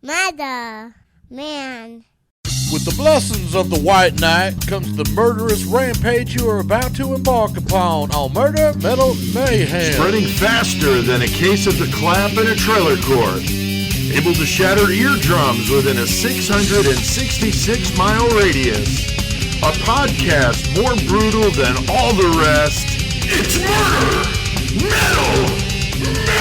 Mother, man. With the blessings of the White Knight comes the murderous rampage you are about to embark upon on Murder, Metal, Mayhem. Spreading faster than a case of the clap in a trailer court. Able to shatter eardrums within a 666-mile radius. A podcast more brutal than all the rest. It's Murder, Metal, Mayhem!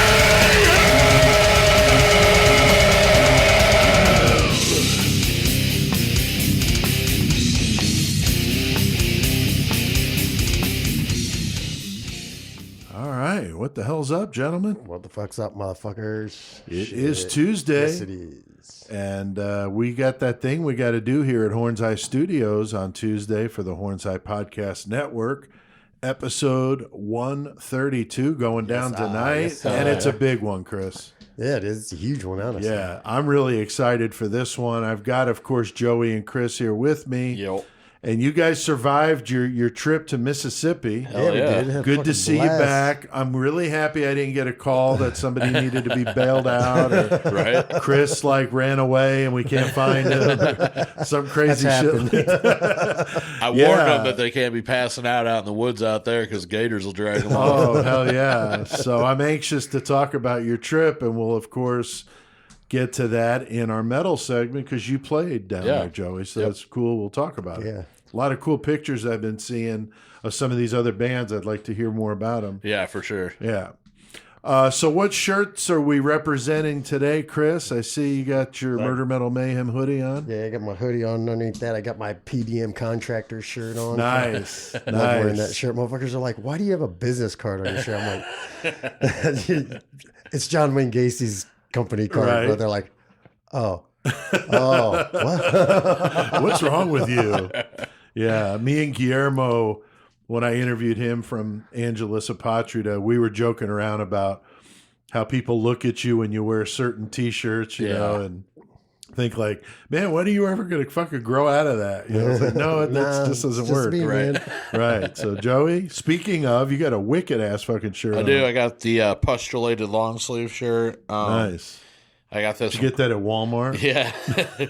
What the hell's up, gentlemen? What the fuck's up, motherfuckers? It is Tuesday. Yes, it is. And we got that thing we got to do here at Horns Eye Studios on Tuesday for the Horns Eye Podcast Network. Episode 132 going down tonight. And it's a big one, Chris. Yeah, it is. It's a huge one, honestly. Yeah, I'm really excited for this one. I've got, of course, Joey and Chris here with me. Yep. And you guys survived your trip to Mississippi. Yeah, we did. Good to see you back. I'm really happy I didn't get a call that somebody needed to be bailed out, or right? Chris ran away and we can't find him. Some crazy shit. I warned them that they can't be passing out in the woods out there because gators will drag them off. Oh, hell yeah. So I'm anxious to talk about your trip, and we'll, of course, get to that in our metal segment because you played down there, Joey. So that's cool. We'll talk about it. Yeah. A lot of cool pictures I've been seeing of some of these other bands. I'd like to hear more about them. Yeah, for sure. Yeah. So what shirts are we representing today, Chris? I see you got your Murder Metal Mayhem hoodie on. Yeah, I got my hoodie on underneath that. I got my PDM contractor shirt on. Nice. I love wearing that shirt. Motherfuckers are like, why do you have a business card on your shirt? I'm like, it's John Wayne Gacy's company card. Right. But they're like, what? What's wrong with you? Yeah, me and Guillermo, when I interviewed him from Angelus Apatrida, we were joking around about how people look at you when you wear certain T-shirts, you know, and think like, man, when are you ever going to fucking grow out of that? You know, it's like, no, that just doesn't work. Me, right? Right. So, Joey, speaking of, you got a wicked-ass fucking shirt on. I do. I got the pustulated long sleeve shirt. Nice. I got this. Did you get that at Walmart? Yeah,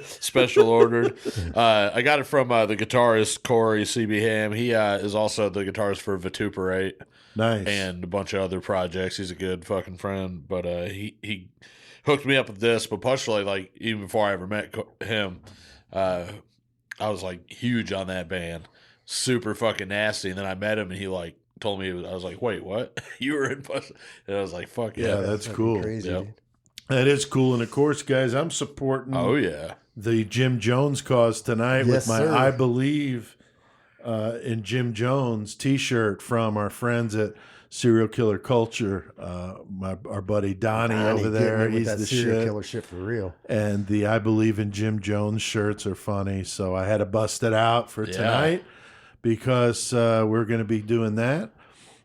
special ordered. I got it from the guitarist Corey CB Ham. He is also the guitarist for Vituperate. Nice. And a bunch of other projects. He's a good fucking friend. But he hooked me up with this. But Pustulate, like, even before I ever met him, I was like huge on that band. Super fucking nasty. And then I met him and he like told me, I was like, wait, what? You were in Pustulate? And I was like, fuck yeah. Yeah, that's cool. Crazy. Yep. That is cool. And of course, guys, I'm supporting the Jim Jones cause tonight with my I Believe in Jim Jones t-shirt from our friends at Serial Killer Culture. Our buddy Donnie over there. He's the serial killer shit for real. And the I Believe in Jim Jones shirts are funny. So I had to bust it out for tonight because we're going to be doing that.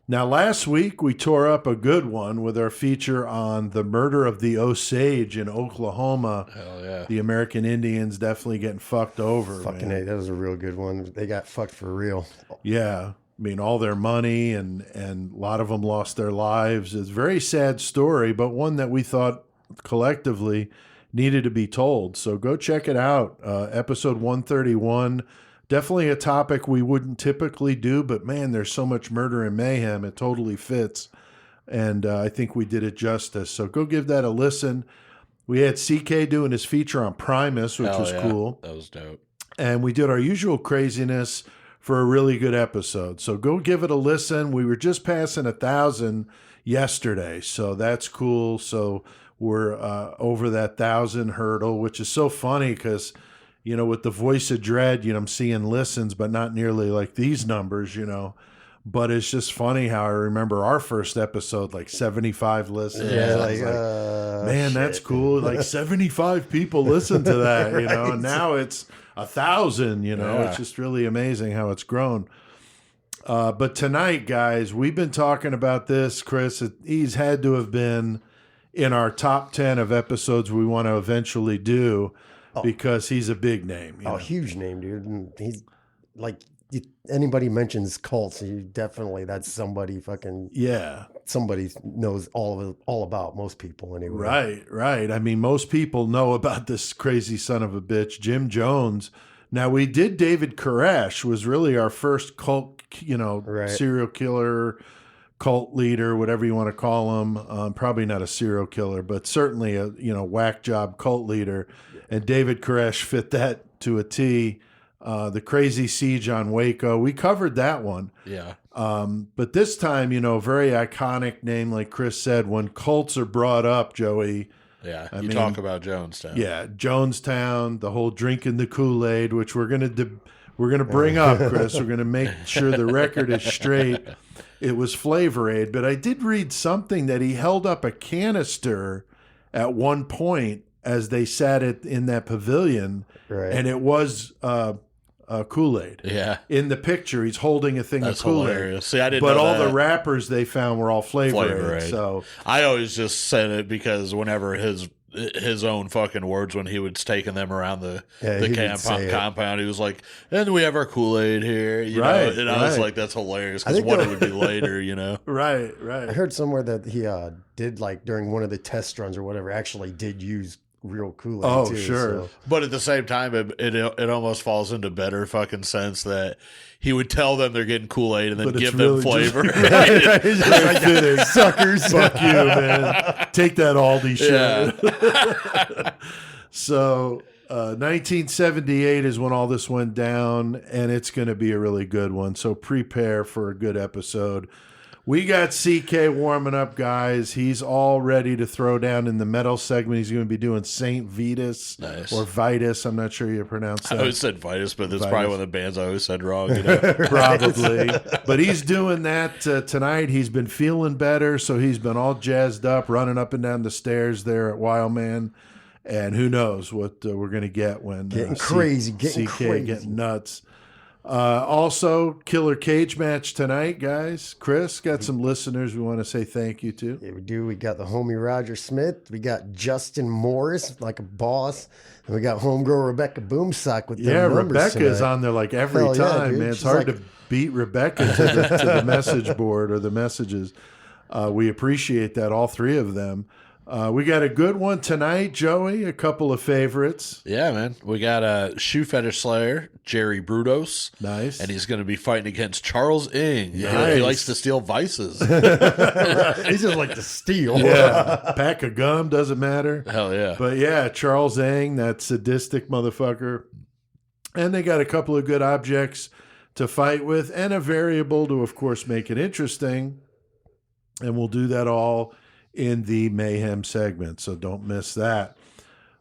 Now, last week, we tore up a good one with our feature on the murder of the Osage in Oklahoma. Hell yeah. The American Indians definitely getting fucked over. Fucking A, that was a real good one. They got fucked for real. Yeah. I mean, all their money and a lot of them lost their lives. It's a very sad story, but one that we thought collectively needed to be told. So go check it out. Episode 131. Definitely a topic we wouldn't typically do, but man, there's so much murder and mayhem. It totally fits. And I think we did it justice. So go give that a listen. We had CK doing his feature on Primus, which was cool. That was dope. And we did our usual craziness for a really good episode. So go give it a listen. We were just passing 1,000 yesterday. So that's cool. So we're over that 1,000 hurdle, which is so funny because you know, with the Voice of Dread, you know, I'm seeing listens, but not nearly like these numbers, you know. But it's just funny how I remember our first episode, like 75 listens. Yeah, man, shit. That's cool. Like 75 people listen to that, you know, and now it's 1,000, you know. It's just really amazing how it's grown. But tonight, guys, we've been talking about this, Chris. He's had to have been in our top 10 of episodes we want to eventually do. Because he's a big name. You know? Huge name, dude. And he's like, anybody mentions cults, you definitely, that's somebody fucking, Yeah. somebody knows all about, most people anyway. Right. I mean, most people know about this crazy son of a bitch, Jim Jones. Now, we did David Koresh, was really our first cult, Right. serial killer, cult leader, whatever you want to call him. Probably not a serial killer, but certainly a, whack job cult leader. And David Koresh fit that to a T. The crazy siege on Waco. We covered that one. Yeah. But this time, very iconic name, like Chris said, when cults are brought up, Joey. Yeah. I You mean, talk about Jonestown. Yeah, Jonestown, the whole drinking the Kool-Aid, which we're gonna bring up, Chris. We're gonna make sure the record is straight. It was Flavor Aid, but I did read something that he held up a canister at one point as they sat in that pavilion, Right. and it was Kool-Aid. Yeah. In the picture, he's holding a thing That's of Kool-Aid. hilarious. See, I didn't But know all that. the wrappers they found were all Flavor Aid. Aid. So I always just said it because whenever his own fucking words when he was taking them around the he would say it. compound, he was like, "And we have our Kool-Aid here," Right, And I was right. like, "That's hilarious," I because think what that- it would be later, right. I heard somewhere that he did, like, during one of the test runs or whatever, actually did use real Kool-Aid Oh, too. sure. So. But at the same time, it almost falls into better fucking sense that he would tell them they're getting Kool-Aid and then But it's give them really flavor. just- Right. It's just like, Kidding. Suckers. fuck you, man. Take that Aldi shit. Yeah. So 1978 is when all this went down, and it's going to be a really good one. So prepare for a good episode. We got CK warming up, guys. He's all ready to throw down in the metal segment. He's going to be doing Saint Vitus Nice. or Vitus. I'm not sure you pronounce I that. always said Vitus, but that's Vitus. probably one of the bands I always said wrong. Probably. But he's doing that tonight. He's been feeling better, so he's been all jazzed up, running up and down the stairs there at Wildman. And who knows what we're going to get when Getting crazy, getting CK crazy. getting nuts. Also, killer cage match tonight, guys. Chris, got some listeners we want to say thank you to. Yeah, we do. We got the homie Roger Smith. We got Justin Morris, like a boss. And we got homegirl Rebecca Boomsock with the Yeah, numbers Rebecca's tonight. on there like every Hell yeah, time, dude. man. It's She's hard like- to beat Rebecca to the message board or the messages. We appreciate that, all three of them. We got a good one tonight, Joey. A couple of favorites. Yeah, man. We got Shoe Fetish Slayer, Jerry Brudos. Nice. And he's going to be fighting against Charles Ing. Nice. He likes to steal vices. He's just like the steel. Yeah, pack of gum, doesn't matter. Hell yeah. But yeah, Charles Eng, that sadistic motherfucker. And they got a couple of good objects to fight with and a variable to, of course, make it interesting. And we'll do that all in the Mayhem segment, so don't miss that.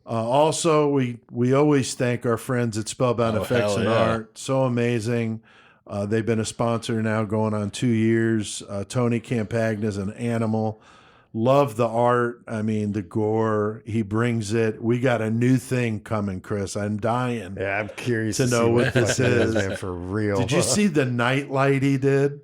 Also, we always thank our friends at Spellbound Effects hell and yeah. Art. So amazing. They've been a sponsor now going on 2 years. Tony Campagna's an animal. Love the art. I mean, the gore. He brings it. We got a new thing coming, Chris. I'm dying. Yeah, I'm curious To to know see what this fucking is. man, for real. Did you see the nightlight he did?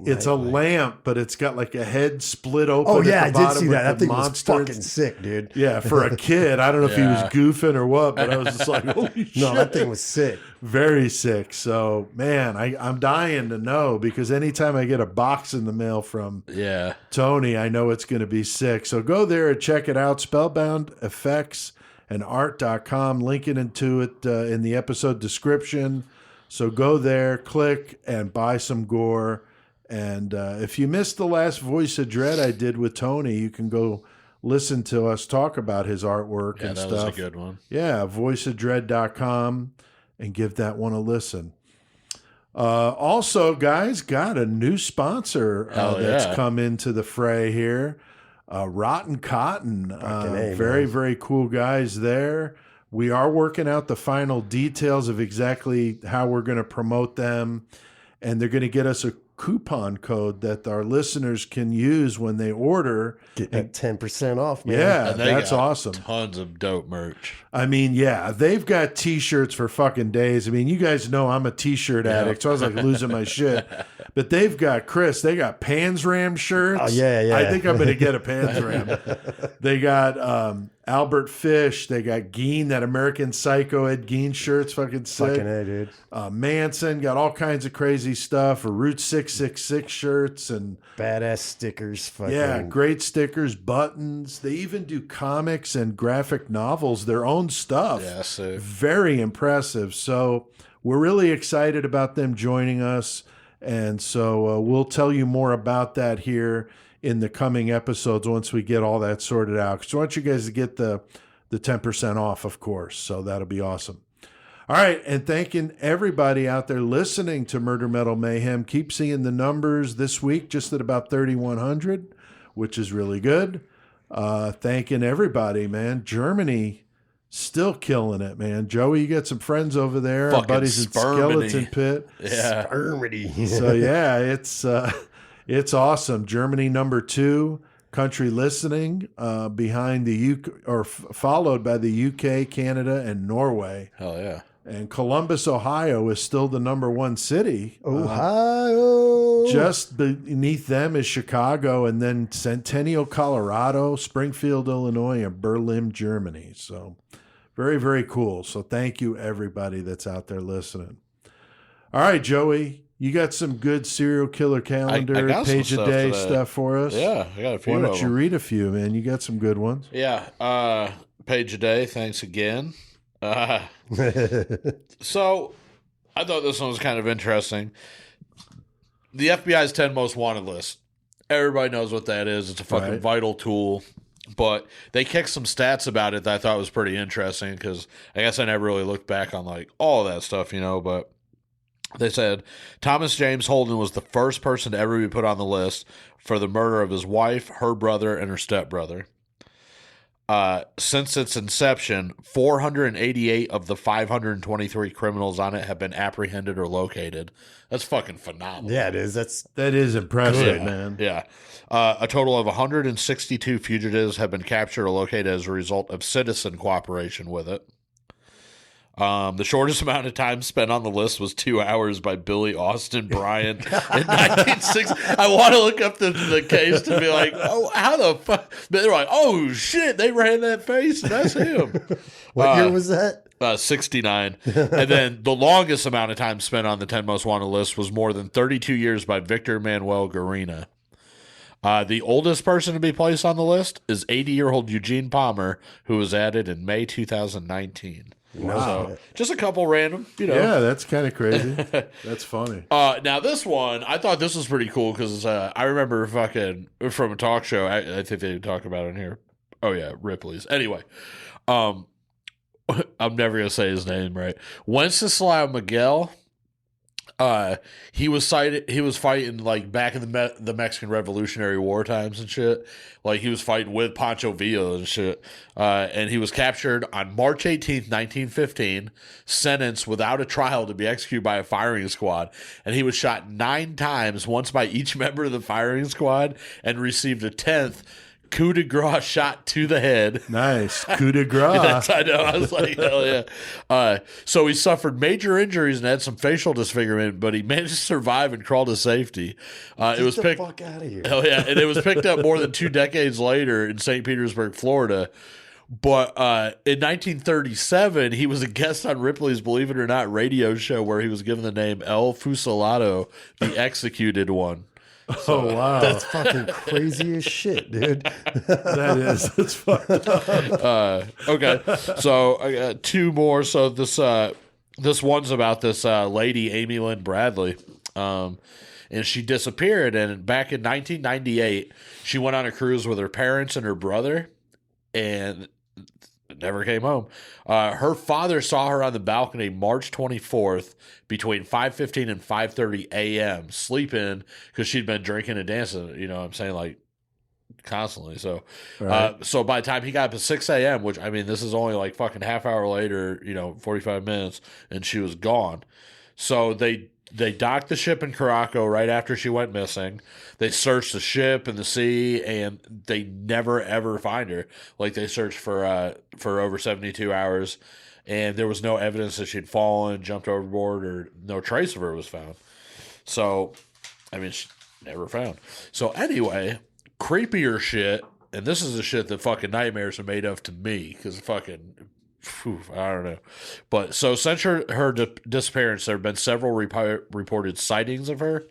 It's a lamp, but it's got like a head split open. Oh yeah, I at the did bottom see with that. That the thing was monster. fucking sick, dude. Yeah, for a kid. I don't know if he was Yeah. goofing or what, but I was just like, holy shit. No, that thing was sick. Very sick. So, man, I'm dying to know because anytime I get a box in the mail from Yeah. Tony, I know it's going to be sick. So go there and check it out. Spellbound Effects and Art.com. Linking into it in the episode description. So go there, click, and buy some gore. And if you missed the last Voice of Dread I did with Tony, you can go listen to us talk about his artwork Yeah, and that stuff. was a good one. Yeah, voiceofdread.com and give that one a listen. Also, guys, got a new sponsor Hell that's yeah. come into the fray here. Rotten Cotton. Fucking A, Very, man. very cool guys there. We are working out the final details of exactly how we're going to promote them. And they're going to get us a coupon code that our listeners can use when they order. Get that 10% off, man. Yeah, And they that's got awesome. Tons of dope merch. I mean, yeah, they've got T-shirts for fucking days. I mean, you guys know I'm a T-shirt addict, so I was like losing my shit. But they've got, Chris, they got Pans Ram shirts. Oh, yeah. I think I'm going to get a Pans Ram. They got Albert Fish. They got Gein, that American Psycho Ed Gein shirt's fucking sick. Fucking A, dude. Manson got all kinds of crazy stuff. Route 666 shirts and Badass stickers. Fucking. yeah, great stickers, buttons. They even do comics and graphic novels, their own stuff. Yeah, sick. Very impressive. So we're really excited about them joining us. And so we'll tell you more about that here in the coming episodes once we get all that sorted out. Because I want you guys to get the 10% off, of course. So that'll be awesome. All right. And thanking everybody out there listening to Murder Metal Mayhem. Keep seeing the numbers this week, just at about 3,100, which is really good. Thanking everybody, man. Germany still killing it, man. Joey, you got some friends over there. Our Fucking buddies in Spermity. Skeleton Pit. Yeah. Spermity. So yeah, it's awesome. Germany number 2 country listening, behind the UK, or followed by the UK, Canada, and Norway. Hell yeah. And Columbus, Ohio, is still the number 1 city. Ohio. Just beneath them is Chicago, and then Centennial, Colorado, Springfield, Illinois, and Berlin, Germany. So very, very cool. So thank you, everybody that's out there listening. All right, Joey, you got some good serial killer calendar, got some page a stuff day today. stuff for us? Yeah, I got a few Why of don't you them. read a few, man? You got some good ones. Yeah. Page a day. Thanks again. So I thought this one was kind of interesting. The FBI's 10 most wanted list. Everybody knows what that is. It's a fucking Right. vital tool. But they kicked some stats about it that I thought was pretty interesting because I guess I never really looked back on like all of that stuff, you know. But they said Thomas James Holden was the first person to ever be put on the list for the murder of his wife, her brother, and her stepbrother. Since its inception, 488 of the 523 criminals on it have been apprehended or located. That's fucking phenomenal. Yeah, it is. That is impressive, Yeah. man. Yeah. A total of 162 fugitives have been captured or located as a result of citizen cooperation with it. The shortest amount of time spent on the list was 2 hours by Billy Austin Bryant in 1960. I want to look up the case to be like, oh, how the fuck? But they're like, oh, shit, they ran that face, and that's him. What year was that? 69. And then the longest amount of time spent on the 10 most wanted list was more than 32 years by Victor Manuel Garina. The oldest person to be placed on the list is 80-year-old Eugene Palmer, who was added in May 2019. Wow. So just a couple random, you know. Yeah, that's kind of crazy. That's funny. Now this one, I thought this was pretty cool because I remember fucking from a talk show. I think they talk about it in here. Oh yeah, Ripley's. Anyway, I'm never gonna say his name right. Wenceslao Miguel. He was fighting like back in the Mexican Revolutionary War times and shit. Like he was fighting with Pancho Villa and shit. And he was captured on March 18th, 1915, sentenced without a trial to be executed by a firing squad. And he was shot 9 times, once by each member of the firing squad, and received a 10th coup de grace shot to the head. Nice. Coup de grace. Yes, I know. I was like, hell yeah. So he suffered major injuries and had some facial disfigurement, but he managed to survive and crawl to safety. It was Get the picked. fuck out of here. Hell yeah. And it was picked up more than 2 decades later in St. Petersburg, Florida. But in 1937, he was a guest on Ripley's Believe It or Not radio show where he was given the name El Fusilado, the executed one. Oh, wow. That's fucking crazy as shit, dude. That is. That's fucked up. Okay, so I got 2 more. So this one's about this lady, Amy Lynn Bradley, and she disappeared. And back in 1998, she went on a cruise with her parents and her brother, and never came home. Her father saw her on the balcony March 24th between 5:15 and 5:30 a.m. sleeping because she'd been drinking and dancing. You know what I'm saying? Like constantly. So, Right. so by the time he got up at 6 a.m., which I mean, this is only like fucking half hour later, 45 minutes, and she was gone. So they docked the ship in Caraco right after she went missing. They searched the ship and the sea, and they never ever find her. Like they searched for over 72 hours, and there was no evidence that she'd fallen, jumped overboard, or no trace of her was found. So I mean, she never found. So anyway, creepier shit, and this is the shit that fucking nightmares are made of to me, because fucking, I don't know. But so since her disappearance, there have been several reported sightings of her.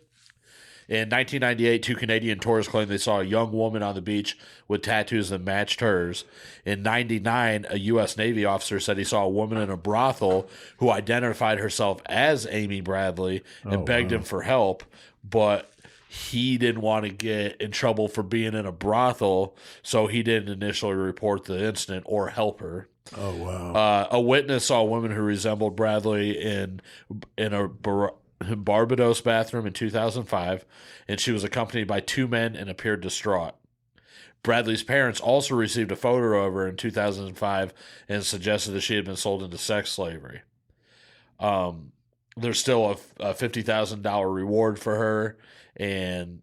In 1998, 2 Canadian tourists claimed they saw a young woman on the beach with tattoos that matched hers. In 99, a U.S. Navy officer said he saw a woman in a brothel who identified herself as Amy Bradley and begged him for help, but he didn't want to get in trouble for being in a brothel, so he didn't initially report the incident or help her. Oh, wow. A witness saw a woman who resembled Bradley in a Barbados bathroom in 2005, and she was accompanied by 2 men and appeared distraught. Bradley's parents also received a photo of her in 2005 and suggested that she had been sold into sex slavery. There's still a $50,000 reward for her, and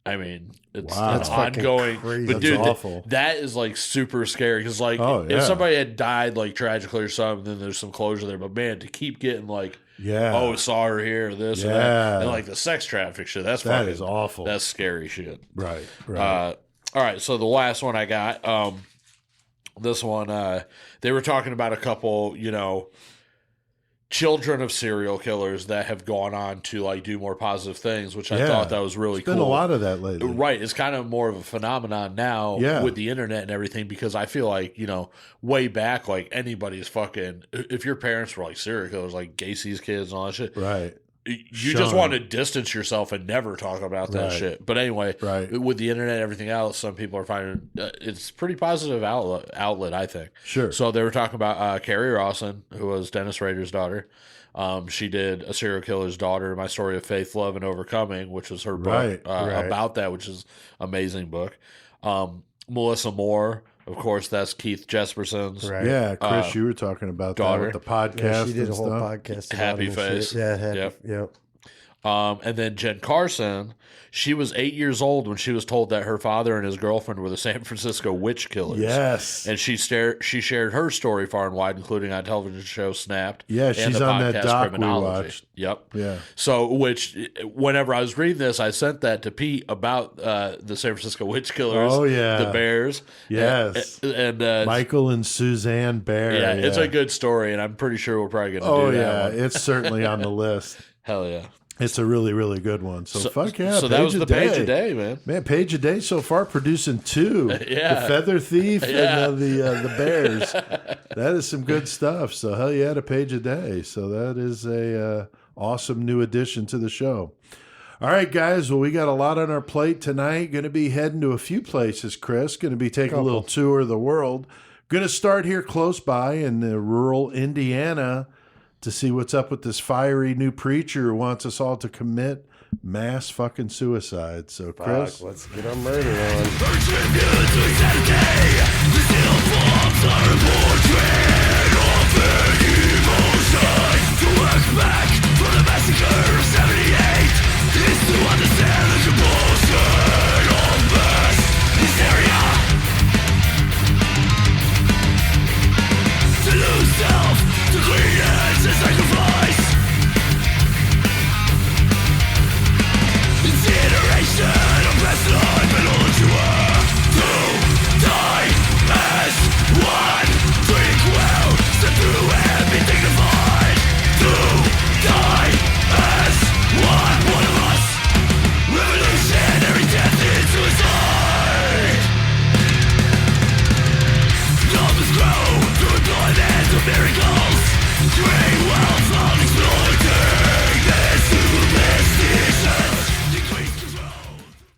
I mean, it's That's fucking ongoing. crazy. But That's dude, awful. that is like super scary because like Oh, yeah. if somebody had died like tragically or something, then there's some closure there. But man, to keep getting like, Yeah. oh, saw her here, or this, or that, Yeah. and like the sex traffic shit, That is awful. That's scary shit. Right. Right. All right, so the last one I got, this one, they were talking about a couple, children of serial killers that have gone on to like do more positive things, which I thought that was really There's cool. been a lot of that lately. Right, it's kind of more of a phenomenon now with the internet and everything, because I feel like, way back, like anybody's fucking, if your parents were like serial killers, like Gacy's kids and all that shit, Right. you just want to distance yourself and never talk about that shit. But anyway, with the internet and everything else, some people are finding it's a pretty positive outlet, I think. Sure. So they were talking about Carrie Rawson, who was Dennis Rader's daughter. She did A Serial Killer's Daughter, My Story of Faith, Love, and Overcoming, which was her book about that, which is an amazing book. Melissa Moore, of course, that's Keith Jesperson's. Right. Yeah, Chris, you were talking about daughter. that with the podcast. Yeah, she did and a whole stuff. podcast about Happy him and Face. shit. Yeah, happy. Yep. Yep. And then Jen Carson, she was 8 years old when she was told that her father and his girlfriend were the San Francisco witch killers. Yes. And she shared her story far and wide, including on television show Snapped. Yeah, and she's the on that podcast doc we Criminology. watched. Yep. Yeah. So, which, whenever I was reading this, I sent that to Pete about the San Francisco witch killers. Oh, yeah. The Bears. Yes. And Michael and Suzanne Bear. yeah, it's a good story, and I'm pretty sure we're probably going to Oh, do that yeah. one. It's certainly on the list. Hell yeah. It's a really, really good one. So fuck yeah. So that was the page a day, man. Man, Page a Day so far producing 2. Yeah. The Feather Thief and the Bears. That is some good stuff. So hell yeah, a Page a Day. So that is a awesome new addition to the show. All right, guys. Well, we got a lot on our plate tonight. Going to be heading to a few places, Chris. Going to be taking a little tour of the world. Going to start here close by in rural Indiana to see what's up with this fiery new preacher who wants us all to commit mass fucking suicide. So, Chris. Fuck, let's get our murder on.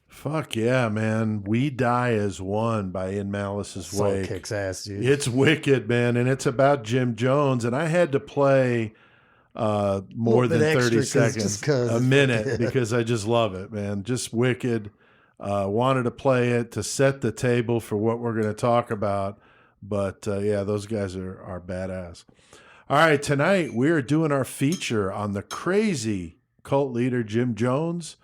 Fuck yeah, man. We Die as One by In Malice's Song Wake. kicks ass, dude. It's wicked, man. And it's about Jim Jones. And I had to play more than bit 30 extra 'cause- seconds, just 'cause. a minute, because I just love it, man. Just wicked. Wanted to play it to set the table for what we're going to talk about. But yeah, those guys are badass. All right, tonight we are doing our feature on the crazy cult leader Jim Jones.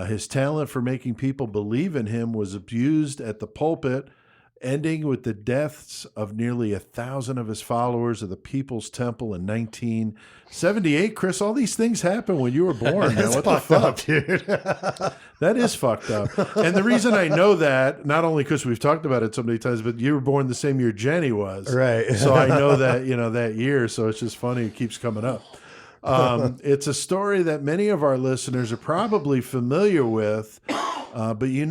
His talent for making people believe in him was abused at the pulpit ending with the deaths of nearly 1,000 of his followers of the People's Temple in 1978. Chris, all these things happened when you were born. Man. What the fuck, dude? That is fucked up. And the reason I know that, not only because we've talked about it so many times, but you were born the same year Jenny was. Right. So I know that, that year. So it's just funny. It keeps coming up. It's a story that many of our listeners are probably familiar with. But we're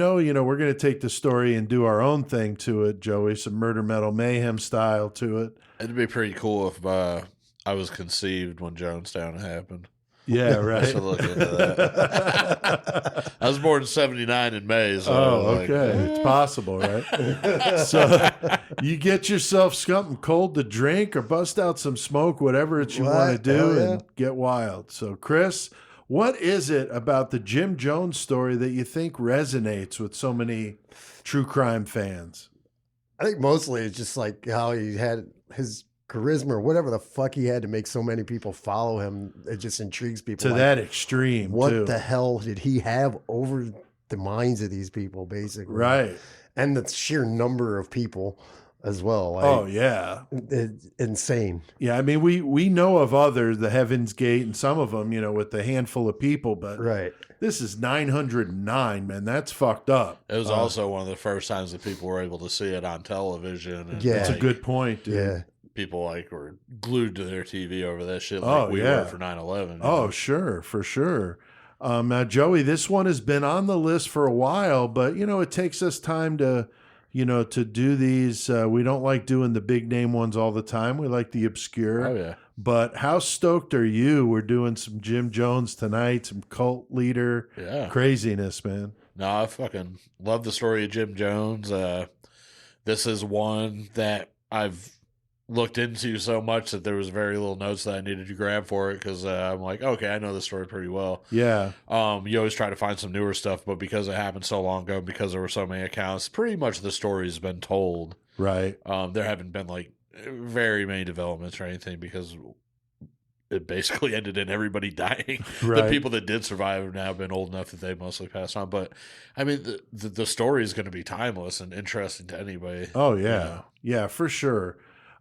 going to take the story and do our own thing to it, Joey, some murder metal mayhem style to it. It'd be pretty cool if I was conceived when Jonestown happened. Yeah, I right. should look into that. I was born in 79 in May. So Okay. It's possible, right? So you get yourself something cold to drink or bust out some smoke, whatever it's you want to do, and get wild. So, Chris, what is it about the Jim Jones story that you think resonates with so many true crime fans? I think mostly it's just like how he had his charisma or whatever the fuck he had to make so many people follow him. It just intrigues people To that extreme, what too. the hell did he have over the minds of these people, basically? Right. And the sheer number of people as well. Like, Oh, yeah. it's insane. Yeah, I mean, we know of others, the Heaven's Gate and some of them, with a handful of people, but Right. this is 909, man. That's fucked up. It was also one of the first times that people were able to see it on television. And Yeah. That's a good point, dude. Yeah. people were glued to their TV over that shit like Oh, we yeah. were for 9/11. Oh, sure, for sure. Now, Joey, this one has been on the list for a while, but it takes us time to, to do these. We don't like doing the big name ones all the time. We like the obscure. Oh, yeah. But how stoked are you? We're doing some Jim Jones tonight, some cult leader craziness, man. No, I fucking love the story of Jim Jones. This is one that I've looked into so much that there was very little notes that I needed to grab for it because I'm like, okay, I know this story pretty well. Yeah. You always try to find some newer stuff, but because it happened so long ago, because there were so many accounts, pretty much the story's been told. Right. There haven't been like very many developments or anything because it basically ended in everybody dying. Right. The people that did survive have now been old enough that they mostly passed on. But I mean, the story is going to be timeless and interesting to anybody. Oh, yeah. Yeah, for sure.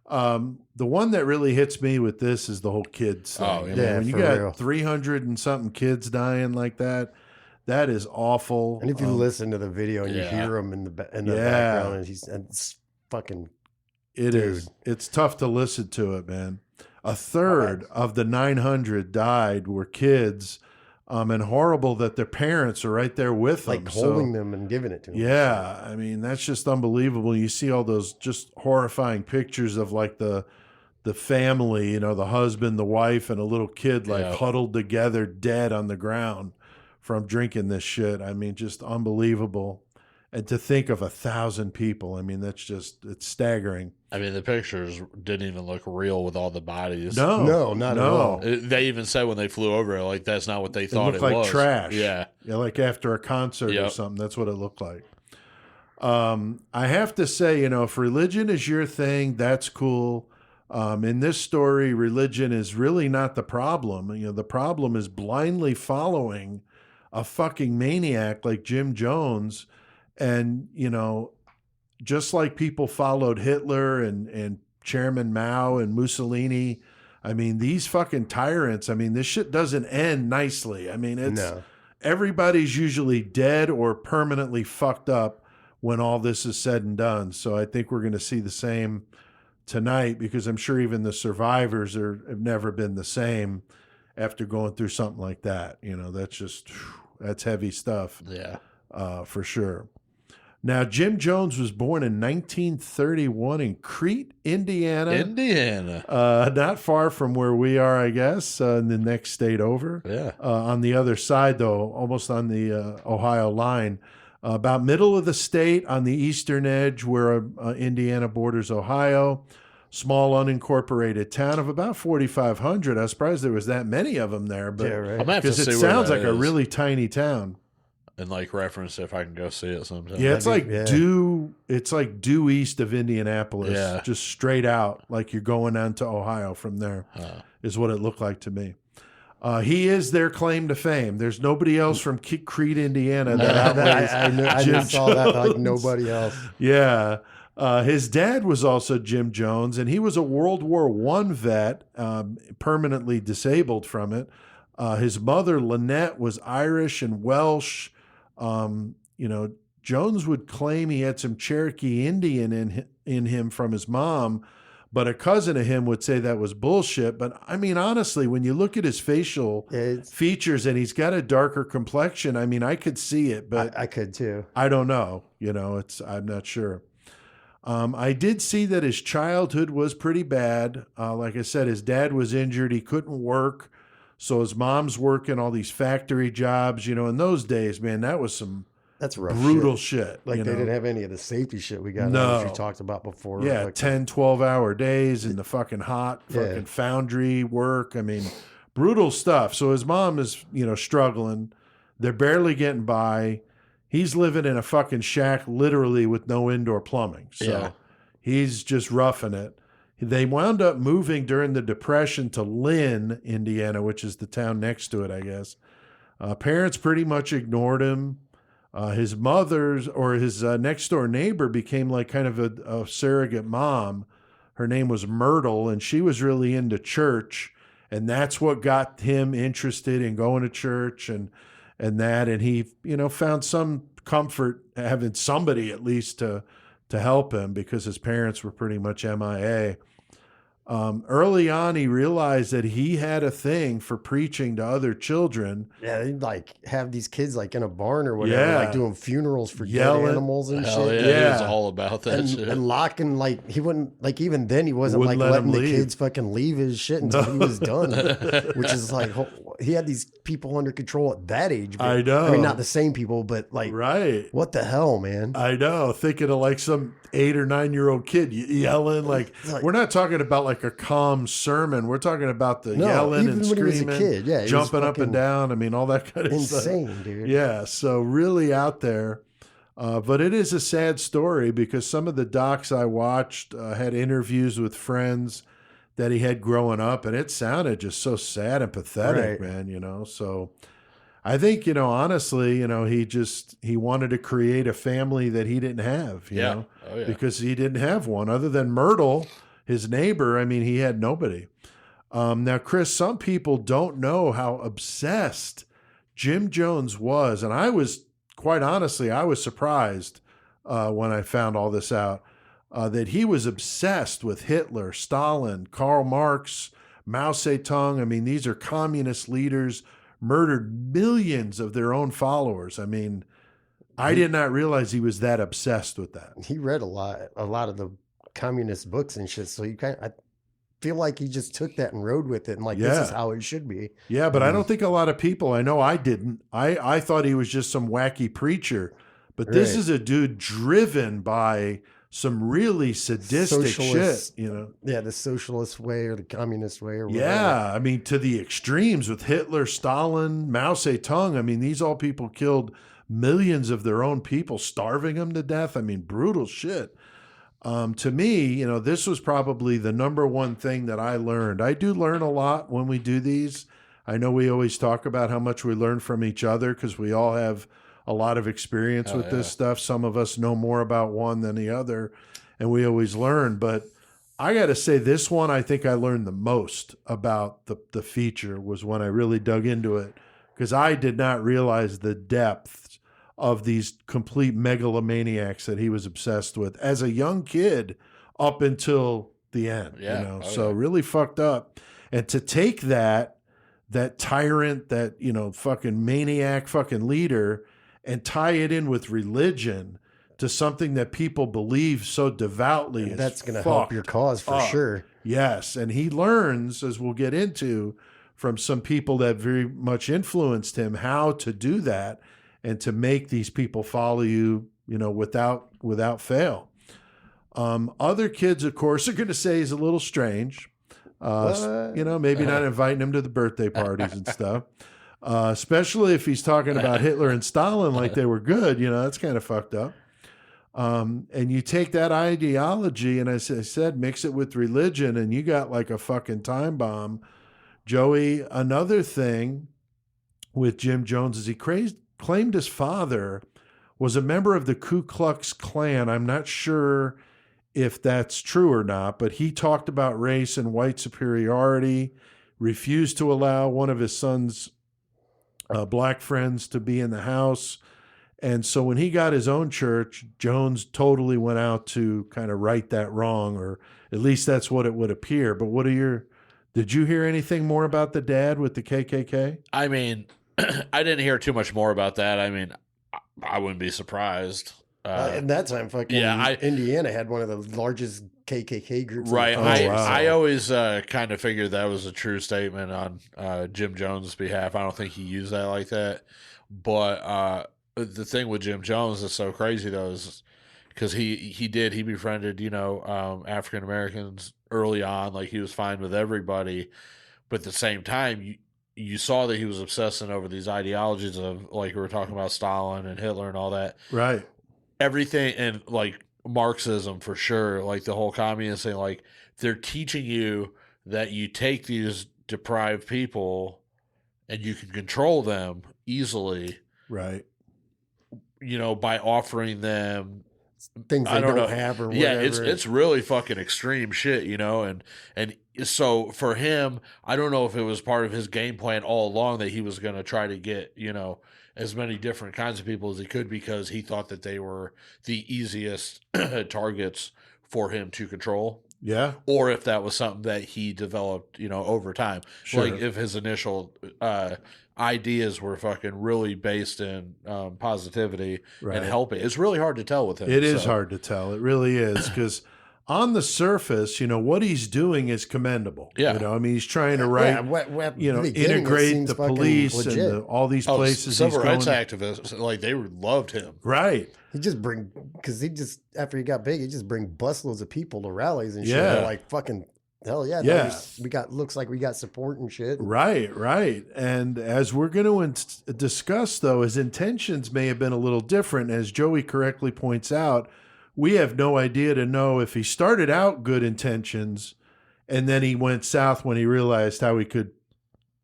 The one that really hits me with this is the whole kids thing. Oh, I yeah. mean, when you for got real. 300 and something kids dying like that, that is awful. And if you listen to the video and you yeah. hear him in the Yeah. background, and it's fucking. It is. It's tough to listen to it, man. A third of the 900 died were kids, and horrible that their parents are right there with them. Like holding them and giving it to them. Yeah, I mean, that's just unbelievable. You see all those just horrifying pictures of like the family, the husband, the wife, and a little kid like huddled together dead on the ground from drinking this shit. I mean, just unbelievable. And to think of 1,000 people, I mean, it's staggering. I mean, the pictures didn't even look real with all the bodies. No, not at all. They even said when they flew over it, like, that's not what they thought looked it like was. trash. Yeah. Yeah, like after a concert or Yep. something. That's what it looked like. I have to say, if religion is your thing, that's cool. In this story, religion is really not the problem. The problem is blindly following a fucking maniac like Jim Jones. And, just like people followed Hitler and Chairman Mao and Mussolini, I mean, these fucking tyrants, I mean, this shit doesn't end nicely. I mean, everybody's usually dead or permanently fucked up when all this is said and done. So I think we're going to see the same tonight because I'm sure even the survivors have never been the same after going through something like that. That's heavy stuff. Yeah. For sure. Now, Jim Jones was born in 1931 in Crete, Indiana. Not far from where we are, I guess, in the next state over. Yeah. On the other side, though, almost on the Ohio line. About middle of the state on the eastern edge where Indiana borders Ohio. Small unincorporated town of about 4,500. I was surprised there was that many of them there, but Yeah, right. I'm gonna have to because see it where sounds that like a is really tiny town. and like reference if I can go see it sometime. Yeah, it's That'd like be- It's like due east of Indianapolis. Yeah. Just straight out, like you're going on to Ohio from there, is what it looked like to me. He is their claim to fame. There's nobody else from Crete, Indiana that outweighs I Jim just saw that like Jones. nobody else. Yeah. His dad was also Jim Jones, and he was a World War I vet, permanently disabled from it. His mother, Lynette, was Irish and Welsh. Jones would claim he had some Cherokee Indian in him from his mom, but a cousin of him would say that was bullshit. But I mean, honestly, when you look at his facial features and he's got a darker complexion, I mean, I could see it, but I could too. I don't know. I'm not sure. I did see that his childhood was pretty bad. Like I said, his dad was injured. He couldn't work. So his mom's working all these factory jobs. In those days, man, that was some That's rough brutal shit. Like they didn't have any of the safety shit we got, No. which we talked about before. Yeah, like 10, 12-hour days in the fucking hot fucking foundry work. I mean, brutal stuff. So his mom is, struggling. They're barely getting by. He's living in a fucking shack literally with no indoor plumbing. So he's just roughing it. They wound up moving during the Depression to Lynn, Indiana, which is the town next to it, I guess. Parents pretty much ignored him. His mother's or his next door neighbor became like kind of a surrogate mom. Her name was Myrtle, and she was really into church, and that's what got him interested in going to church and that. And he, found some comfort having somebody at least to help him because his parents were pretty much MIA. Early on, he realized that he had a thing for preaching to other children. Yeah, they'd have these kids in a barn or whatever, doing funerals for Yelling. dead animals and Hell shit. yeah, he was all about that shit. And locking, he wouldn't, even then he wasn't Wouldn't let letting him the leave. kids fucking leave his shit until he was done. Which is he had these people under control at that age. But, I know. I mean, not the same people, but Right. what the hell, man? I know. Thinking of some 8 or 9 year old kid yelling. We're not talking about a calm sermon. We're talking about the yelling even and when he was a screaming, kid, he was jumping up and fucking down. I mean, all that kind of stuff. insane, dude. Yeah. So really out there. But it is a sad story because some of the docs I watched had interviews with friends that he had growing up, and it sounded just so sad and pathetic, Right. man, So I think, honestly, he wanted to create a family that he didn't have, you know, Oh, yeah. because he didn't have one other than Myrtle, his neighbor. I mean, he had nobody. Now, Chris, some people don't know how obsessed Jim Jones was. And I was, quite honestly, I was surprised when I found all this out, that he was obsessed with Hitler, Stalin, Karl Marx, Mao Zedong. I mean, these are communist leaders, murdered millions of their own followers. I mean, I did not realize he was that obsessed with that. He read a lot of the communist books and shit. So I feel like he just took that and rode with it, and this is how it should be. Yeah, but I don't think a lot of people, I know I didn't. I thought he was just some wacky preacher, but this Right. is a dude driven by some really sadistic Socialist- shit, Yeah, the socialist way or the communist way or whatever. Yeah, I mean, to the extremes with Hitler, Stalin, Mao Zedong. I mean, these all people killed millions of their own people, starving them to death. I mean, brutal shit. To me, this was probably the number one thing that I learned. I do learn a lot when we do these. I know we always talk about how much we learn from each other because we all have a lot of experience with this stuff. Some of us know more about one than the other, and we always learn. But I got to say, this one, I think I learned the most about the feature was when I really dug into it, because I did not realize the depth of these complete megalomaniacs that he was obsessed with as a young kid up until the end. Yeah. So really fucked up. And to take that tyrant, that, fucking maniac fucking leader, and tie it in with religion to something that people believe so devoutly. And that's going to help your cause for sure. Yes. And he learns, as we'll get into, from some people that very much influenced him, how to do that and to make these people follow you, without fail. Other kids, of course, are going to say he's a little strange. Maybe not inviting him to the birthday parties and stuff. Especially if he's talking about Hitler and Stalin like they were good, that's kind of fucked up. And you take that ideology and, as I said, mix it with religion, and you got like a fucking time bomb. Joey, another thing with Jim Jones is he claimed his father was a member of the Ku Klux Klan. I'm not sure if that's true or not, but he talked about race and white superiority, refused to allow one of his son's black friends to be in the house. And so when he got his own church, Jones totally went out to kind of right that wrong, or at least that's what it would appear. But did you hear anything more about the dad with the KKK? I mean, I didn't hear too much more about that. I mean, I wouldn't be surprised. In that time, fucking Indiana had one of the largest KKK groups. Right. wow. I always kind of figured that was a true statement on Jim Jones' behalf. I don't think he used that like that. But the thing with Jim Jones that's so crazy, though, is because he befriended, African Americans early on. Like, he was fine with everybody. But at the same time, you saw that he was obsessing over these ideologies of, like, we were talking about Stalin and Hitler and all that. Right. Everything, and like Marxism for sure, like the whole communist thing, like they're teaching you that you take these deprived people and you can control them easily. Right. By offering them things they don't have or whatever. Yeah, it's really fucking extreme shit, and so for him, I don't know if it was part of his game plan all along that he was going to try to get, as many different kinds of people as he could, because he thought that they were the easiest targets for him to control. Yeah. Or if that was something that he developed, over time. Sure. Like if his initial ideas were fucking really based in positivity Right. and helping. It's really hard to tell with him. It is hard to tell. It really is, because on the surface, what he's doing is commendable. Yeah. He's trying to integrate the police and all these places. Civil rights activists, like, they loved him. Right. He just after he got big, he just bring busloads of people to rallies and shit. Yeah. They're like, fucking hell yeah. Yeah. Looks like we got support and shit. Right. And as we're going to discuss, though, his intentions may have been a little different. As Joey correctly points out, we have no idea to know if he started out good intentions and then he went south when he realized how he could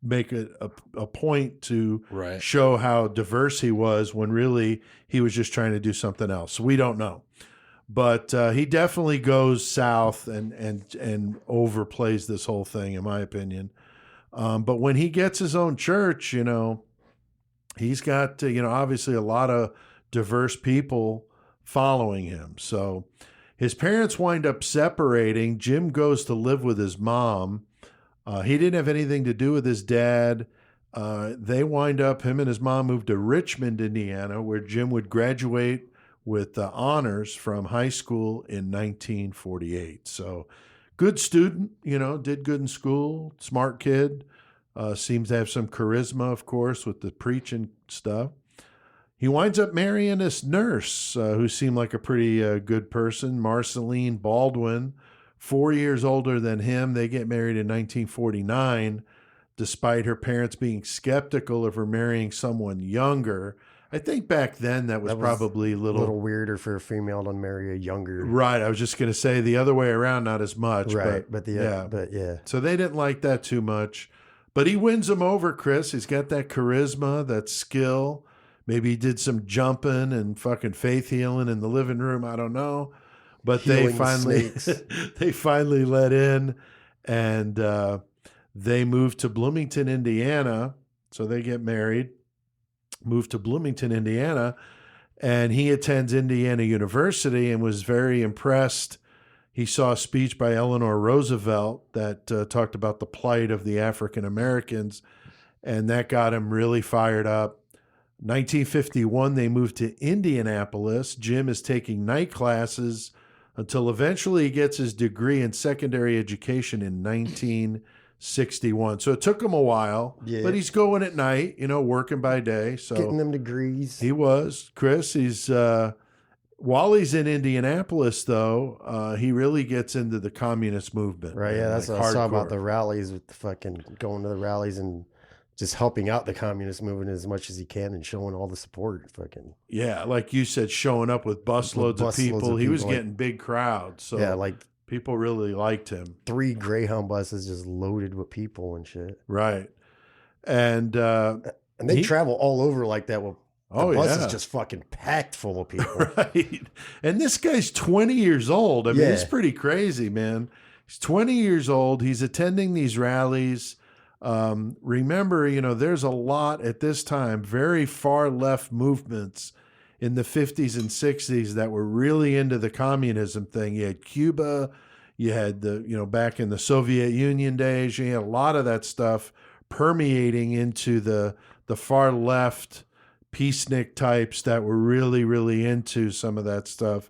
make a point to show how diverse he was, when really he was just trying to do something else. We don't know. But he definitely goes south and overplays this whole thing, in my opinion. But when he gets his own church, he's got, obviously a lot of diverse people following him. So his parents wind up separating. Jim goes to live with his mom. He didn't have anything to do with his dad. Him and his mom moved to Richmond, Indiana, where Jim would graduate with honors from high school in 1948. So good student, did good in school, smart kid, seems to have some charisma, of course, with the preaching stuff. He winds up marrying this nurse who seemed like a pretty good person, Marceline Baldwin, 4 years older than him. They get married in 1949, despite her parents being skeptical of her marrying someone younger. I think back then that was probably a little weirder for a female to marry a younger. Right. I was just going to say the other way around, not as much. Right. But yeah. So they didn't like that too much. But he wins them over, Chris. He's got that charisma, that skill. Maybe he did some jumping and fucking faith healing in the living room. I don't know. But they finally let in, and they moved to Bloomington, Indiana. So they get married, moved to Bloomington, Indiana, and he attends Indiana University and was very impressed. He saw a speech by Eleanor Roosevelt that talked about the plight of the African Americans, and that got him really fired up. 1951, they moved to Indianapolis. Jim is taking night classes until eventually he gets his degree in secondary education in 1961. So it took him a while, but he's going at night, working by day. So getting them degrees. He was. Chris, he's while he's in Indianapolis, though, he really gets into the communist movement. Right, yeah, that's what I saw about the rallies, with the fucking going to the rallies and just helping out the communist movement as much as he can and showing all the support. Fucking yeah, like you said, showing up with busloads of people. He was getting big crowds. So yeah, like people really liked him. 3 Greyhound buses just loaded with people and shit. Right, and they travel all over like that with Oh, bus yeah. is just fucking packed full of people. Right. And this guy's 20 years old. I mean, Yeah. it's pretty crazy, man. He's 20 years old. He's attending these rallies. Remember, there's a lot at this time, very far left movements in the 50s and 60s that were really into the communism thing. You had Cuba, you had back in the Soviet Union days, you had a lot of that stuff permeating into the far left peacenik types that were really, really into some of that stuff.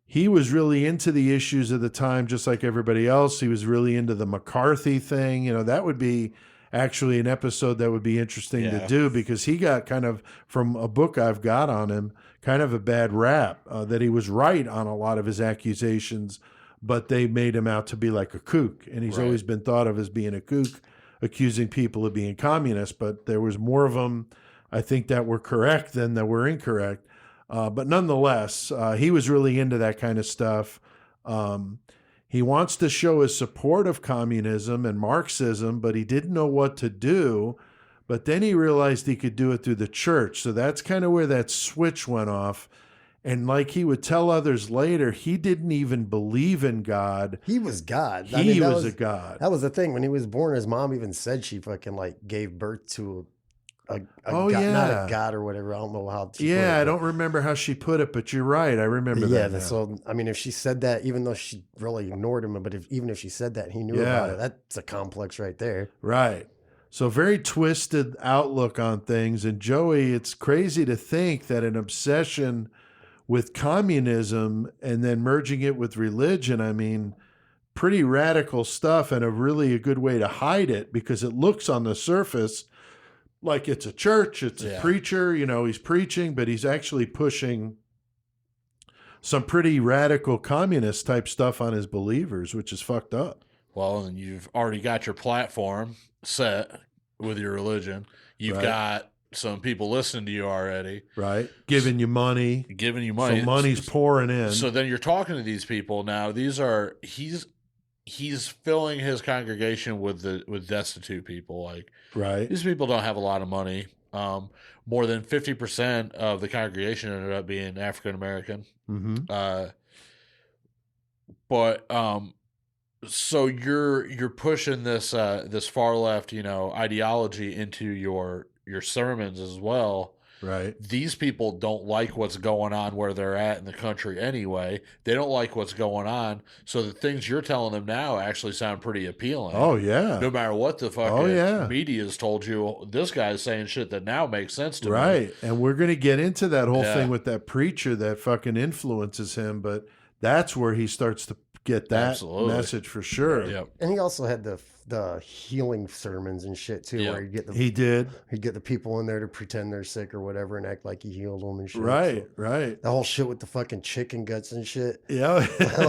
He was really into the issues of the time, just like everybody else. He was really into the McCarthy thing. That would be actually an episode that would be interesting to do, because he got kind of, from a book I've got on him, kind of a bad rap, that he was right on a lot of his accusations, but they made him out to be like a kook. And he's always been thought of as being a kook, accusing people of being communists, but there was more of them, I think, that were correct than that were incorrect. But nonetheless, he was really into that kind of stuff. He wants to show his support of communism and Marxism, but he didn't know what to do. But then he realized he could do it through the church. So that's kind of where that switch went off. And like he would tell others later, he didn't even believe in God. He was God. He was a God. That was the thing. When he was born, his mom even said she fucking gave birth to a Oh, God, yeah. not a God or whatever. I don't know how. She put Yeah, it, I don't remember how she put it, but you're right. I remember that. now. So I mean, if she said that, even though she really ignored him, but even if she said that, and he knew about it. That's a complex right there. Right. So very twisted outlook on things. And Joey, it's crazy to think that an obsession with communism and then merging it with religion, I mean, pretty radical stuff, and a good way to hide it, because it looks on the surface like it's a church, it's a preacher, he's preaching, but he's actually pushing some pretty radical communist type stuff on his believers, which is fucked up. Well, and you've already got your platform set with your religion. You've got some people listening to you already. Right. Giving you money. So money's pouring in. So then you're talking to these people. Now, he's filling his congregation with destitute people. These people don't have a lot of money. More than 50% of the congregation ended up being African American. Mm-hmm. So you're pushing this far left, ideology into your sermons as well. Right. These people don't like what's going on where they're at in the country anyway. They don't like what's going on. So the things you're telling them now actually sound pretty appealing. Oh, yeah. No matter what the fucking media has told you, this guy's saying shit that now makes sense to me. Right. And we're going to get into that whole thing with that preacher that fucking influences him. But that's where he starts to get that message for sure. Yep. And he also had the healing sermons and shit too, where he'd get the people in there to pretend they're sick or whatever and act like he healed them and shit. Right, right. The whole shit with the fucking chicken guts and shit. Yeah. If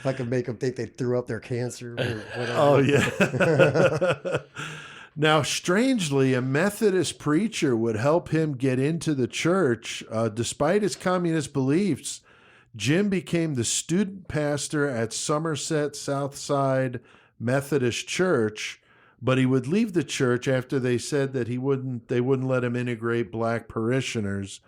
I could make them think they threw up their cancer or whatever. Oh, yeah. Now, strangely, a Methodist preacher would help him get into the church. Despite his communist beliefs, Jim became the student pastor at Somerset Southside Methodist Church, but he would leave the church after they said that they wouldn't let him integrate black parishioners.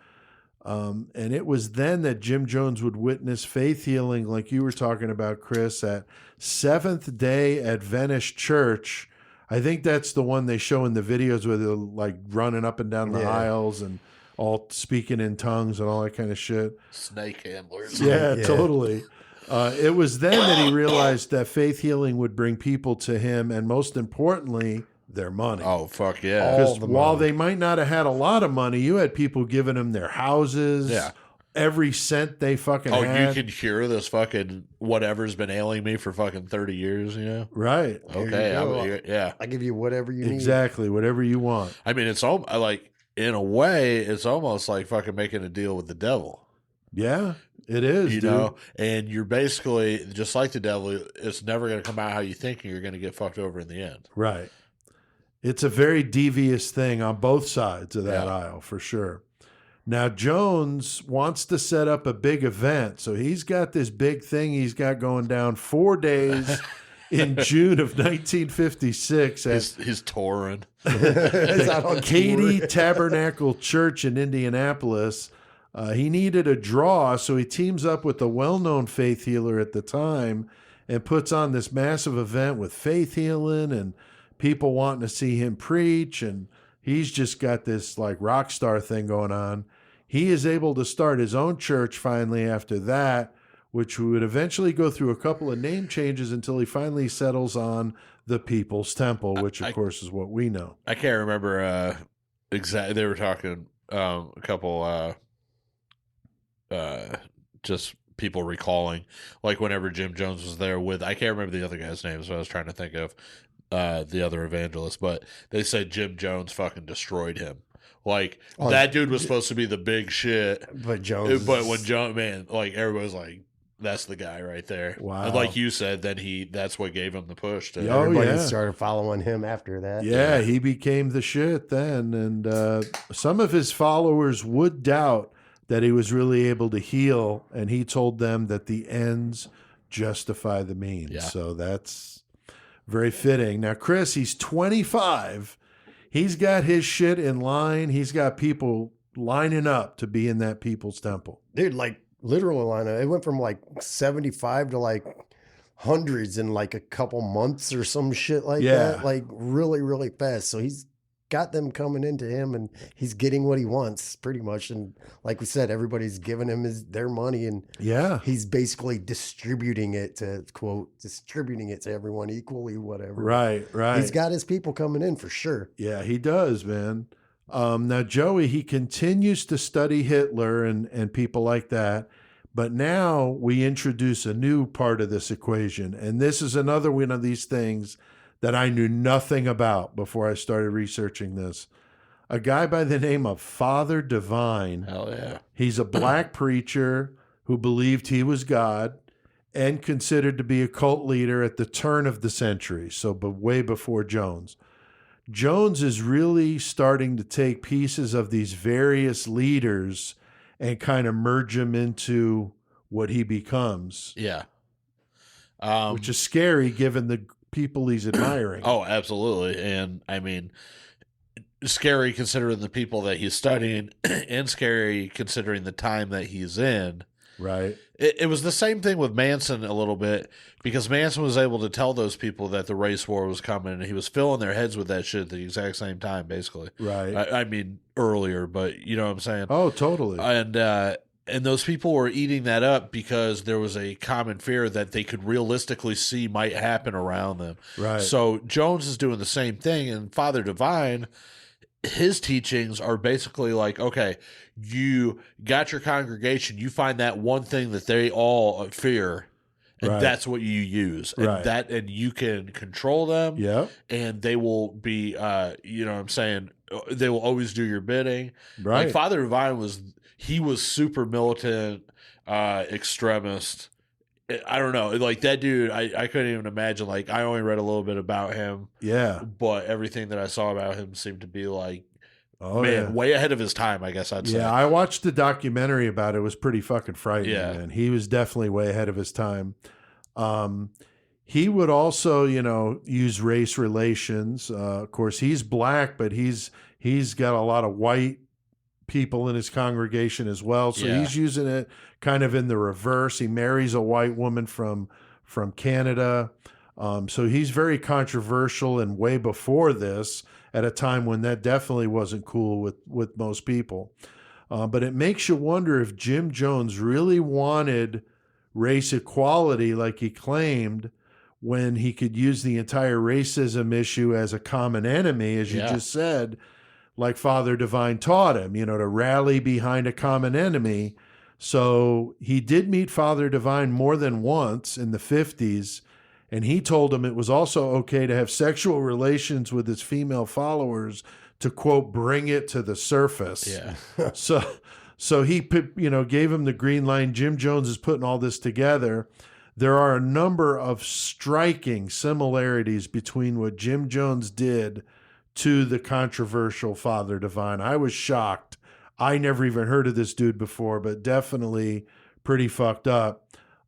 And it was then that Jim Jones would witness faith healing, like you were talking about, Chris, at Seventh Day Adventist Church. I think that's the one they show in the videos where they're running up and down the aisles and all speaking in tongues and all that kind of shit. Snake handlers. Yeah, totally. It was then that he realized that faith healing would bring people to him, and most importantly, their money. Oh, fuck yeah. Because while they might not have had a lot of money, you had people giving them their houses, every cent they fucking had. You can cure this fucking whatever's been ailing me for fucking 30 years, Right. Okay. I give you whatever you need. Exactly, whatever you want. I mean, it's all in a way, it's almost like fucking making a deal with the devil. Yeah, it is, dude. And you're basically, just like the devil, it's never going to come out how you think, and you're going to get fucked over in the end. Right. It's a very devious thing on both sides of that aisle, for sure. Now, Jones wants to set up a big event. So he's got this big thing he's got going down 4 days in June of 1956 at He's touring. Is that on Katy tour? Tabernacle Church in Indianapolis. He needed a draw, so he teams up with the well-known faith healer at the time and puts on this massive event with faith healing and people wanting to see him preach, and he's just got this like rock star thing going on. He is able to start his own church finally after that, which would eventually go through a couple of name changes until he finally settles on the People's Temple, which of course is what we know. I can't remember exactly. They were talking a couple just people recalling, like whenever Jim Jones was there with, I can't remember the other guy's name, so I was trying to think of the other evangelist, but they said Jim Jones fucking destroyed him. Like, that dude was supposed to be the big shit. But Jones. But when Jones, man, like, everybody's like, that's the guy right there. Wow. And like you said, then that's what gave him the push. To, Oh, Everybody yeah. started following him after that. Yeah, he became the shit then. And some of his followers would doubt that he was really able to heal. And he told them that the ends justify the means. Yeah. So that's very fitting. Now, Chris, he's 25. He's got his shit in line. He's got people lining up to be in that People's Temple. Dude, like literal lineup. It went from like 75 to like hundreds in like a couple months or some shit like Yeah. that. Like really, really fast. So he's got them coming into him and he's getting what he wants pretty much. And like we said, everybody's giving him their money and Yeah. he's basically distributing it to everyone equally, whatever. Right, right. He's got his people coming in for sure. Yeah, he does, man. Now, Joey, he continues to study Hitler and people like that. But now we introduce a new part of this equation. And this is another one of these things that I knew nothing about before I started researching this. A guy by the name of Father Divine. hell yeah. He's a black preacher who believed he was God and considered to be a cult leader at the turn of the century, so way before Jones. Jones is really starting to take pieces of these various leaders and kind of merge them into what he becomes, Yeah. which is scary given the people he's admiring. Oh, absolutely. And I mean, scary considering the people that he's studying and scary considering the time that he's in. Right. It was the same thing with Manson a little bit because Manson was able to tell those people that the race war was coming and he was filling their heads with that shit at the exact same time, basically. Right. I mean, earlier, but you know what I'm saying? Oh, totally. And those people were eating that up because there was a common fear that they could realistically see might happen around them. Right. So Jones is doing the same thing, and Father Divine, his teachings are basically like, okay, you got your congregation, you find that one thing that they all fear, and Right. that's what you use, and Right. and you can control them, Yeah. and they will be, you know what I'm saying, they will always do your bidding. Right. Like Father Divine was super militant, extremist. I don't know. Like that dude, I couldn't even imagine. Like I only read a little bit about him, Yeah. but everything that I saw about him seemed to be like, Oh, man, yeah. way ahead of his time, I guess I'd say. Yeah, I watched the documentary about it. It was pretty fucking frightening, Yeah. man. He was definitely way ahead of his time. He would also, use race relations. Of course, he's black, but he's got a lot of white people in his congregation as well. So Yeah. he's using it kind of in the reverse. He marries a white woman from Canada. So he's very controversial and way before this at a time when that definitely wasn't cool with most people. But it makes you wonder if Jim Jones really wanted race equality like he claimed when he could use the entire racism issue as a common enemy, as you Yeah. just said, like Father Divine taught him, to rally behind a common enemy. So he did meet Father Divine more than once in the 50s, and he told him it was also okay to have sexual relations with his female followers to, quote, bring it to the surface. Yeah. So he gave him the green line. Jim Jones is putting all this together. There are a number of striking similarities between what Jim Jones did to the controversial Father Divine. I was shocked. I never even heard of this dude before, but definitely pretty fucked up.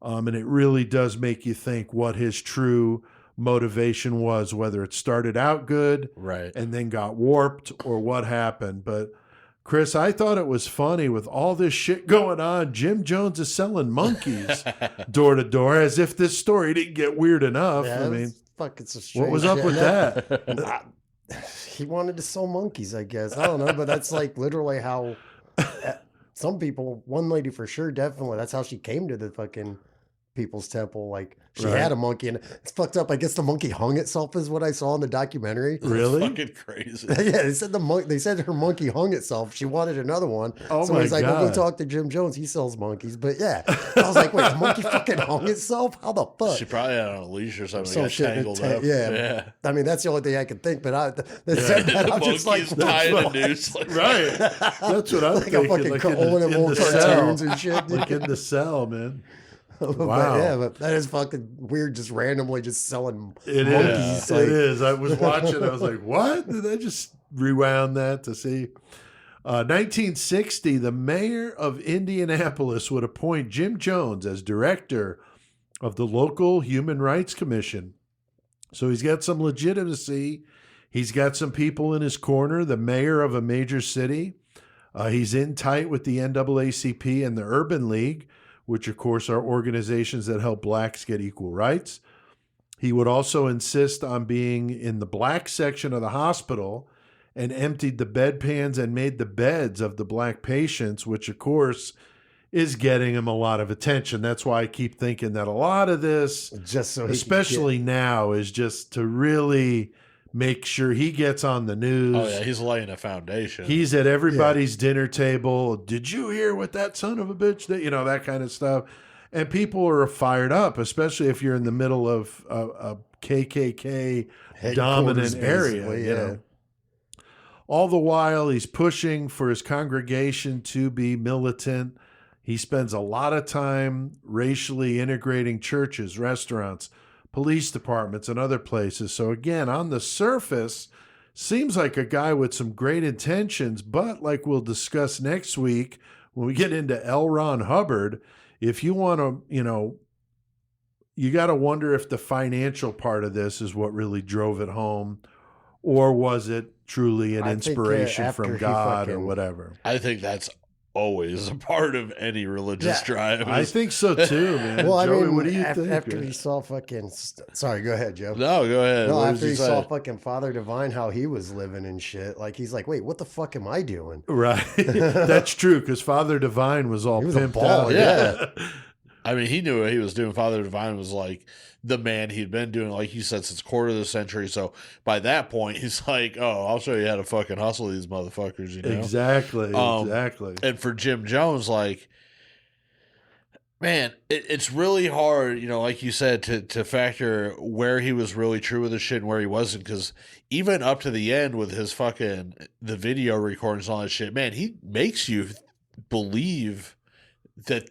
And it really does make you think what his true motivation was, whether it started out good Right. and then got warped or what happened. But Chris, I thought it was funny with all this shit going on. Jim Jones is selling monkeys door to door, as if this story didn't get weird enough. Yeah, I mean, fucking what was up with that? He wanted to sell monkeys, I guess. I don't know, but that's like literally how some people, one lady for sure, definitely, that's how she came to the fucking People's Temple. Like, she Right. had a monkey, and it's fucked up. I guess the monkey hung itself, is what I saw in the documentary. Really? Fucking crazy. Yeah, they said her monkey hung itself. She wanted another one. Oh so my he's like, well, go God. talk to Jim Jones. He sells monkeys. But yeah, I was like, wait, the monkey fucking hung itself? How the fuck? She probably had on a leash or something. Some Got shit in a tangled ta- up. yeah. I mean, that's the only thing I could think. But they said that, I'm just like, Monkey's tying a what? noose. Like, Right. That's what I'm Like thinking. a fucking Like Owen and Wolf cartoons and shit. Like in the cell, man. But Wow. yeah, but that is fucking weird. Just randomly just selling It monkeys. is. Like, It is. I was watching. I was like, "What?" Did I just rewound that to see? 1960, the mayor of Indianapolis would appoint Jim Jones as director of the local Human Rights Commission. So he's got some legitimacy. He's got some people in his corner. The mayor of a major city. He's in tight with the NAACP and the Urban League, which, of course, are organizations that help blacks get equal rights. He would also insist on being in the black section of the hospital and emptied the bedpans and made the beds of the black patients, which, of course, is getting him a lot of attention. That's why I keep thinking that a lot of this, just so he especially now, is just to really make sure he gets on the news. oh yeah, he's laying a foundation. He's at everybody's dinner table. Did you hear what that son of a bitch did? You know, that kind of stuff. And people are fired up, especially if you're in the middle of a KKK dominant Headquarters, area. basically, You know? All the while, he's pushing for his congregation to be militant. He spends a lot of time racially integrating churches, restaurants, police departments, and other places. So again, on the surface, seems like a guy with some great intentions, but like we'll discuss next week when we get into L. Ron Hubbard, if you want to, you got to wonder if the financial part of this is what really drove it home, or was it truly an I think, inspiration after from he God or fucking- whatever? I think that's always a part of any religious drive. I think so too, man. Well, Joey, I mean, what do you think? after he saw fucking... Sorry, go ahead, Joe. No, go ahead. No, What after does he say? saw fucking Father Divine, how he was living and shit, like he's like, wait, what the fuck am I doing? Right. That's true, because Father Divine was all He was a pimped baller, out. yeah. I mean, he knew what he was doing. Father Divine was like the man he'd been doing, like he said, since quarter of the century. So by that point, he's like, oh, I'll show you how to fucking hustle these motherfuckers, you know? Exactly. Um, Exactly. And for Jim Jones, like, man, it's really hard, like you said, to factor where he was really true with his shit and where he wasn't. Because even up to the end with his fucking, the video recordings and all that shit, man, he makes you believe that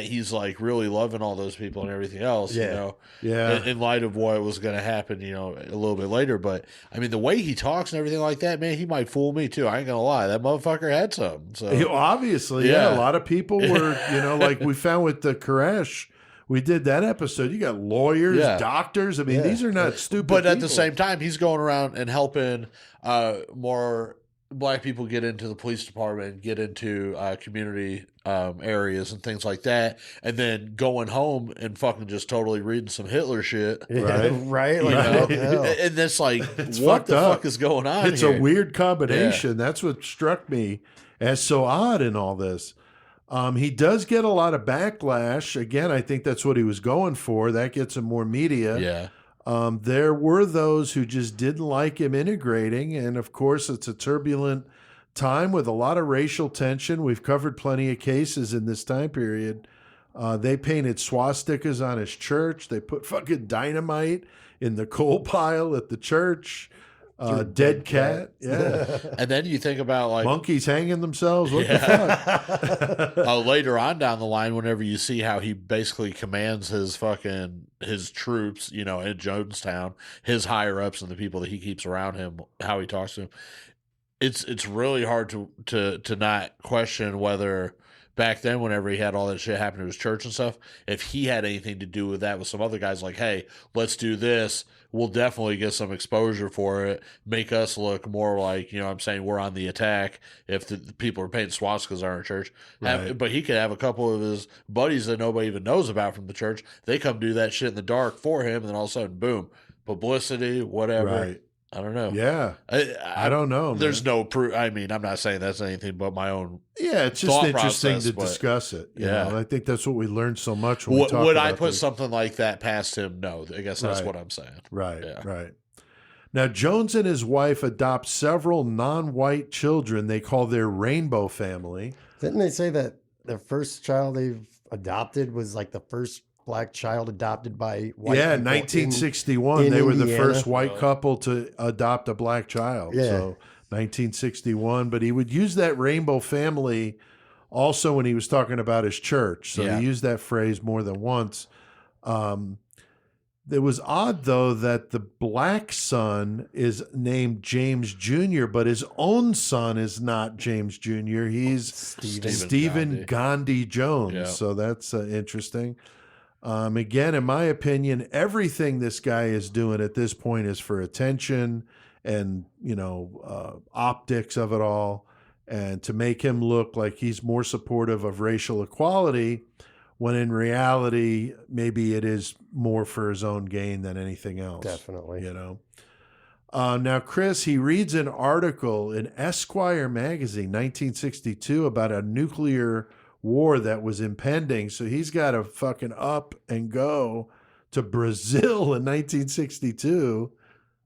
he's like really loving all those people and everything else, Yeah. Yeah. in light of what was going to happen, a little bit later. But I mean, the way he talks and everything like that, man, he might fool me too. I ain't gonna lie, that motherfucker had something. So Obviously, Yeah. a lot of people were, like we found with the Koresh. We did that episode. You got lawyers, Yeah. doctors. I mean, Yeah. these are not stupid but at the people. same time, he's going around and helping more black people get into the police department, get into community areas and things like that, and then going home and fucking just totally reading some Hitler shit. Yeah, right? Like, Right. what the hell? And that's like, It's what fucked the up. fuck is going on It's here? a weird combination. That's what struck me as so odd in all this. He does get a lot of backlash. Again, I think that's what he was going for. That gets him more media. Yeah. There were those who just didn't like him integrating. And of course, it's a turbulent time with a lot of racial tension. We've covered plenty of cases in this time period. They painted swastikas on his church. They put fucking dynamite in the coal pile at the church. Dead cat. Yeah. And then you think about like Monkeys hanging themselves. What the fuck? later on down the line, whenever you see how he basically commands his troops, in Jonestown, his higher ups and the people that he keeps around him, how he talks to them, it's really hard to not question whether back then, whenever he had all that shit happen to his church and stuff, if he had anything to do with that with some other guys, like, hey, let's do this, we'll definitely get some exposure for it, make us look more like, you know what I'm saying, we're on the attack if the people are painting swastikas in our church. Right. But he could have a couple of his buddies that nobody even knows about from the church. They come do that shit in the dark for him, and then all of a sudden, boom, publicity, whatever. Right. I don't know. Yeah. I don't know. There's man. no proof. I mean, I'm not saying that's anything but my own. Yeah, it's just thought interesting process, to but- discuss it. You Yeah. know? I think that's what we learned so much when we talk Would I about put this. something like that past him? No. I guess that's Right. what I'm saying. Right, Yeah. right. Now, Jones and his wife adopt several non-white children they call their rainbow family. Didn't they say that the first child they've adopted was like the first black child adopted by white Yeah, people 1961, in they were the Indiana? first white couple to adopt a black child. Yeah. So 1961, but he would use that rainbow family also when he was talking about his church. So Yeah. he used that phrase more than once. It was odd, though, that the black son is named James Jr., but his own son is not James Jr. He's Stephen Gandhi Jones. Yeah. So that's interesting. Again, in my opinion, everything this guy is doing at this point is for attention and, optics of it all, and to make him look like he's more supportive of racial equality, when in reality, maybe it is more for his own gain than anything else. Definitely. Now, Chris, he reads an article in Esquire magazine, 1962, about a nuclear war that was impending. So he's got to fucking up and go to Brazil in 1962.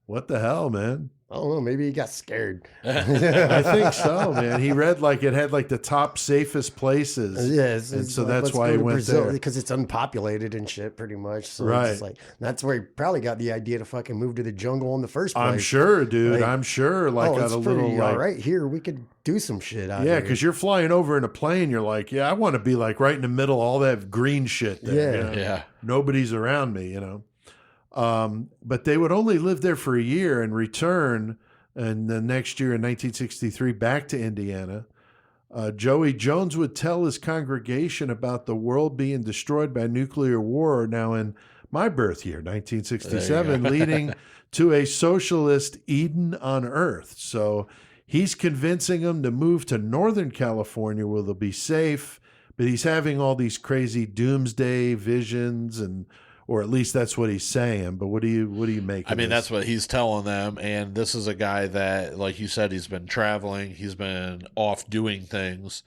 What the hell, man? I don't know. Maybe he got scared. I think so, man. He read it had the top safest places. Yes, and so that's why he went there. because it's unpopulated and shit, pretty much. So Right. it's like that's where he probably got the idea to fucking move to the jungle in the first place. I'm sure, dude. Like, I'm sure. Like oh, got it's a little pretty like, all right here. We could do some shit out yeah, here. because you're flying over in a plane. You're like, yeah, I want to be like right in the middle of all that green shit there. Yeah. you know? Yeah. Nobody's around me, But they would only live there for a year and return. And the next year in 1963, back to Indiana. Joey Jones would tell his congregation about the world being destroyed by nuclear war now in my birth year, 1967, leading to a socialist Eden on Earth. So he's convincing them to move to Northern California where they'll be safe, but he's having all these crazy doomsday visions, or at least that's what he's saying. But what do you make of I mean, this? that's what he's telling them. And this is a guy that, like you said, he's been traveling. He's been off doing things.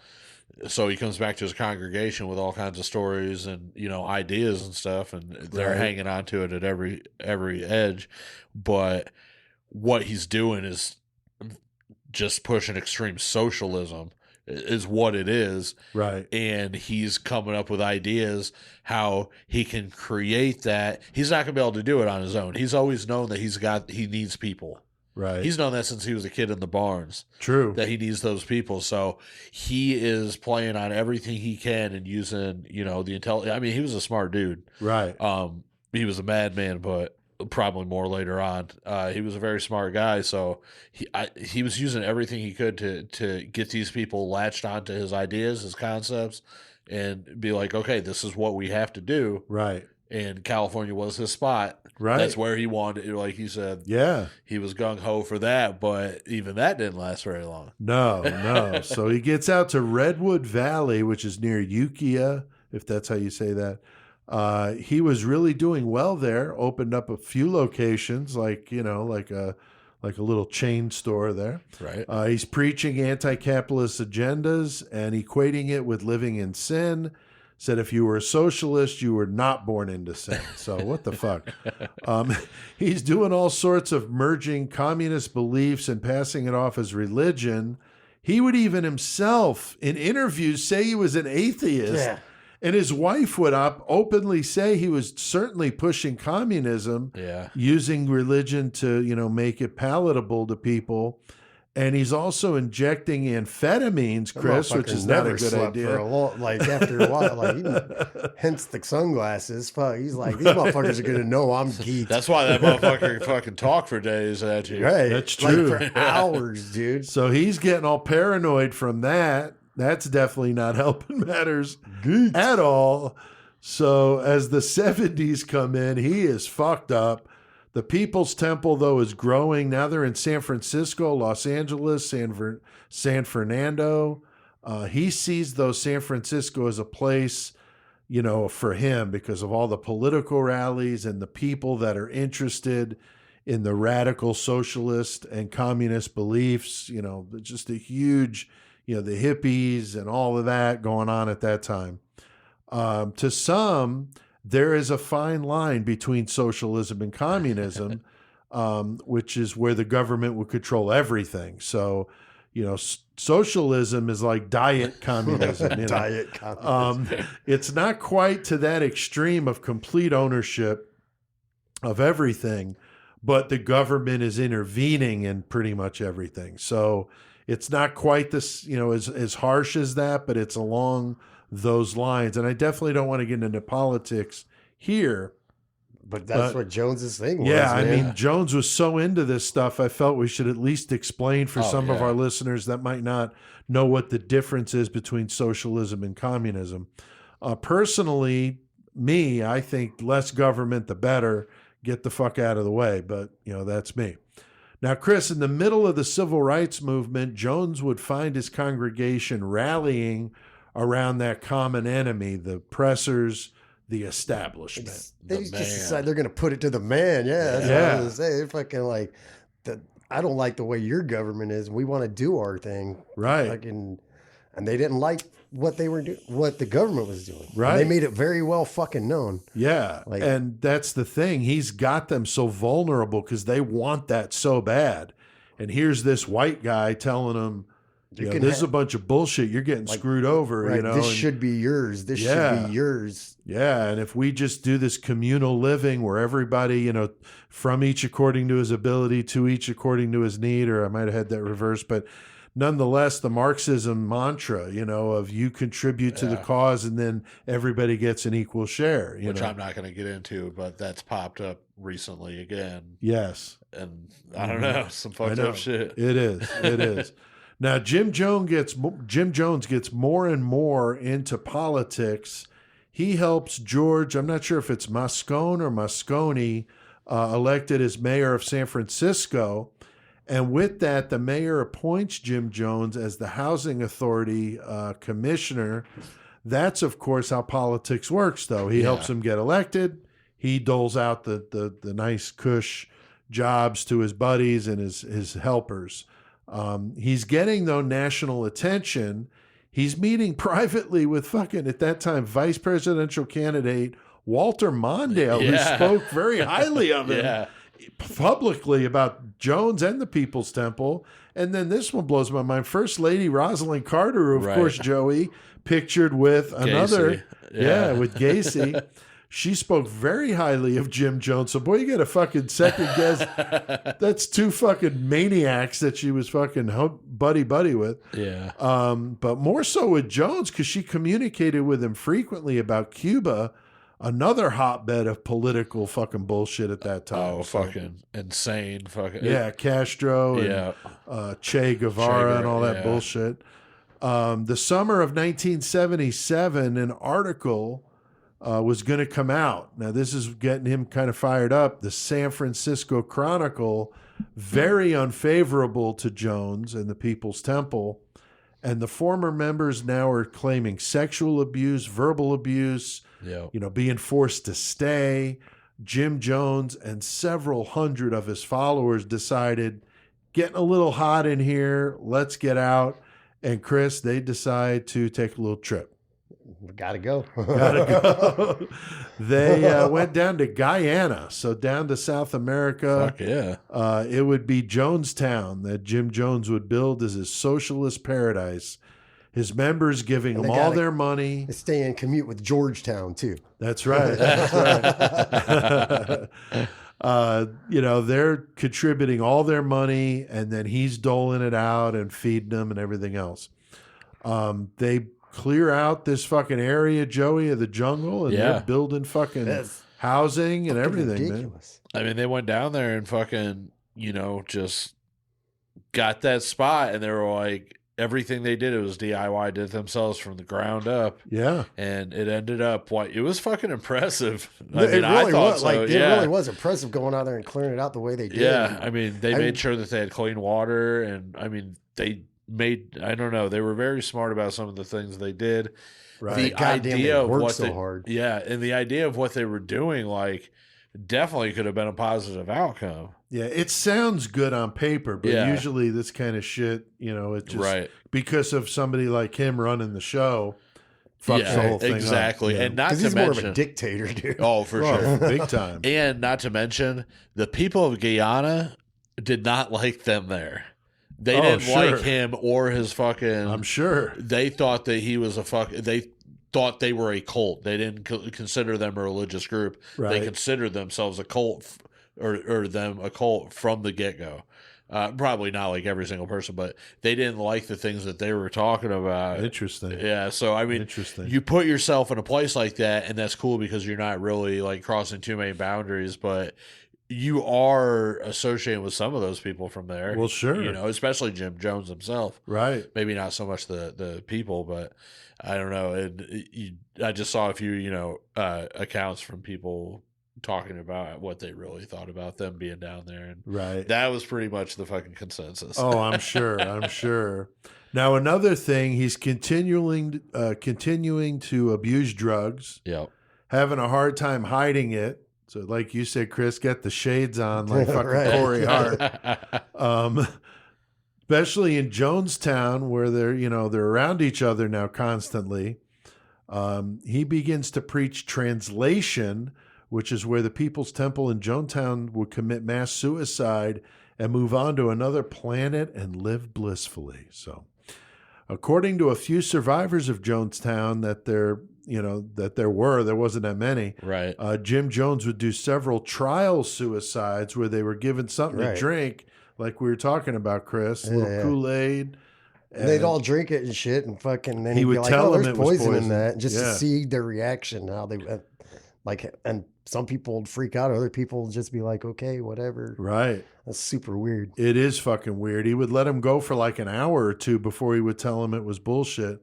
So he comes back to his congregation with all kinds of stories and, ideas and stuff. And they're Right. hanging on to it at every edge. But what he's doing is just pushing extreme socialism is what it is. Right. And he's coming up with ideas how he can create that. He's not going to be able to do it on his own. He's always known that he needs people. Right. He's known that since he was a kid in the barns, True. that he needs those people. So he is playing on everything he can and using, the intelligence. I mean, he was a smart dude. Right. He was a madman, but probably more later on. He was a very smart guy, so he was using everything he could to get these people latched onto his ideas, his concepts, and be like, okay, this is what we have to do. Right. And California was his spot. Right. That's where he wanted, like you said. Yeah. He was gung ho for that, but even that didn't last very long. No. So he gets out to Redwood Valley, which is near Ukiah, if that's how you say that. He was really doing well there. Opened up a few locations, like a little chain store there. Right. He's preaching anti-capitalist agendas and equating it with living in sin. Said if you were a socialist, you were not born into sin. So what the fuck? He's doing all sorts of merging communist beliefs and passing it off as religion. He would even himself in interviews say he was an atheist. Yeah. And his wife would openly say he was certainly pushing communism, Yeah. using religion to, make it palatable to people. And he's also injecting amphetamines, Chris, which is not a good idea. For a long, after a while, hence the sunglasses. Fuck, he's like, these motherfuckers are gonna know I'm geeked. That's why that motherfucker fucking talk for days at you. Right. That's true. For hours, dude. So he's getting all paranoid from that. That's definitely not helping matters at all. So as the 70s come in, he is fucked up. The People's Temple, though, is growing. Now they're in San Francisco, Los Angeles, San Fernando. He sees, though, San Francisco as a place, you know, for him because of all the political rallies and the people that are interested in the radical socialist and communist beliefs. You know, just a huge, you know, the hippies and all of that going on at that time. To some, there is a fine line between socialism and communism, which is where the government would control everything. So, you know, socialism is like diet communism. You know? Diet communism. It's not quite to that extreme of complete ownership of everything, but the government is intervening in pretty much everything. So it's not quite this, you know, as harsh as that, but it's along those lines. And I definitely don't want to get into politics here. But that's what Jones's thing was. Yeah, I man. mean, Jones was so into this stuff, I felt we should at least explain for some of our listeners that might not know what the difference is between socialism and communism. Personally, I think less government, the better. Get the fuck out of the way. But, you know, that's me. Now, Chris, in the middle of the civil rights movement, Jones would find his congregation rallying around that common enemy, the oppressors, the establishment. They just decide they're going to put it to the man. Yeah, that's what I was going to say. They're fucking like, I don't like the way your government is. We want to do our thing. Right. Fucking, and they didn't like what they were doing, what the government was doing. Right. And they made it very well fucking known. Yeah. Like, and that's the thing. He's got them so vulnerable because they want that so bad. And here's this white guy telling them, you know, this is a bunch of bullshit. You're getting screwed over. Right, you know, this should be yours. This should be yours. Yeah, and if we just do this communal living where everybody, you know, from each according to his ability, to each according to his need, or I might have had that reversed, but nonetheless, the Marxism mantra, you know, of you contribute to the cause and then everybody gets an equal share. Which I'm not going to get into, but that's popped up recently again. Yes. And I don't know, some fucked up shit. It is. It is. Now, Jim Jones gets more and more into politics. He helps George, I'm not sure if it's Moscone or Moscone, elected as mayor of San Francisco. And with that, the mayor appoints Jim Jones as the Housing Authority commissioner. That's, of course, how politics works, though. He helps him get elected. He doles out the nice cush jobs to his buddies and his helpers. He's getting, though, national attention. He's meeting privately with fucking, at that time, vice presidential candidate Walter Mondale, who spoke very highly of him publicly about Jones and the People's Temple. And then this one blows my mind. First Lady Rosalind Carter, who, of course, Joey, pictured with another, with Gacy. She spoke very highly of Jim Jones. So, boy, you get a fucking second guess. That's two fucking maniacs that she was fucking buddy with. Yeah. But more so with Jones because she communicated with him frequently about Cuba, another hotbed of political fucking bullshit at that time. Oh, fucking insane. Fucking. Yeah, Castro and Che Guevara and all that bullshit. The summer of 1977, an article was going to come out. Now, this is getting him kind of fired up. The San Francisco Chronicle, very unfavorable to Jones and the People's Temple. And the former members now are claiming sexual abuse, verbal abuse, you know, being forced to stay. Jim Jones and several hundred of his followers decided, getting a little hot in here, let's get out. And Chris, they decide to take a little trip. Gotta go. Gotta go. They went down to Guyana, so down to South America. Fuck yeah. It would be Jonestown that Jim Jones would build as his socialist paradise. His members giving him all their money. They stay and commute with Georgetown, too. That's right. That's right. You know, they're contributing all their money, and then he's doling it out and feeding them and everything else. They clear out this fucking area, Joey, of the jungle, and they're building fucking housing and everything, ridiculous. Man. I mean, they went down there and fucking, you know, just got that spot, and they were like, everything they did, it was DIY, did themselves from the ground up. Yeah. And it ended up it was fucking impressive. I It mean, I really thought was so. like, it Yeah. really was impressive going out there and clearing it out the way they did. Yeah. I mean, they I- made sure that they had clean water, and I mean, they made, I don't know, they were very smart about some of the things they did. Right. The Goddamn, idea they of worked what so hard. Yeah, and the idea of what they were doing, like, definitely could have been a positive outcome. Yeah, it sounds good on paper, but Yeah. usually this kind of shit, it just Right. because of somebody like him running the show, fucks the whole thing up. exactly. Yeah. And not Because to he's more of mention, a dictator, dude. oh, for Oh, sure. big time. And not to mention, the people of Guyana did not like them there. They Oh, didn't sure. like him or his fucking. I'm sure. They thought that he was they thought they were a cult. They didn't consider them a religious group. They Right. considered themselves a cult, or them a cult from the get go. Probably not like every single person, but they didn't like the things that they were talking about. Interesting. Yeah, so I mean, Interesting. you put yourself in a place like that, and that's cool because you're not really like crossing too many boundaries, but you are associated with some of those people from there. Well, sure. Especially Jim Jones himself. Right. Maybe not so much the people, but I don't know. I just saw a few, accounts from people talking about what they really thought about them being down there, and Right. that was pretty much the fucking consensus. Oh, I'm sure. I'm sure. Now, another thing, he's continuing to abuse drugs, Yep. having a hard time hiding it. So, like you said, Chris, get the shades on like fucking Right. Corey Hart. Especially in Jonestown, where they're around each other now constantly. He begins to preach translation, which is where the People's Temple in Jonestown would commit mass suicide and move on to another planet and live blissfully. So, according to a few survivors of Jonestown there wasn't that many. Right. Jim Jones would do several trial suicides where they were given something Right. to drink, like we were talking about, Chris, a little Yeah. Kool-Aid. And they'd all drink it and shit, and fucking. Then He he'd would be like, tell "Oh, them there's it was poison in poison. that," just Yeah. to see their reaction, how they and some people would freak out, other people would just be like, "Okay, whatever." Right. That's super weird. It is fucking weird. He would let him go for like an hour or two before he would tell him it was bullshit.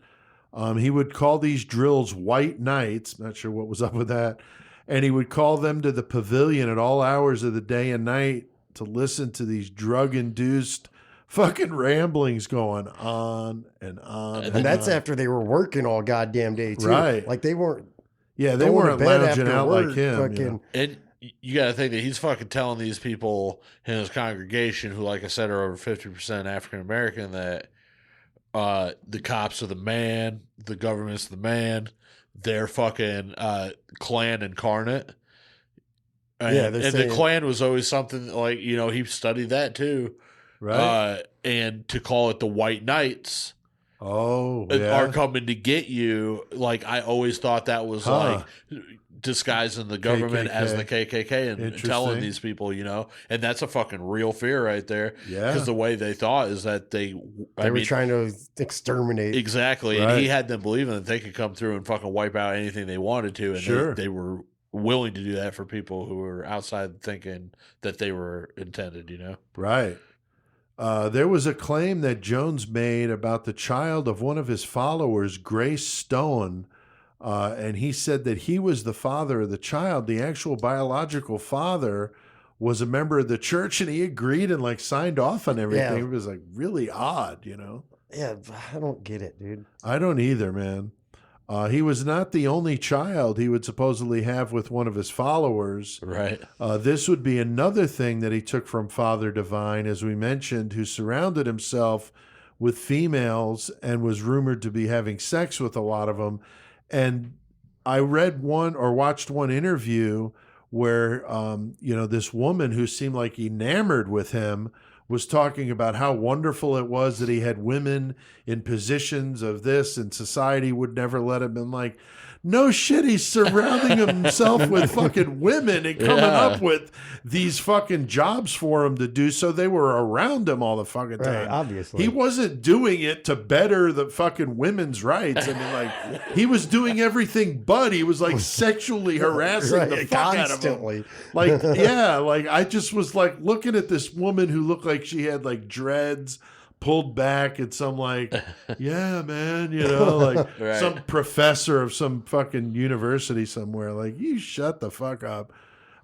He would call these drills white nights. Not sure what was up with that. And he would call them to the pavilion at all hours of the day and night to listen to these drug-induced fucking ramblings going on and on. And And that's on. after they were working all goddamn day too. Right. Like they weren't. Yeah, they going to weren't bed lounging after out work, like him. fucking- And you got to think that he's fucking telling these people in his congregation, who, like I said, are over 50% African American, that the cops are the man, the government's the man, they're fucking Klan incarnate. And, Yeah, they're and saying- the Klan was always something like, he studied that too. Right? And to call it the White Knights Oh, yeah. are coming to get you. Like, I always thought that was Huh. like disguising the government as the KKK and Interesting. telling these people, and that's a fucking real fear right there. Yeah. Because the way they thought is that They were trying to exterminate. exactly, Right. and he had them believing that they could come through and fucking wipe out anything they wanted to, and Sure. they were willing to do that for people who were outside thinking that they were intended. Right. There was a claim that Jones made about the child of one of his followers, Grace Stone, and he said that he was the father of the child. The actual biological father was a member of the church, and he agreed and like signed off on everything. Yeah. It was like really odd, Yeah, I don't get it, dude. I don't either, man. He was not the only child he would supposedly have with one of his followers. Right. This would be another thing that he took from Father Divine, as we mentioned, who surrounded himself with females and was rumored to be having sex with a lot of them. And I read one or watched one interview where, this woman who seemed like enamored with him was talking about how wonderful it was that he had women in positions of this, and society would never let him. And like, no shit, he's surrounding himself with fucking women and coming Yeah. up with these fucking jobs for him to do, so they were around him all the fucking time. Right, obviously. He wasn't doing it to better the fucking women's rights. I mean, like, he was doing everything but he was like sexually harassing Right, the fuck out of him. constantly. Like, yeah, like I just was like looking at this woman who looked like she had like dreads, pulled back at some like, yeah, man, you know, like Right. some professor of some fucking university somewhere. Like, you shut the fuck up.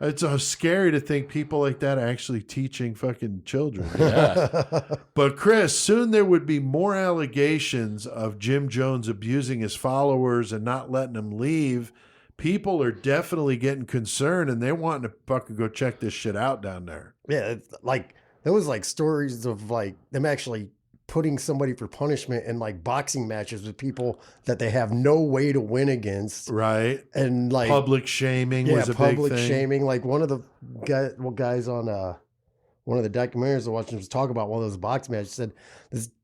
It's scary to think people like that are actually teaching fucking children. Yeah. But Chris, soon there would be more allegations of Jim Jones abusing his followers and not letting them leave. People are definitely getting concerned and they're wanting to fucking go check this shit out down there. Yeah, it's like there was like stories of like them actually putting somebody for punishment in like boxing matches with people that they have no way to win against. Right. And like Public shaming was a big public thing. shaming. Like one of the guys on one of the documentaries I watched was talk about one of those boxing matches. Said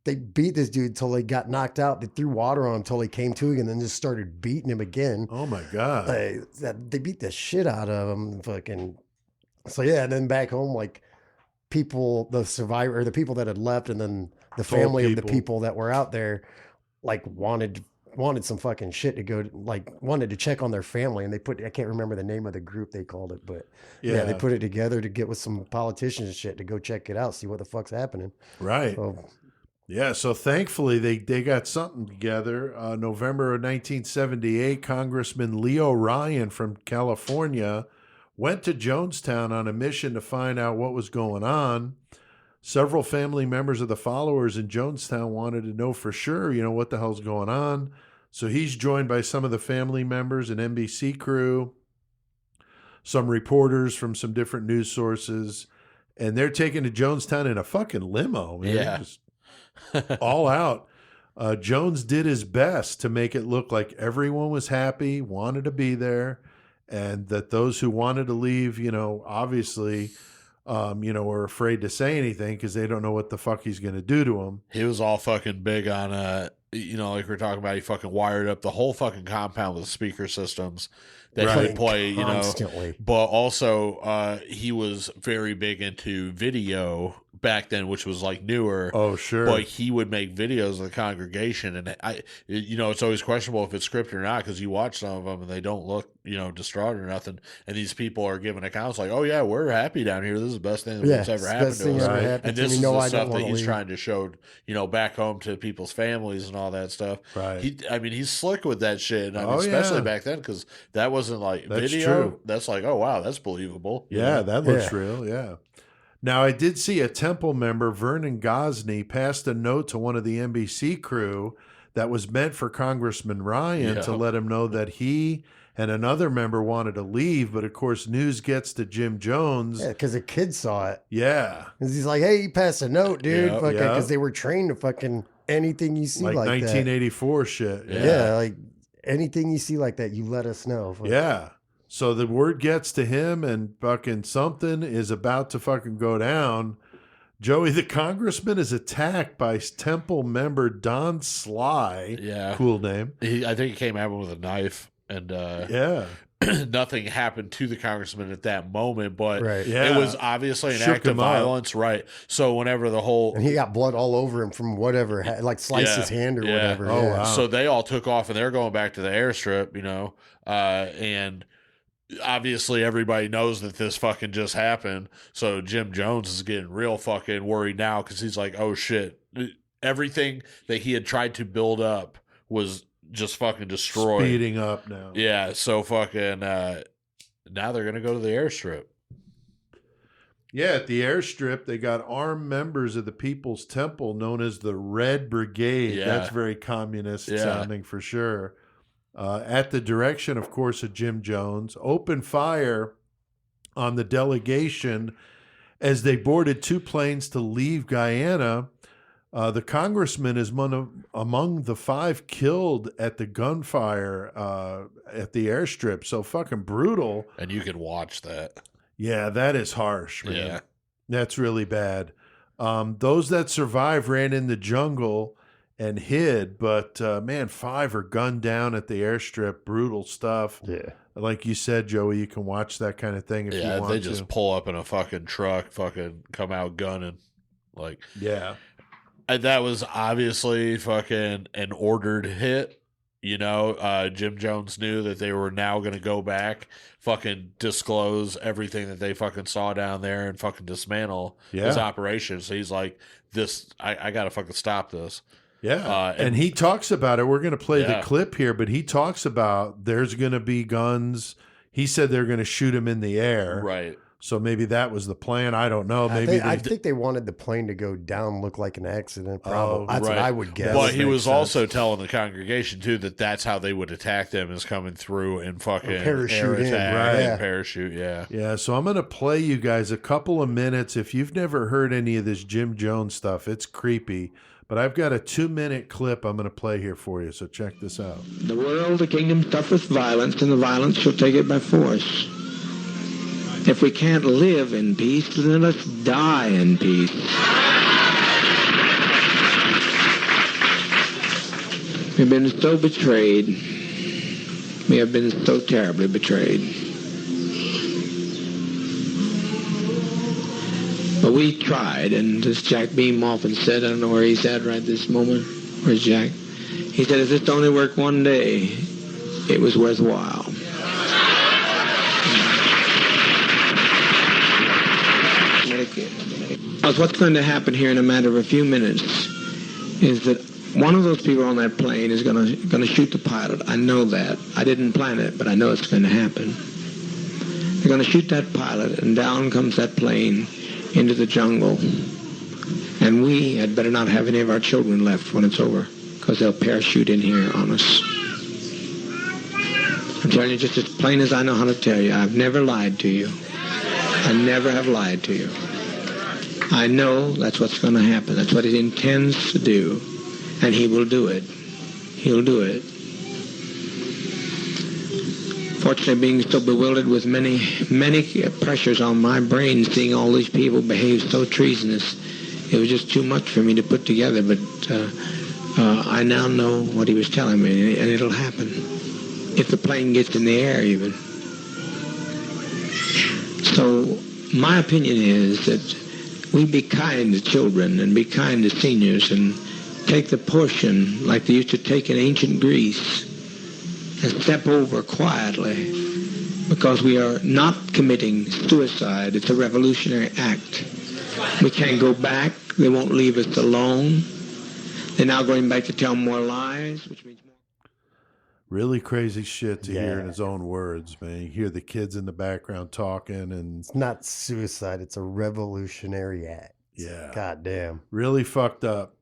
they beat this dude till he got knocked out. They threw water on him until he came to and then just started beating him again. Oh my God. They beat the shit out of him. Fucking. So yeah, and then back home, like people, the survivor, or the people that had left, and then the family of the people that were out there, like wanted some fucking shit to go, like wanted to check on their family, and they put, I can't remember the name of the group they called it, but yeah, they put it together to get with some politicians and shit to go check it out, see what the fuck's happening. Right. So, yeah, so thankfully they got something together. November of 1978, Congressman Leo Ryan from California went to Jonestown on a mission to find out what was going on. Several family members of the followers in Jonestown wanted to know for sure, you know, what the hell's going on. So he's joined by some of the family members, an NBC crew, some reporters from some different news sources, and they're taken to Jonestown in a fucking limo. Man. Yeah. Just all out. Jones did his best to make it look like everyone was happy, wanted to be there, and that those who wanted to leave, you know, obviously, you know, were afraid to say anything because they don't know what the fuck he's going to do to them. He was all fucking big on, you know, like we are talking about, he fucking wired up the whole fucking compound with speaker systems that he would play, you constantly. know. But also, he was very big into video back then, which was like newer. Oh, sure. But he would make videos of the congregation, and you know, it's always questionable if it's scripted or not because you watch some of them and they don't look, you know, distraught or nothing. And these people are giving accounts like, "Oh yeah, we're happy down here. This is the best thing that's ever happened to us." Right. And this is the stuff that he's trying to show, you know, back home to people's families and all that stuff. Right. I mean, he's slick with that shit. And I mean, especially back then because that wasn't like That's video. true. That's like, oh wow, that's believable. You Yeah, know? that looks real. Yeah. Now, I did see a Temple member, Vernon Gosney, passed a note to one of the NBC crew that was meant for Congressman Ryan to let him know that he and another member wanted to leave. But of course, news gets to Jim Jones. Yeah, because a kid saw it. Yeah. And he's like, hey, you passed a note, dude. Yep, Because they were trained to fucking anything you see like, Like that. 1984 shit. Yeah, like anything you see like that, you let us know. Yeah. So the word gets to him and fucking something is about to fucking go down. Joey, the congressman, is attacked by Temple member Don Sly. Yeah. Cool name. I think he came at him with a knife, and nothing happened to the congressman at that moment, but it was obviously an act of violence, right? So whenever the whole... And he got blood all over him from whatever, like sliced his hand or whatever. Oh, wow. So they all took off, and they're going back to the airstrip, you know, and... Obviously, everybody knows that this fucking just happened. So Jim Jones is getting real fucking worried now because he's like, oh shit. Everything that he had tried to build up was just fucking destroyed. Speeding up now. Yeah. So fucking, now they're going to go to the airstrip. Yeah, at the airstrip, they got armed members of the People's Temple known as the Red Brigade. Yeah. That's very communist sounding for sure. At the direction, of course, of Jim Jones, opened fire on the delegation as they boarded two planes to leave Guyana. The congressman is among the 5 killed at the gunfire at the airstrip. So fucking brutal. And you can watch that. Yeah, that is harsh, man. Yeah. That's really bad. Those that survived ran in the jungle and hid, but man, 5 are gunned down at the airstrip. Brutal stuff. Yeah. Like you said, Joey, you can watch that kind of thing if you want to. They just pull up in a fucking truck, fucking come out gunning. Like, yeah. And that was obviously fucking an ordered hit. You know, Jim Jones knew that they were now going to go back, fucking disclose everything that they fucking saw down there and fucking dismantle his operation. So he's like, I got to fucking stop this. Yeah. And he talks about it. We're going to play the clip here, but he talks about there's going to be guns. He said they're going to shoot him in the air. Right. So maybe that was the plan. I don't know. Maybe I think they wanted the plane to go down, look like an accident. Probably that's what I would guess. But he was also telling the congregation too that that's how they would attack them, is coming through and fucking parachute in, right? Parachute, yeah. So I'm gonna play you guys a couple of minutes. If you've never heard any of this Jim Jones stuff, it's creepy. But I've got a 2-minute clip I'm going to play here for you. So check this out. The world, the kingdom suffereth violence, and the violence shall take it by force. If we can't live in peace, then let's die in peace. We've been so betrayed. We have been so terribly betrayed. But we tried, and as Jack Beam often said, I don't know where he's at right this moment. Where's Jack? He said, if this only worked one day, it was worthwhile. What's going to happen here in a matter of a few minutes is that one of those people on that plane is going to shoot the pilot. I know that. I didn't plan it, but I know it's going to happen. They're going to shoot that pilot, and down comes that plane into the jungle. And we had better not have any of our children left when it's over, because they'll parachute in here on us. I'm telling you just as plain as I know how to tell you. I've never lied to you. I never have lied to you. I know that's what's going to happen. That's what he intends to do. And he will do it. He'll do it. Fortunately, being so bewildered with many pressures on my brain, seeing all these people behave so treasonous, it was just too much for me to put together. But I now know what he was telling me, and it'll happen. If the plane gets in the air, even. So my opinion is that we be kind to children and be kind to seniors and take the portion like they used to take in ancient Greece and step over quietly, because we are not committing suicide. It's a revolutionary act. We can't go back. They won't leave us alone. They're now going back to tell more lies, which means more. Really crazy shit to hear in his own words, man. You hear the kids in the background talking, and it's not suicide, it's a revolutionary act. Yeah. God damn. Really fucked up.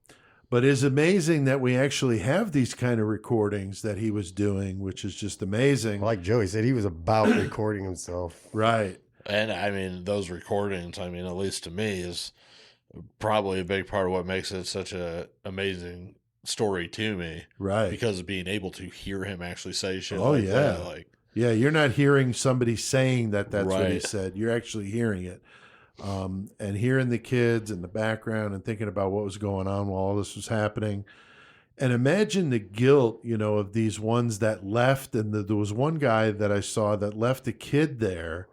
But it's amazing that we actually have these kind of recordings that he was doing, which is just amazing. Like Joey said, he was about recording himself. Right. And I mean, those recordings, I mean, at least to me, is probably a big part of what makes it such a amazing story to me, right? Because of being able to hear him actually say shit. That. Yeah, you're not hearing somebody saying that's what he said. You're actually hearing it, and hearing the kids in the background and thinking about what was going on while all this was happening. And imagine the guilt, of these ones that left. And there was one guy that I saw that left a kid there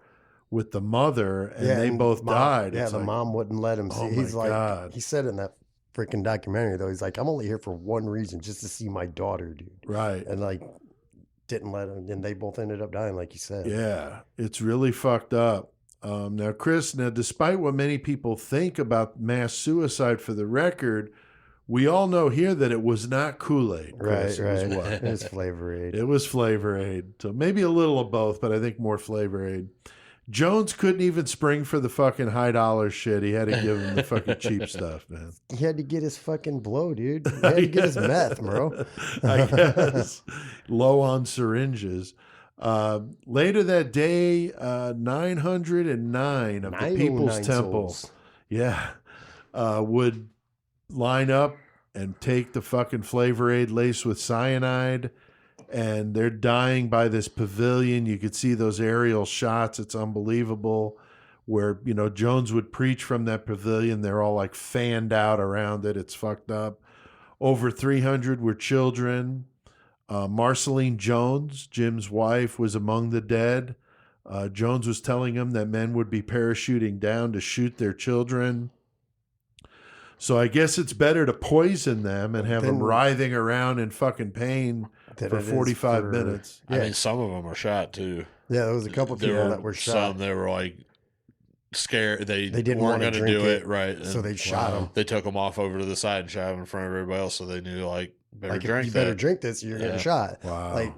with the mother, and they both died. Yeah, the mom wouldn't let him see. Oh He's my God. He said in that freaking documentary, though, he's like, I'm only here for one reason, just to see my daughter, dude. Right. And didn't let him, and they both ended up dying, like you said. Yeah, it's really fucked up. Now, Chris, despite what many people think about mass suicide, for the record, we all know here that it was not Kool-Aid. Right. It was what? It was Flavor Aid. It was Flavor Aid. So maybe a little of both, but I think more Flavor Aid. Jones couldn't even spring for the fucking high dollar shit. He had to give him the fucking cheap stuff, man. He had to get his fucking blow, dude. He had to get his meth, bro. I guess. Low on syringes. Later that day, 909 of the People's Temple, would line up and take the fucking Flavor Aid laced with cyanide. And they're dying by this pavilion. You could see those aerial shots. It's unbelievable. Where, Jones would preach from that pavilion. They're all like fanned out around it. It's fucked up. Over 300 were children. Marceline Jones, Jim's wife, was among the dead. Jones was telling him that men would be parachuting down to shoot their children. So I guess it's better to poison them and have them writhing around in fucking pain for 45 minutes. I mean, some of them are shot too. Yeah, there was a couple people that were shot. Some they were like scared. They didn't weren't want to going to drink do it, it right, so they shot them. They took them off over to the side and shot them in front of everybody else, so they knew like better drink. You better drink this, you're getting shot. Wow. Like,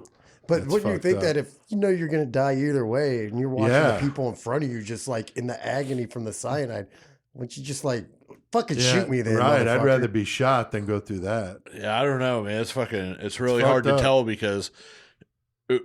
but That's wouldn't you think fucked that if you know you're going to die either way, and you're watching the people in front of you just like in the agony from the cyanide, wouldn't you just like fucking shoot me then? Right, I'd rather be shot than go through that. Yeah, I don't know, man. It's really hard to tell because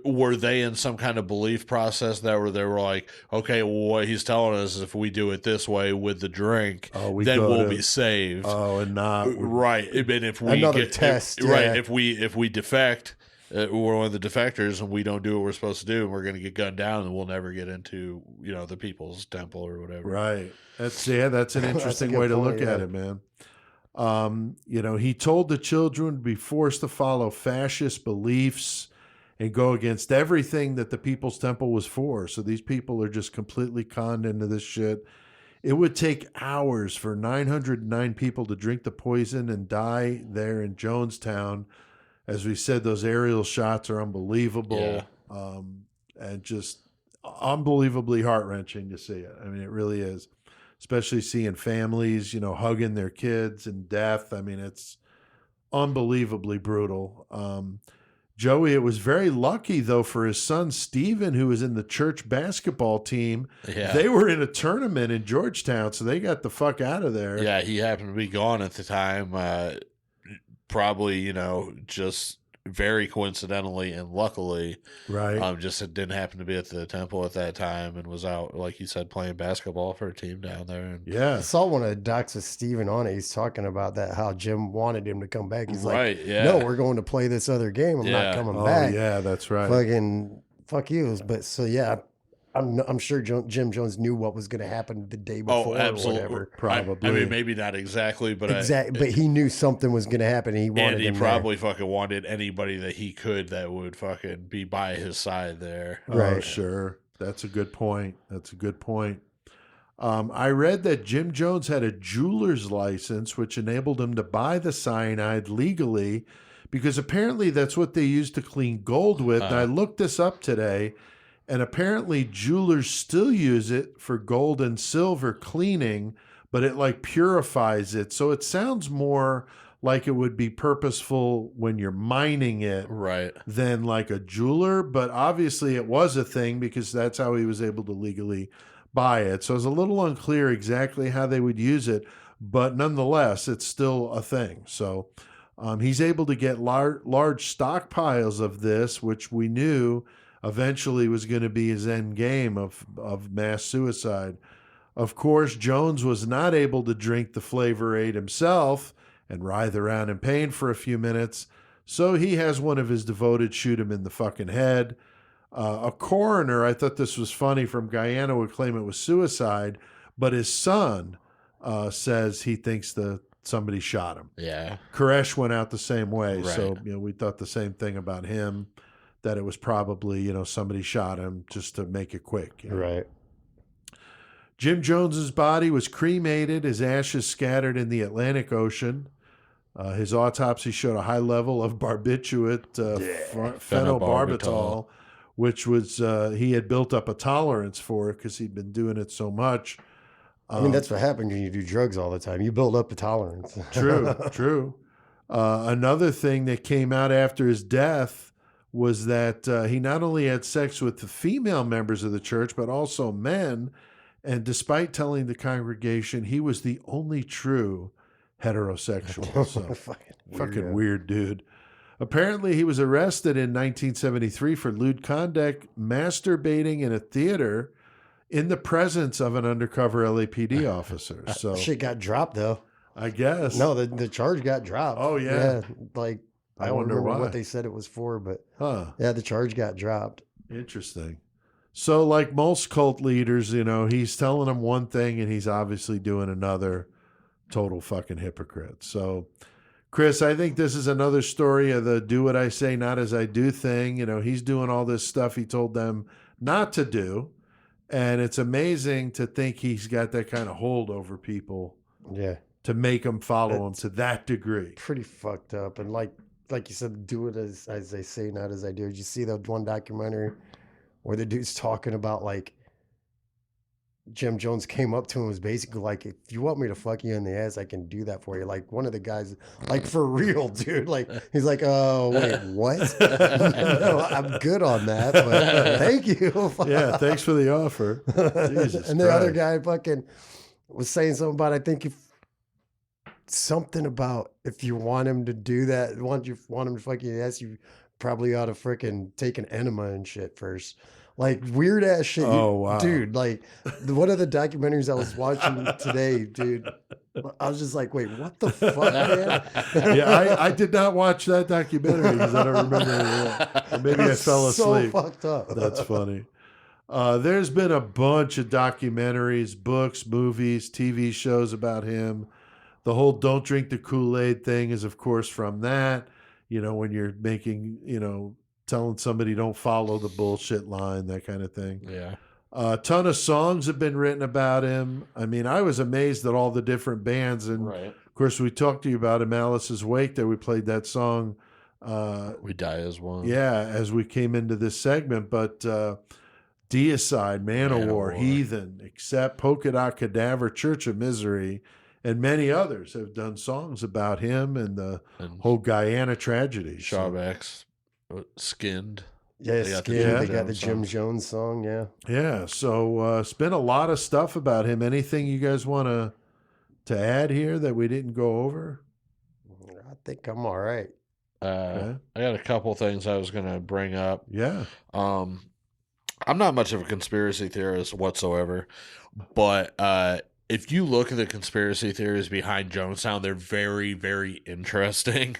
were they in some kind of belief process that where they were like, okay, well, what he's telling us is if we do it this way with the drink, then we'll be saved. Oh, and not right. And if we another test, right? If we defect, we're one of the defectors, and we don't do what we're supposed to do, and we're going to get gunned down, and we'll never get into the People's Temple or whatever. Right. That's an interesting way to look at it, man. He told the children to be forced to follow fascist beliefs and go against everything that the People's Temple was for. So these people are just completely conned into this shit. It would take hours for 909 people to drink the poison and die there in Jonestown. As we said, those aerial shots are unbelievable, and just unbelievably heart-wrenching to see it. I mean, it really is, especially seeing families, hugging their kids in death. I mean, it's unbelievably brutal. Joey, it was very lucky, though, for his son, Stephen, who was in the church basketball team. Yeah. They were in a tournament in Georgetown, so they got the fuck out of there. Yeah, he happened to be gone at the time. Probably, just very coincidentally and luckily, right? Just didn't happen to be at the temple at that time and was out, like you said, playing basketball for a team down there. And I saw one of the docs with Steven on it. He's talking about that, how Jim wanted him to come back. He's like, no, we're going to play this other game. I'm not coming back. Yeah, that's right. Fucking fuck you. But so I'm sure Jim Jones knew what was going to happen the day before or whatever. Probably. I mean, maybe not exactly, but but he knew something was going to happen. And he probably fucking wanted anybody that he could that would fucking be by his side there. Right. Oh, sure. That's a good point. I read that Jim Jones had a jeweler's license, which enabled him to buy the cyanide legally, because apparently that's what they used to clean gold with. And I looked this up today. And apparently jewelers still use it for gold and silver cleaning, but it like purifies it. So it sounds more like it would be purposeful when you're mining it, right, than like a jeweler. But obviously it was a thing because that's how he was able to legally buy it. So it's a little unclear exactly how they would use it, but nonetheless, it's still a thing. So he's able to get large stockpiles of this, which we knew eventually was going to be his end game of mass suicide. Of course, Jones was not able to drink the flavor aid himself and writhe around in pain for a few minutes, so he has one of his devoted shoot him in the fucking head. A coroner, I thought this was funny, from Guyana would claim it was suicide, but his son says he thinks somebody shot him. Yeah. Koresh went out the same way, right. So we thought the same thing about him, that it was probably, somebody shot him just to make it quick. Right. Jim Jones's body was cremated, his ashes scattered in the Atlantic Ocean. His autopsy showed a high level of barbiturate phenobarbital, which was he had built up a tolerance for it because he'd been doing it so much. I mean, that's what happens when you do drugs all the time. You build up a tolerance. True. Another thing that came out after his death was that he not only had sex with the female members of the church, but also men. And despite telling the congregation he was the only true heterosexual. So, fucking weird dude. Apparently, he was arrested in 1973 for lewd conduct, masturbating in a theater in the presence of an undercover LAPD officer. So shit got dropped, though. I guess. No, the charge got dropped. Oh, yeah. I don't remember what they said it was for, but the charge got dropped. Interesting. So like most cult leaders, he's telling them one thing and he's obviously doing another. Total fucking hypocrite. So, Chris, I think this is another story of the do what I say, not as I do thing. He's doing all this stuff he told them not to do. And it's amazing to think he's got that kind of hold over people. Yeah. To make them follow him to that degree. Pretty fucked up. And like like you said, do it as they say, not as I do. Did you see that one documentary where the dude's talking about like Jim Jones came up to him and was basically like, if you want me to fuck you in the ass, I can do that for you. Like one of the guys, like for real, dude. Like he's like, oh wait, what? No, I'm good on that, but thank you. Yeah, thanks for the offer. Jesus and the other Christ. guy fucking was saying something about, I think if something about if you want him to do that, want him to fuck you in the ass, you probably ought to freaking take an enema and shit first. Like weird ass shit. Oh, wow. Dude, like one of the documentaries I was watching today, dude, I was just like, wait, what the fuck, man? Yeah, I did not watch that documentary because I don't remember it. Or maybe I fell asleep. So fucked up. That's funny. There's been a bunch of documentaries, books, movies, TV shows about him. The whole "don't drink the Kool-Aid" thing is, of course, from that. You know, when you're making, telling somebody don't follow the bullshit line, that kind of thing. Yeah. A ton of songs have been written about him. I mean, I was amazed at all the different bands. And Right. of course, we talked to you about him, Alice's Wake, that we played that song. We Die as One. Yeah, as we came into this segment. But Deicide, Manowar, Heathen, Accept, Polka Dot Cadaver, Church of Misery, and many others have done songs about him and the whole Guyana tragedy. Shawbacks, Skinned. Yeah, They got the Skin, Jim they got the Jones Jim songs. Jones song, yeah. Yeah, so it's been a lot of stuff about him. Anything you guys want to add here that we didn't go over? I think I'm all right. I got a couple things I was going to bring up. Yeah. I'm not much of a conspiracy theorist whatsoever, but if you look at the conspiracy theories behind Jonestown, they're very, very interesting.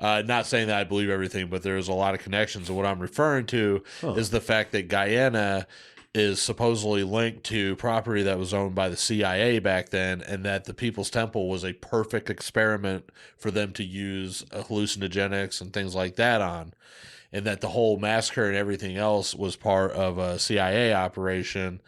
Not saying that I believe everything, but there's a lot of connections. And what I'm referring to is the fact that Guyana is supposedly linked to property that was owned by the CIA back then, and that the People's Temple was a perfect experiment for them to use hallucinogenics and things like that on. And that the whole massacre and everything else was part of a CIA operation.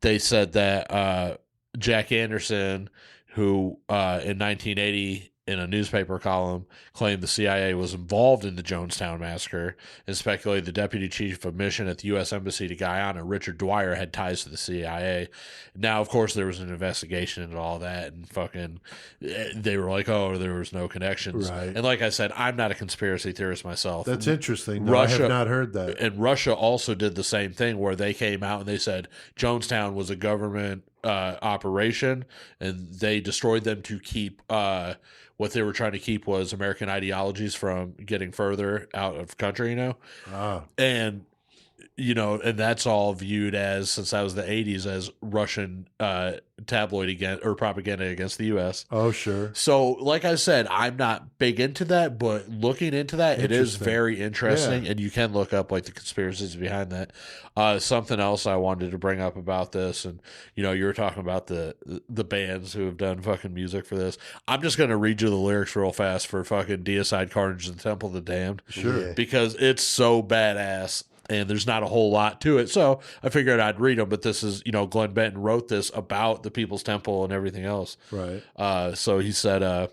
They said that Jack Anderson, who in 1980 in a newspaper column claimed the CIA was involved in the Jonestown massacre, and speculated the deputy chief of mission at the U.S. Embassy to Guyana, Richard Dwyer, had ties to the CIA. Now, of course, there was an investigation into all that, and fucking they were like, oh, there was no connections. Right. And like I said, I'm not a conspiracy theorist myself. That's interesting. No, I have not heard that. And Russia also did the same thing, where they came out and they said Jonestown was a government operation, and they destroyed them to keep what they were trying to keep was American ideologies from getting further out of country, and and that's all viewed as, since that was the 80s, as Russian tabloid or propaganda against the U.S. Oh, sure. So, like I said, I'm not big into that, but looking into that, it is very interesting, and you can look up like the conspiracies behind that. Something else I wanted to bring up about this, and you were talking about the bands who have done fucking music for this. I'm just gonna read you the lyrics real fast for fucking Deicide, Carnage, and the Temple of the Damned, Sure, because it's so badass. And there's not a whole lot to it. So I figured I'd read them. But this is, Glenn Benton wrote this about the People's Temple and everything else. Right. So he said,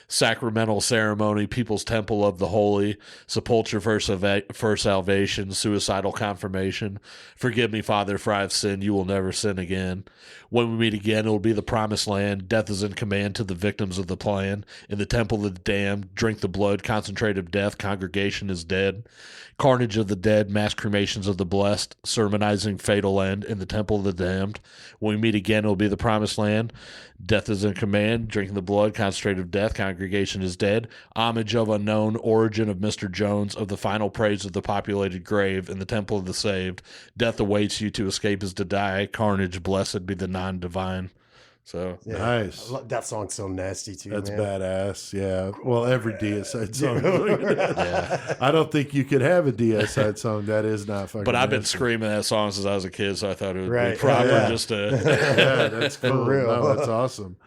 sacramental ceremony, People's Temple of the Holy, sepulture for salvation, suicidal confirmation. Forgive me, Father, for I have sinned. You will never sin again. When we meet again, it will be the promised land. Death is in command to the victims of the plan. In the temple of the damned, drink the blood, concentrate of death, congregation is dead. Carnage of the dead, mass cremations of the blessed, sermonizing fatal end in the temple of the damned. When we meet again, it will be the promised land. Death is in command, drinking the blood, concentrate of death, congregation is dead. Homage of unknown, origin of Mr. Jones, of the final praise of the populated grave in the temple of the saved. Death awaits you, to escape is to die. Carnage, blessed be the non-divine. So nice. That song's so nasty too. That's man. badass. Yeah. Well, every Deicide song. I don't think you could have a Deicide song that is not fucking. But I've been nasty. screaming that song since I was a kid, so I thought it would Right. be proper Yeah. just to. Yeah, that's cool. real. No, that's awesome.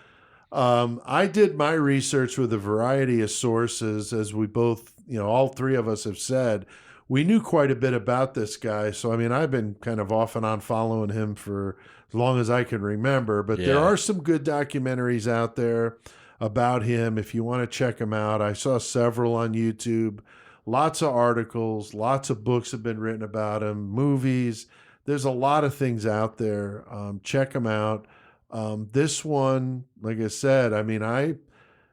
I did my research with a variety of sources, as we both, all three of us have said. We knew quite a bit about this guy. So, I mean, I've been kind of off and on following him for as long as I can remember. But there Yeah. are some good documentaries out there. about him. If you want to check him out, I saw several on YouTube. Lots of articles, lots of books have been written about him, movies. There's a lot of things out there. Check them out. This one, like I said, I mean, I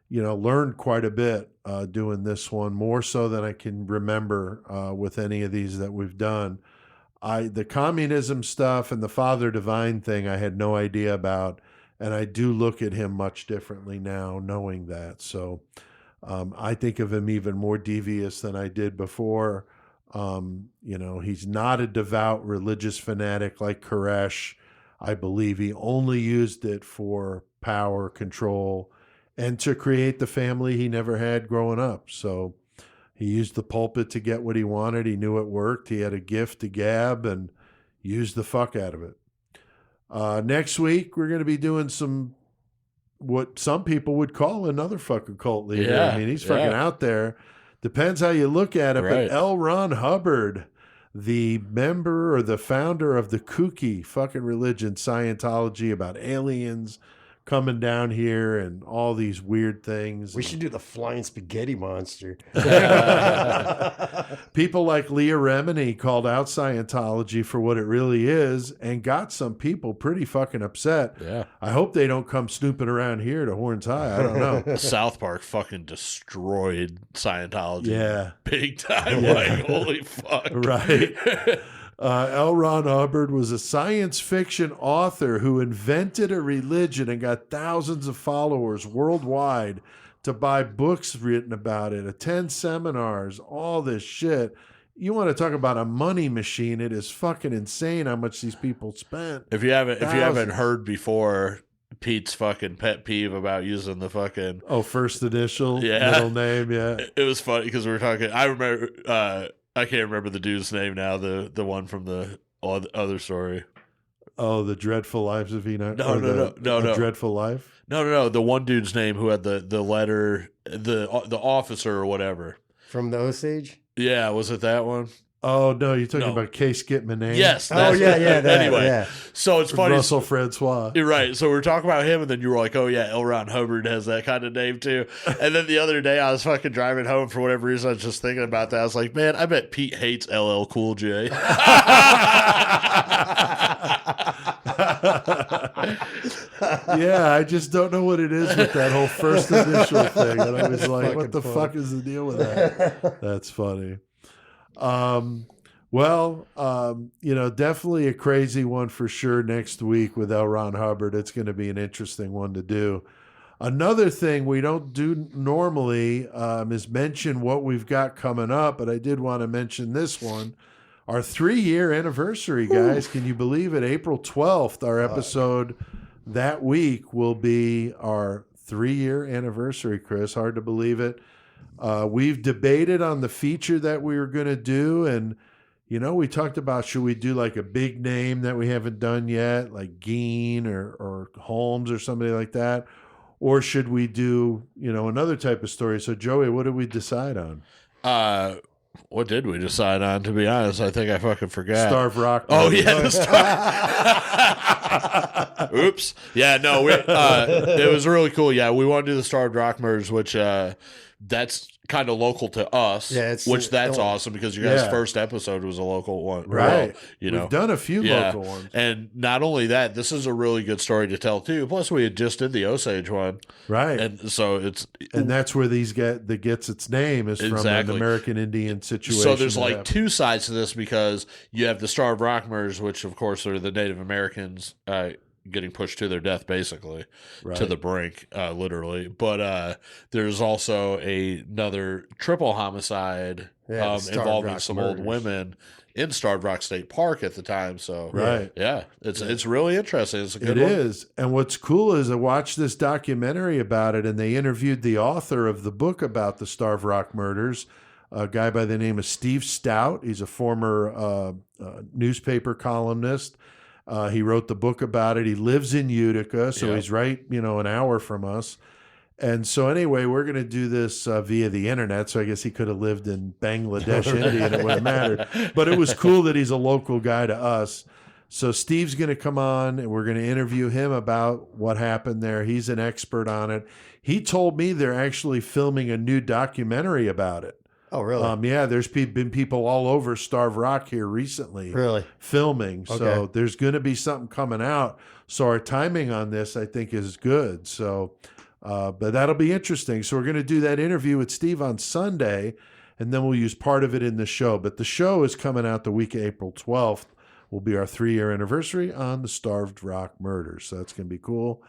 learned quite a bit doing this one, more so than I can remember with any of these that we've done. The communism stuff and the Father Divine thing I had no idea about, and I do look at him much differently now knowing that. So I think of him even more devious than I did before. He's not a devout religious fanatic like Koresh. I believe he only used it for power, control, and to create the family he never had growing up. So he used the pulpit to get what he wanted. He knew it worked. He had a gift to gab and used the fuck out of it. Next week, we're going to be doing what some people would call another fucking cult leader. Yeah, I mean, he's fucking out there. Depends how you look at it. Right. But L. Ron Hubbard, the member or the founder of the kooky fucking religion Scientology about aliens coming down here and all these weird things. We should do the flying spaghetti monster. People like Leah Remini called out Scientology for what it really is and got some people pretty fucking upset. Yeah. I hope they don't come snooping around here to Horns High. I don't know. South Park fucking destroyed Scientology. Yeah. Big time. Like, holy fuck. Right. L. Ron Hubbard was a science fiction author who invented a religion and got thousands of followers worldwide to buy books written about it, attend seminars, all this shit. You want to talk about a money machine? It is fucking insane how much these people spent. If you haven't heard before Pete's fucking pet peeve about using the fucking first initial, middle name, yeah. It was funny because we were talking. I remember. I can't remember the dude's name now. The one from the other story. Oh, the Dreadful Lives of Enoch. No. Dreadful Life. No. The one dude's name who had the letter, the officer or whatever From the Osage? Yeah, was it that one? Oh no, you're talking about K. Skip Manane. Yes. Oh yeah. Anyway, yeah. so it's funny. Russell Francois. You're right. So we're talking about him, and then you were like, "Oh yeah, L. Ron Hubbard has that kind of name too." And then the other day, I was fucking driving home for whatever reason. I was just thinking about that. I was like, "Man, I bet Pete hates LL Cool J." Yeah, I just don't know what it is with that whole first initial thing. And I was like, what the fun. fuck is the deal with that? That's funny. Definitely a crazy one for sure next week with L. Ron Hubbard. It's going to be an interesting one to do. Another thing we don't do normally is mention what we've got coming up, but I did want to mention this one. Our 3-year anniversary, guys. Can you believe it? April 12th, our episode that week will be our 3-year anniversary, Chris. Hard to believe it. We've debated on the feature that we were going to do, and we talked about, should we do like a big name that we haven't done yet, like Geen or Holmes or somebody like that, or should we do another type of story? So Joey, what did we decide on? What did we decide on? To be honest, I think I fucking forgot. Starve Rock. Oh yeah, Oops. Yeah, no. It was really cool. Yeah, we want to do the Starved Rock Murders, which that's kind of local to us. Yeah, that's awesome because your guys' first episode was a local one, right? Well, we've done a few local ones, and not only that, this is a really good story to tell too. Plus, we had just did the Osage one, right? And so that's where that gets its name is from an American Indian situation. So there's like two sides to this because you have the Starved Rock Murders, which of course are the Native Americans getting pushed to their death, basically, to the brink, literally. But there's also another triple homicide involving some old women in Starved Rock State Park at the time. So, it's really interesting. It's a good one. It is. And what's cool is I watched this documentary about it, and they interviewed the author of the book about the Starved Rock murders, a guy by the name of Steve Stout. He's a former newspaper columnist. He wrote the book about it. He lives in Utica, so he's right, an hour from us. And so anyway, we're going to do this via the internet. So I guess he could have lived in Bangladesh, India, and it wouldn't have mattered. But it was cool that he's a local guy to us. So Steve's going to come on, and we're going to interview him about what happened there. He's an expert on it. He told me they're actually filming a new documentary about it. Oh, really? Yeah, there's been people all over Starved Rock here recently filming. So Okay. there's going to be something coming out. So our timing on this, I think, is good. So, but that'll be interesting. So we're going to do that interview with Steve on Sunday, and then we'll use part of it in the show. But the show is coming out the week of April 12th. Will be our 3-year anniversary on the Starved Rock murders. So that's going to be cool.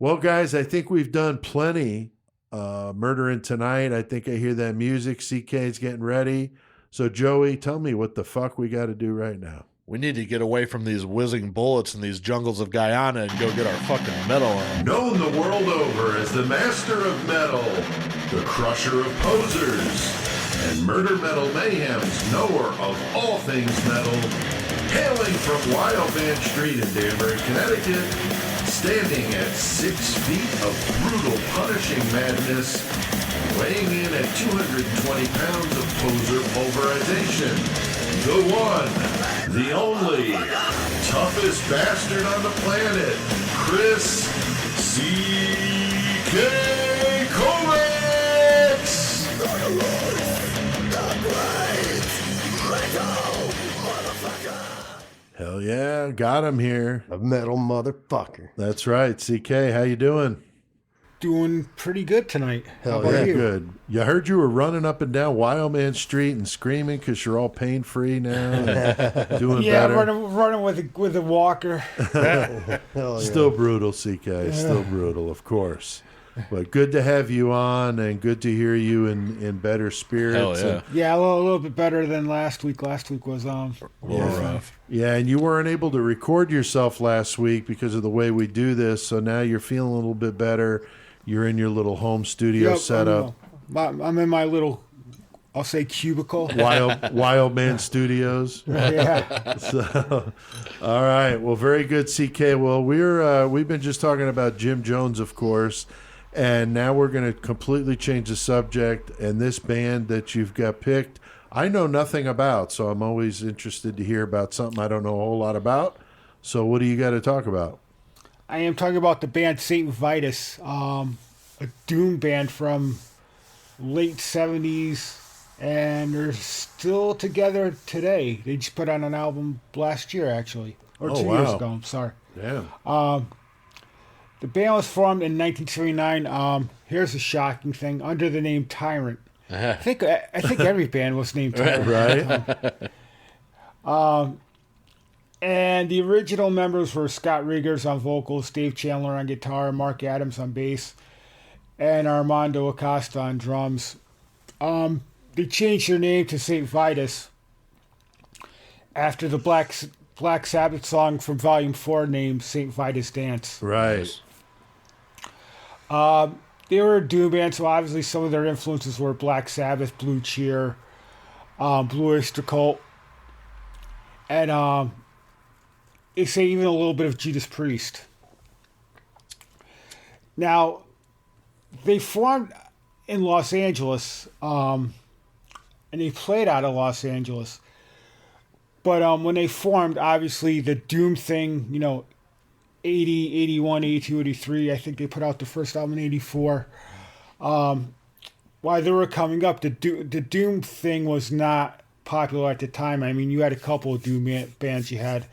Well, guys, I think we've done plenty murdering tonight. I think I hear that music. CK's getting ready. So, Joey, tell me what the fuck we got to do right now. We need to get away from these whizzing bullets and these jungles of Guyana and go get our fucking metal on. Known the world over as the master of metal, the crusher of posers, and murder metal mayhem's knower of all things metal, hailing from Wild Man Street in Danbury, Connecticut, standing at 6 feet of brutal, punishing madness, weighing in at 220 pounds of poser pulverization, the one, the only, toughest bastard on the planet, Chris C.K. Kovacs! Hell yeah, got him here. A metal motherfucker. That's right. CK, how you doing? Doing pretty good tonight. Hell How about yeah. you? Good. You heard you were running up and down Wild Man Street and screaming because you're all pain-free now. And doing Yeah, better. running with a walker. Hell yeah. Still brutal, CK. Still brutal, of course. But good to have you on, and good to hear you in better spirits. Hell yeah. And, Yeah, a little bit better than last week. Last week was A little rough. yeah, and you weren't able to record yourself last week because of the way we do this. So now you're feeling a little bit better. You're in your little home studio Yep, setup. I'm in my little, I'll say cubicle. Wild Man Studios. Yeah. So, all right. Well, very good, CK. Well, we've been just talking about Jim Jones, of course, and now we're going to completely change the subject. And this band that you've got picked, I know nothing about, so I'm always interested to hear about something I don't know a whole lot about. So, what do you got to talk about? I am talking about the band Saint Vitus, a doom band from late 70s, and they're still together today. They just put out an album last year, actually, or 2 years ago. I'm sorry. Damn. The band was formed in 1979. Here's a shocking thing: under the name Tyrant. I think every band was named Tyrant. Right? And the original members were Scott Riggers on vocals, Dave Chandler on guitar, Mark Adams on bass, and Armando Acosta on drums. They changed their name to St. Vitus after the Black Sabbath song from Volume 4 named St. Vitus Dance. Right. They were a doom band, so obviously some of their influences were Black Sabbath, Blue Cheer, Blue Oyster Cult, and they say even a little bit of Judas Priest. Now, they formed in Los Angeles, and they played out of Los Angeles. But when they formed, obviously the doom thing, 80, 81, 82, 83, I think they put out the first album in 84. While they were coming up, the doom thing was not popular at the time. I mean, you had a couple of doom bands. You had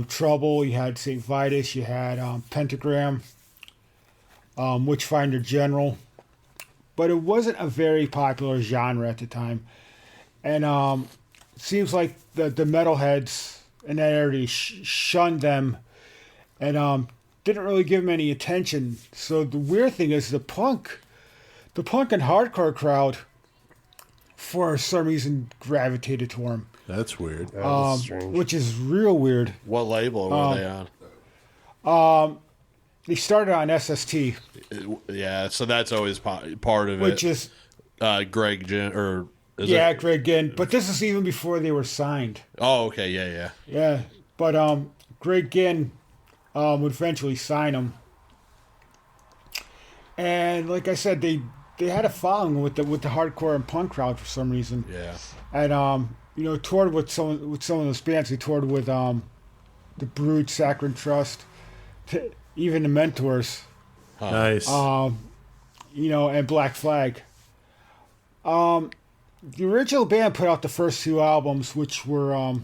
Trouble, you had St. Vitus, you had Pentagram, Witchfinder General. But it wasn't a very popular genre at the time. And it seems like the metalheads in that area shunned them and didn't really give them any attention. So the weird thing is the punk and hardcore crowd, for some reason, gravitated toward them. That's weird. That's strange. Which is real weird. What label were they on? They started on SST, Yeah, so that's always part of which it. is Greg Ginn, or is yeah, it? Greg Ginn. But this is even before they were signed. Oh, okay, yeah. Yeah, but Greg Ginn would eventually sign him, and like I said, they had a following with the hardcore and punk crowd for some reason. Yeah. And toured with some of those bands. They toured with the Brood, Saccharine Trust, even the Mentors, Nice. And Black Flag. The original band put out the first 2 albums, which were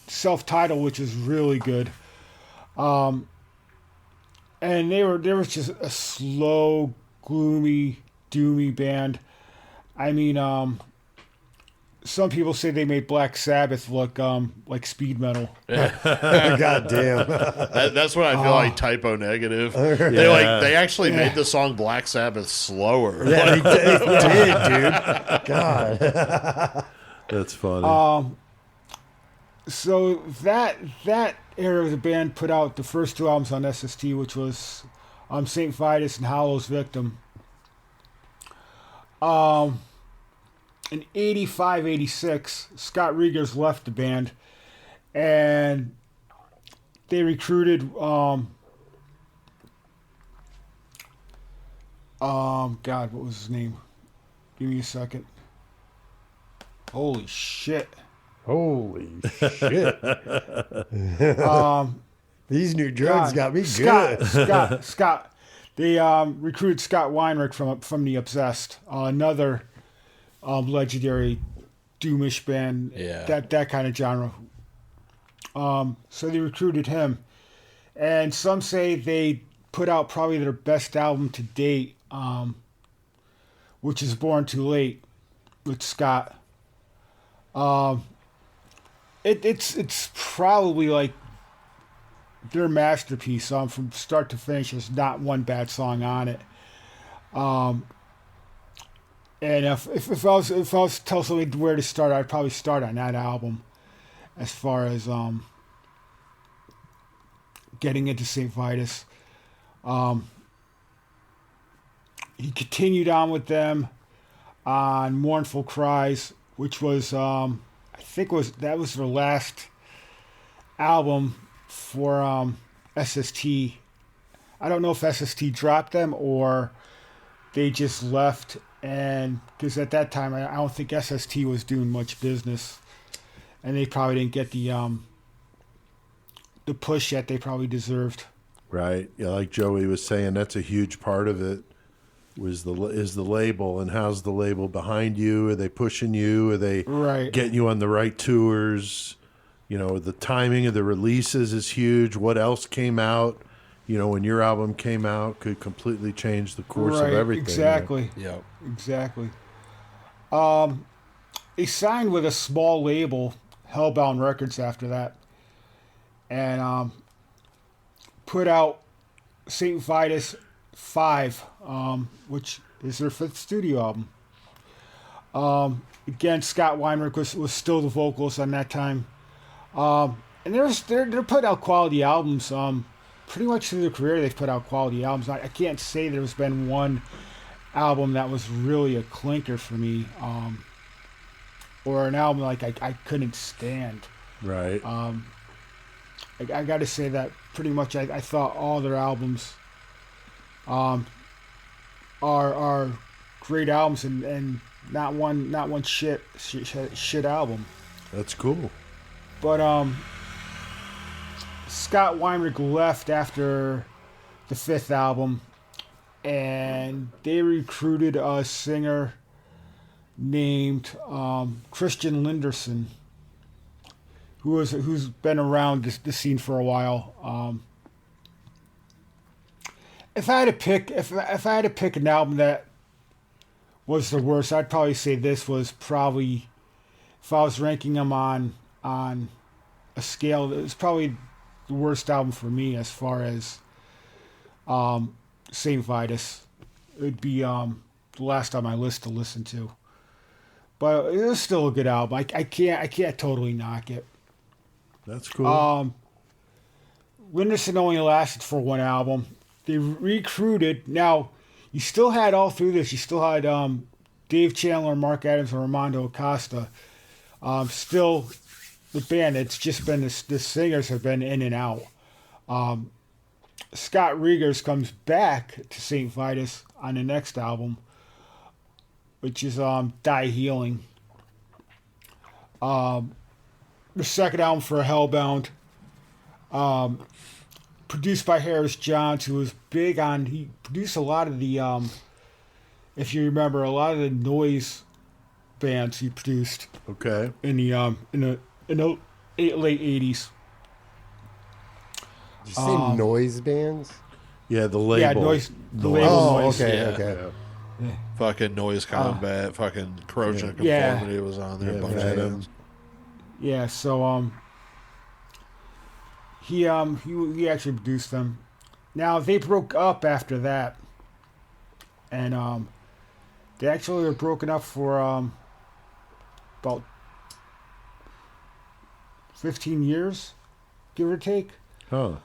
self-titled, which is really good. And they were just a slow, gloomy, doomy band. I mean, some people say they made Black Sabbath look like speed metal. God damn. That's what I feel like typo negative. They actually made the song Black Sabbath slower. Yeah, he did, dude. God. That's funny. So that era of the band put out the first 2 albums on SST, which was St. Vitus and Hollow's Victim. In 85, 86, Scott Regers left the band, and they recruited God, what was his name? Give me a second. Holy shit. Holy shit. These new drugs got me good. Scott. They recruited Scott Weinrich from the Obsessed, another legendary doomish band, that kind of genre. So they recruited him, and some say they put out probably their best album to date, which is Born Too Late with Scott. It's probably like their masterpiece. From start to finish, there's not one bad song on it. And if I was to tell somebody where to start, I'd probably start on that album, as far as getting into St. Vitus. He continued on with them on Mournful Cries, which was I think that was their last album for SST. I don't know if SST dropped them or they just left, and because at that time I don't think SST was doing much business, and they probably didn't get the push that they probably deserved. Right. Yeah, like Joey was saying, that's a huge part of it. Is the label, and how's the label behind you? Are they pushing you? Are they getting you on the right tours? The timing of the releases is huge. What else came out? When your album came out, could completely change the course of everything. Exactly. Yeah. Exactly. They signed with a small label, Hellbound Records, after that, and put out St. Vitus 5, which is their 5th studio album. Again, Scott Weinrich was still the vocalist on that time. And they're putting out quality albums. Pretty much through their career, they've put out quality albums. I can't say there's been one album that was really a clinker for me, or an album like I couldn't stand. Right. I got to say that pretty much I thought all their albums are great albums, and not one shit album. That's cool. But Scott Weinrich left after the 5th album, and they recruited a singer named Christian Linderson, who's been around the scene for a while. If I had to pick an album that was the worst, I'd probably say this was probably, if I was ranking them on a scale, it's probably the worst album for me as far as St. Vitus. It would be the last on my list to listen to. But it was still a good album. I can't totally knock it. That's cool. Linderson only lasted for one album. They recruited. Now, you still had all through this. You still had Dave Chandler, Mark Adams, and Armando Acosta. Still, the band. It's just been the singers have been in and out. Scott Regers comes back to St. Vitus on the next album, which is Die Healing. The second album for Hellbound Produced by Harris Johns, who was big on. He produced a lot of the, if you remember, a lot of the noise bands he produced Okay. in the late '80s. Did you say noise bands? Yeah, the label. Yeah, noise. The label Oh, noise. okay, Yeah. okay. Fucking Noise Combat, fucking Corrosion of Yeah. Conformity was on there. Yeah, a bunch of Venom. bands. Yeah, so he actually produced them. Now they broke up after that, and they actually were broken up for about 15 years, give or take. Huh.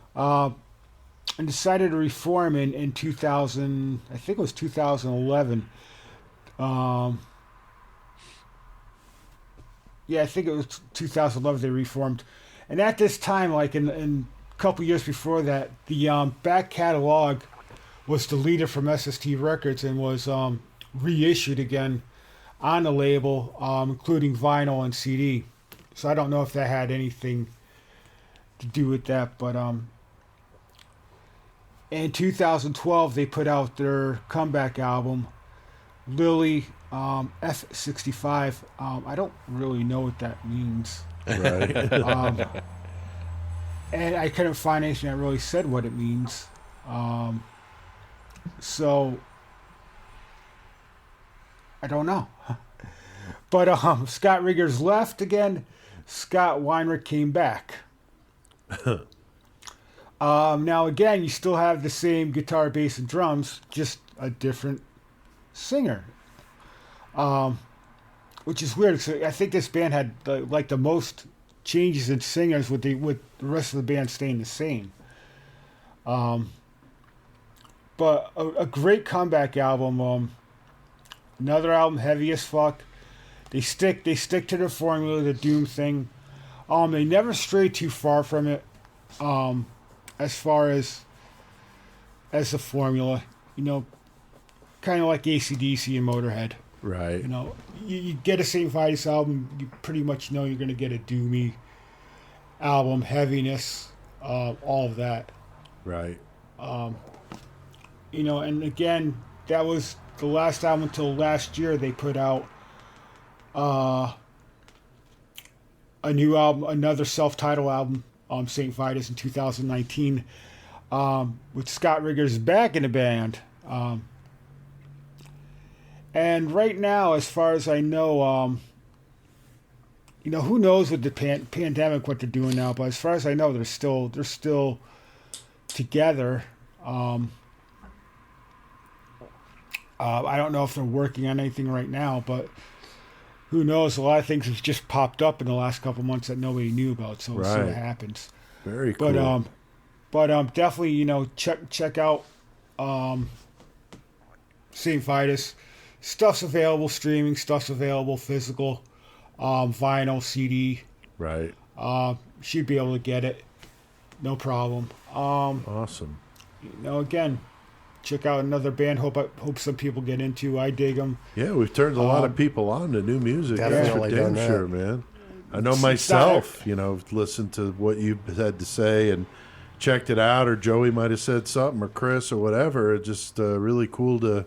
And decided to reform in 2000. I think it was 2011. Yeah, I think it was 2011 they reformed. And at this time, like in a couple years before that, the back catalog was deleted from SST Records and was reissued again on the label, including vinyl and CD. So I don't know if that had anything to do with that, but in 2012 they put out their comeback album, Lily F65. I don't really know what that means. Right. And I couldn't find anything that really said what it means. So I don't know. But Scott Riggers left again. Scott Weinrich came back. Now again, you still have the same guitar, bass, and drums, just a different singer. Which is weird. So I think this band had like the most changes in singers with the rest of the band staying the same. But a great comeback album. Another album, heavy as fuck. They stick to the formula, the Doom thing. They never stray too far from it. As far as the formula, kind of like AC/DC and Motorhead. Right. You get a St. Vitus album, you pretty much know you're going to get a doomy album, heaviness, all of that. Right. And again, that was the last album until last year. They put out a new album, another self-titled album, St. Vitus in 2019, with Scott Riggers back in the band. And right now, as far as I know, who knows with the pandemic what they're doing now? But as far as I know, they're still together. I don't know if they're working on anything right now, but who knows? A lot of things have just popped up in the last couple months that nobody knew about. So we'll see what happens. Very cool. But definitely, check out St. Vitus. Stuff's available streaming. Stuff's available physical, vinyl, CD. Right. Should be able to get it, no problem. Awesome. Again, check out another band. Hope some people get into. I dig them. Yeah, we've turned a lot of people on to new music. That's for Definitely damn done that. sure, man. I know myself, listened to what you had to say and checked it out, or Joey might have said something, or Chris, or whatever. It's just really cool to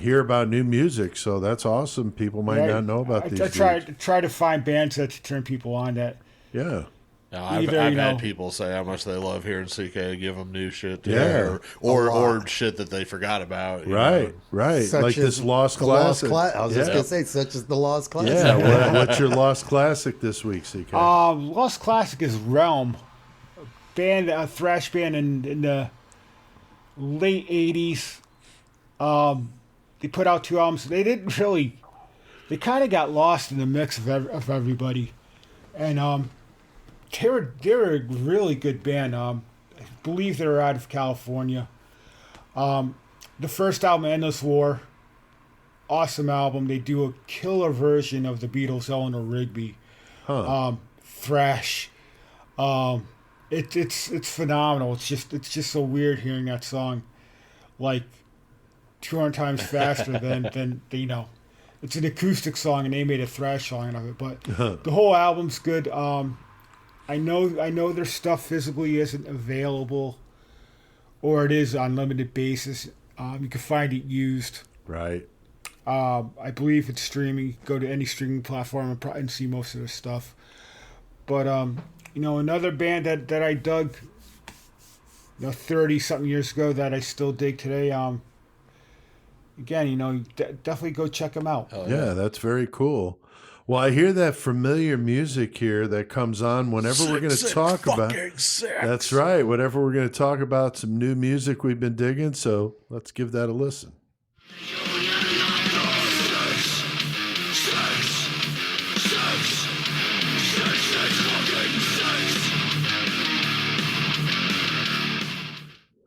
hear about new music. So that's awesome. People might not know about these. I try to find bands that turn people on that. Yeah. I've had people say how much they love hearing CK give them new shit, or shit that they forgot about. Right. Such Like this Lost the Classic. I was just gonna say, such as the Lost Classic. Yeah. What's your Lost Classic this week, CK? Lost Classic is Realm, a thrash band in the late '80s. They put out 2 albums. They didn't really. They kind of got lost in the mix of everybody, and they're a really good band. I believe they're out of California. The first album, Endless War, awesome album. They do a killer version of the Beatles' Eleanor Rigby, thrash. It's phenomenal. It's just so weird hearing that song, like 200 times faster than It's an acoustic song, and they made a thrash song out of it. But the whole album's good. I know their stuff physically isn't available, or it is on limited basis. You can find it used. Right. I believe it's streaming. Go to any streaming platform and see most of their stuff. But another band that I dug, 30 something years ago that I still dig today. Again, definitely go check them out. Yeah, that's very cool. Well, I hear that familiar music here that comes on whenever we're going to talk about. That's right. Whenever we're going to talk about some new music we've been digging. So let's give that a listen.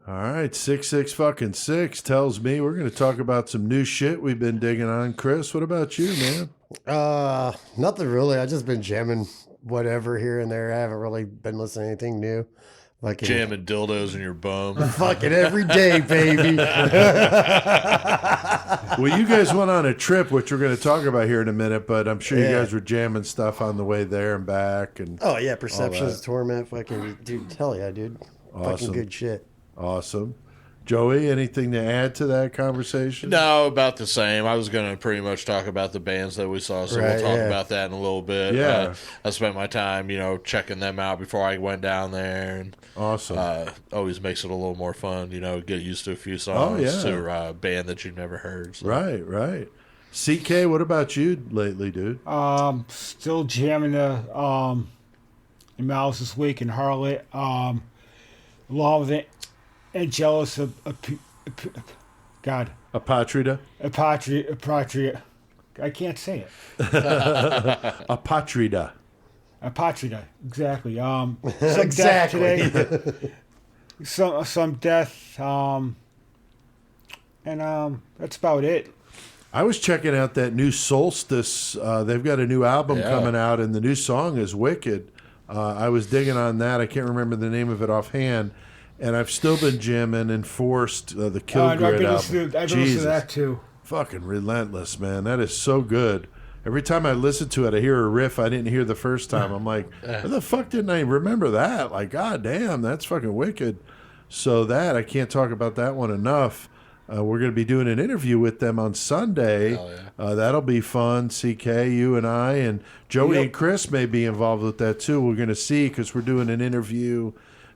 All right, 666 tells me we're going to talk about some new shit we've been digging on. Chris, what about you, man? Nothing really. I just been jamming whatever here and there. I haven't really been listening to anything new. Like Jamming dildos in your bum. Fucking every day, baby. Well, you guys went on a trip, which we're going to talk about here in a minute, but I'm sure you guys were jamming stuff on the way there and back. And oh, yeah, Perceptions, Torment, fucking, dude, hell yeah, dude. Awesome. Fucking good shit. Awesome. Joey, anything to add to that conversation? No, about the same. I was going to pretty much talk about the bands that we saw, so we'll talk about that in a little bit. Yeah. I spent my time, checking them out before I went down there. And awesome. Always makes it a little more fun, get used to a few songs to a band that you've never heard. So. Right. CK, what about you lately, dude? Still jamming the Malice This Week and Harlot. Along with it. Angelus God. Apatrida? Apatria. I can't say it. Apatrida. Apatrida. Exactly. Some Exactly. Death today. some death. And that's about it. I was checking out that new Solstice. They've got a new album coming out, and the new song is wicked. I was digging on that. I can't remember the name of it offhand. And I've still been jamming Enforced, the Kill Grid album. I've been listening to that too. Fucking relentless, man. That is so good. Every time I listen to it, I hear a riff I didn't hear the first time. I'm like, where the fuck didn't I remember that? Like, god damn, that's fucking wicked. So that, I can't talk about that one enough. We're going to be doing an interview with them on Sunday. That'll be fun. CK, you and I, and Joey and Chris may be involved with that too. We're going to see, because we're doing an interview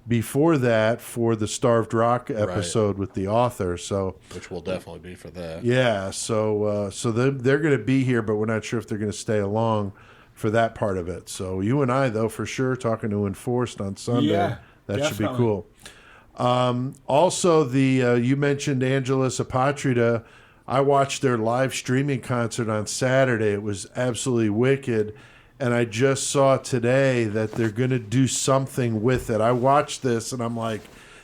before that for the Starved Rock episode with the author, so which will definitely be for that. Yeah, so they're going to be here, but we're not sure if they're going to stay along for that part of it. So you and I, though, for sure, talking to Enforced on Sunday. Yeah, that definitely. Should be cool. Also, the you mentioned Angelus Apatrida. I watched their live streaming concert on Saturday. It was absolutely wicked. And I just saw today that they're going to do something with it. I watched this, and I'm like,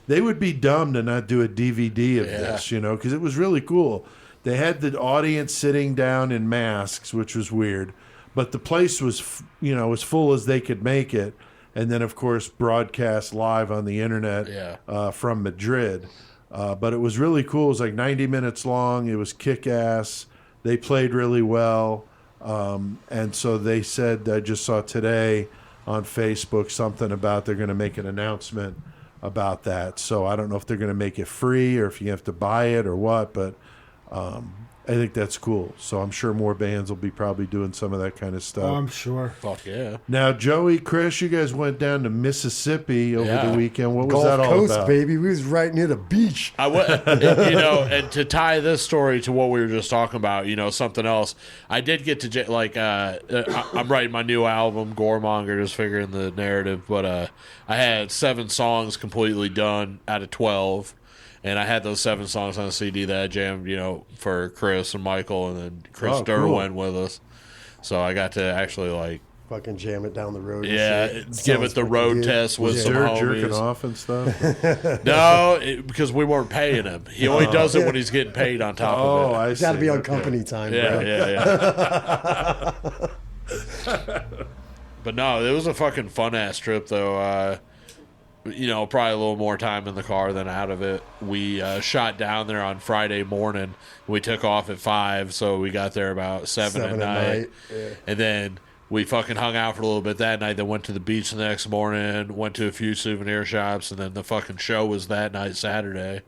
they would be dumb to not do a DVD of this, because it was really cool. They had the audience sitting down in masks, which was weird. But the place was, as full as they could make it. And then, of course, broadcast live on the internet from Madrid. But it was really cool. It was like 90 minutes long. It was kick-ass. They played really well. And so they said, I just saw today on Facebook something about they're going to make an announcement about that. So I don't know if they're going to make it free or if you have to buy it or what, but I think that's cool. So I'm sure more bands will be probably doing some of that kind of stuff. I'm sure. Fuck yeah. Now, Joey, Chris, you guys went down to Mississippi over the weekend. What was Gulf that all Coast, about? baby. We was right near the beach. I went, and to tie this story to what we were just talking about, something else. I did get to I'm writing my new album, Goremonger, just figuring the narrative. But I had 7 songs completely done out of 12. And I had those 7 songs on a CD that I jammed, for Chris and Michael, and then Chris Derwin with us. So I got to actually fucking jam it down the road. Give it the road test with some homies. Jerking off and stuff. No, because we weren't paying him. He only does it when he's getting paid on top of it. I It's got to be on company time, bro. Yeah. But no, it was a fucking fun ass trip though. Probably a little more time in the car than out of it. We shot down there on Friday morning. We took off at 5, so we got there about 7 at night. Yeah. And then we fucking hung out for a little bit that night. Then went to the beach the next morning. Went to a few souvenir shops, and then the fucking show was that night, Saturday.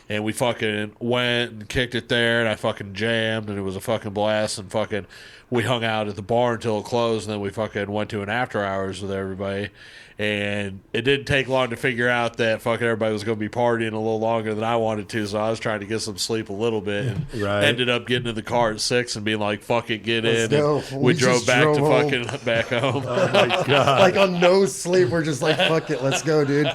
And we fucking went and kicked it there, and I fucking jammed, and it was a fucking blast. And fucking, we hung out at the bar until it closed, and then we fucking went to an after hours with everybody. And it didn't take long to figure out that fucking everybody was going to be partying a little longer than I wanted to, so I was trying to get some sleep a little bit, and ended up getting in the car at 6 and being like, "Fuck it, get in." And we drove back to home. fucking back home. Oh my god! Like on no sleep, we're just like, "Fuck it, let's go, dude."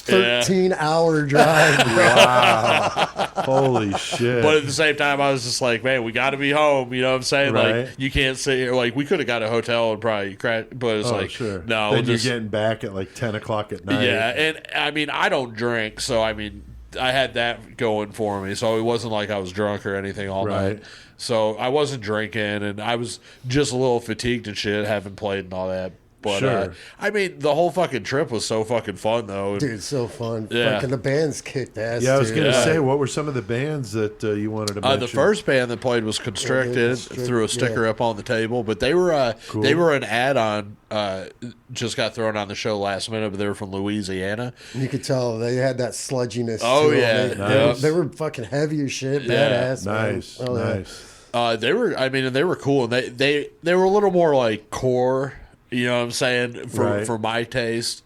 13-hour drive. Wow! Holy shit! But at the same time, I was just like, "Man, we got to be home." You know what I'm saying? Right. Like, you can't sit here. Like, we could have got a hotel and probably crash, but it's like, sure. no, then we'll just, you're getting back at like 10 o'clock at night. yeah. And I mean, I don't drink, so I mean, I had that going for me. So it wasn't like I was drunk or anything all Right. night. So I wasn't drinking, and I was just a little fatigued and shit, having played and all that. But Sure. I mean, the whole fucking trip was so fucking fun, though. Dude, so fun. Yeah. Fucking the band's kicked ass. Yeah, I was dude. going to say, what were some of the bands that you wanted to mention? The first band that played was Constricted. Threw a sticker up on the table, but they were Cool. they were an add-on. Just got thrown on the show last minute, but they were from Louisiana. You could tell they had that sludginess. Oh, to them. yeah. Nice. They were fucking heavy as shit. Yeah. Badass. man. Nice, Oh, yeah. nice. They were, I mean, and they were cool, and they were a little more like core. You know what I'm saying? For my taste,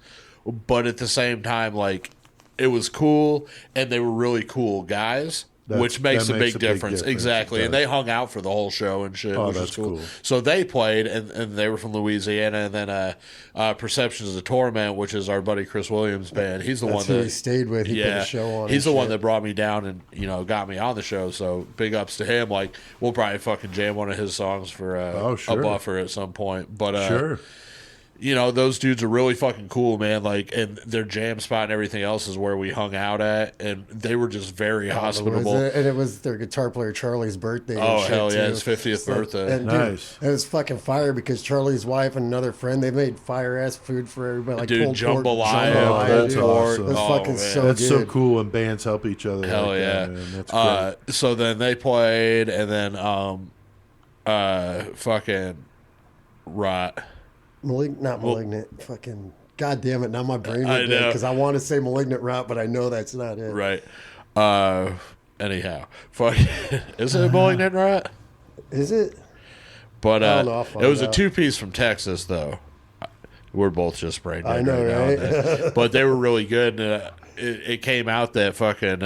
but at the same time, like, it was cool, and they were really cool guys. Which makes a big difference. Exactly. And they hung out for the whole show and shit, which was cool. So they played, and they were from Louisiana. And then Perceptions of Torment, which is our buddy Chris Williams' band. He's the one who that he stayed with. He put a show on. He's the and one shit. that brought me down and, you know, got me on the show. So big ups to him. Like, we'll probably fucking jam one of his songs for a buffer at some point. But Sure. you know, those dudes are really fucking cool, man. Like, and their jam spot and everything else is where we hung out at, and they were just very hospitable. And it was their guitar player Charlie's birthday. Oh, and shit, hell yeah, too. his 50th birthday. And, dude, Nice. it was fucking fire because Charlie's wife and another friend, they made fire ass food for everybody. Like Dude, pulled pork, jambalaya, that's dude. awesome. It was Oh, fucking man. so That's good. so cool when bands help each other. Hell like yeah. that, man. That's great. So then they played, and then fucking rot. Not malignant. Fucking God damn it! Now my brain I went know. because I want to say malignant rot, but I know that's not it. Right. Anyhow, fuck. Is it a Malignant Rot? Is it? But I don't know, I'll it find was a out. 2-piece from Texas, though. We're both just brain dead I know, right now. right? But they were really good. And, it came out that fucking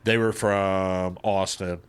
they were from Austin.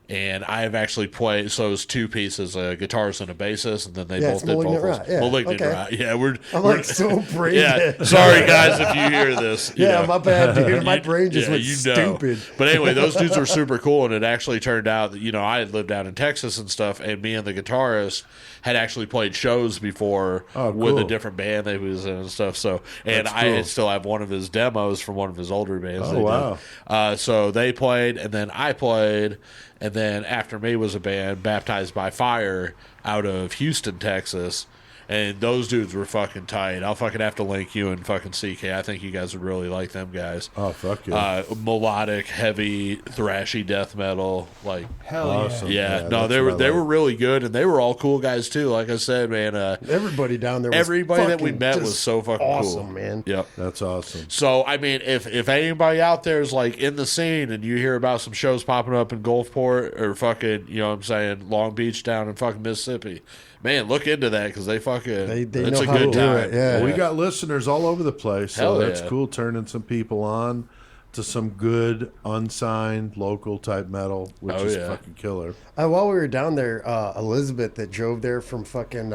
And I have actually played, so it was 2 pieces, a guitarist and a bassist, and then they both it's did Malignant vocals. Rot, yeah, Malignant okay. Rot. Yeah, I'm like so brain yeah. dead. Sorry, guys, if you hear this. You Yeah, know. my bad, dude. My brain just went you know. stupid. But anyway, those dudes were super cool, and it actually turned out that, you know, I had lived out in Texas and stuff, and me and the guitarist had actually played shows before with a cool. different band that he was in and stuff. So, and That's I cool. still have one of his demos from one of his older bands. Oh, they did. wow. So they played, and then I played, and then after me was a band, Baptized by Fire, out of Houston, Texas. And those dudes were fucking tight. I'll fucking have to link you and fucking CK. I think you guys would really like them guys. Oh, fuck yeah. Melodic, heavy, thrashy death metal. Like, Hell Awesome. yeah. Yeah, No, that's they were what I like. really good, and they were all cool guys too. Like I said, man, Everybody down there was everybody that we fucking met was just so fucking awesome, cool. man. Yep. That's awesome. So, I mean, if anybody out there is like in the scene and you hear about some shows popping up in Gulfport or fucking, you know what I'm saying, Long Beach down in fucking Mississippi, man, look into that because they fucking, They it's know a how good to do time. it, yeah. We got listeners all over the place, so Hell that's yeah. cool turning some people on to some good, unsigned, local type metal, which Oh, is yeah. fucking killer. While we were down there, Elizabeth that drove there from fucking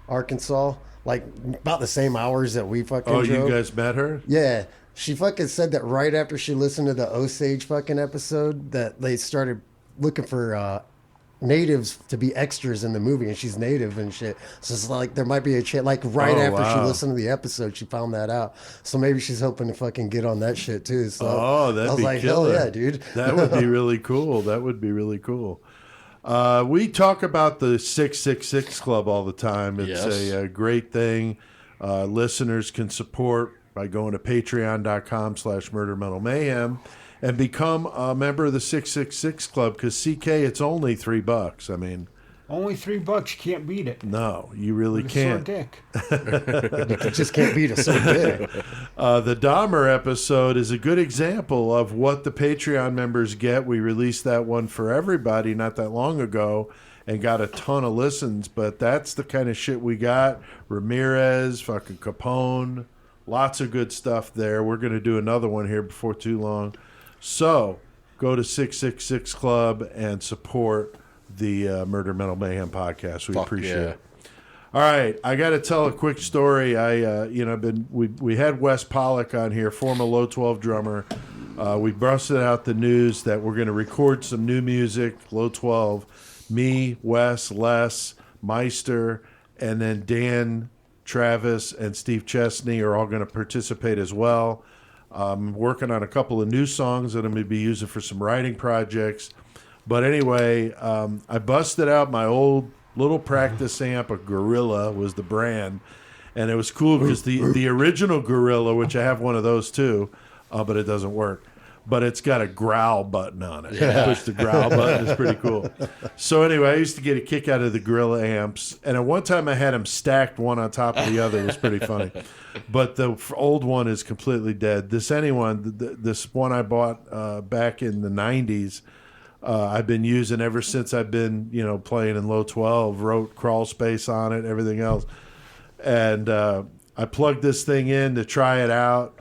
Arkansas, like about the same hours that we fucking Oh, drove. you guys met her? Yeah. She fucking said that right after she listened to the Osage fucking episode that they started looking for natives to be extras in the movie, and she's native and shit. So it's like there might be a chance. Like right Oh, after she wow. listened to the episode, she found that out. So maybe she's hoping to fucking get on that shit too. So Oh, that'd I was be like, killer. hell yeah, dude. That would be really cool. That would be really cool. We talk about the 666 Club all the time. It's Yes. a great thing. Listeners can support by going to patreon.com/Murder Metal Mayhem and become a member of the 666 Club because CK, it's only $3. I mean, Only $3. You can't beat it. No, you really With a sore can't. dick. You just can't beat a so big. The Dahmer episode is a good example of what the Patreon members get. We released that one for everybody not that long ago and got a ton of listens, but that's the kind of shit we got. Ramirez, fucking Capone, lots of good stuff there. We're going to do another one here before too long. So go to 666 Club and support the Murder Metal Mayhem podcast. We appreciate it. All right, I got to tell a quick story. We had Wes Pollock on here, former Low 12 drummer. We busted out the news that we're going to record some new music, Low 12. Me, Wes, Les, Meister, and then Dan, Travis, and Steve Chesney are all going to participate as well. I'm working on a couple of new songs that I'm going to be using for some writing projects. But anyway, I busted out my old little practice amp. A Gorilla was the brand. And it was cool because the original Gorilla, which I have one of those too, but it doesn't work. But it's got a growl button on it. Yeah. Push the growl button. It's pretty cool. So anyway, I used to get a kick out of the Gorilla amps. And at one time I had them stacked one on top of the other. It was pretty funny. But the old one is completely dead. This one I bought back in the 90s, I've been using ever since I've been, playing in Low 12, wrote Crawl Space on it, everything else. And I plugged this thing in to try it out,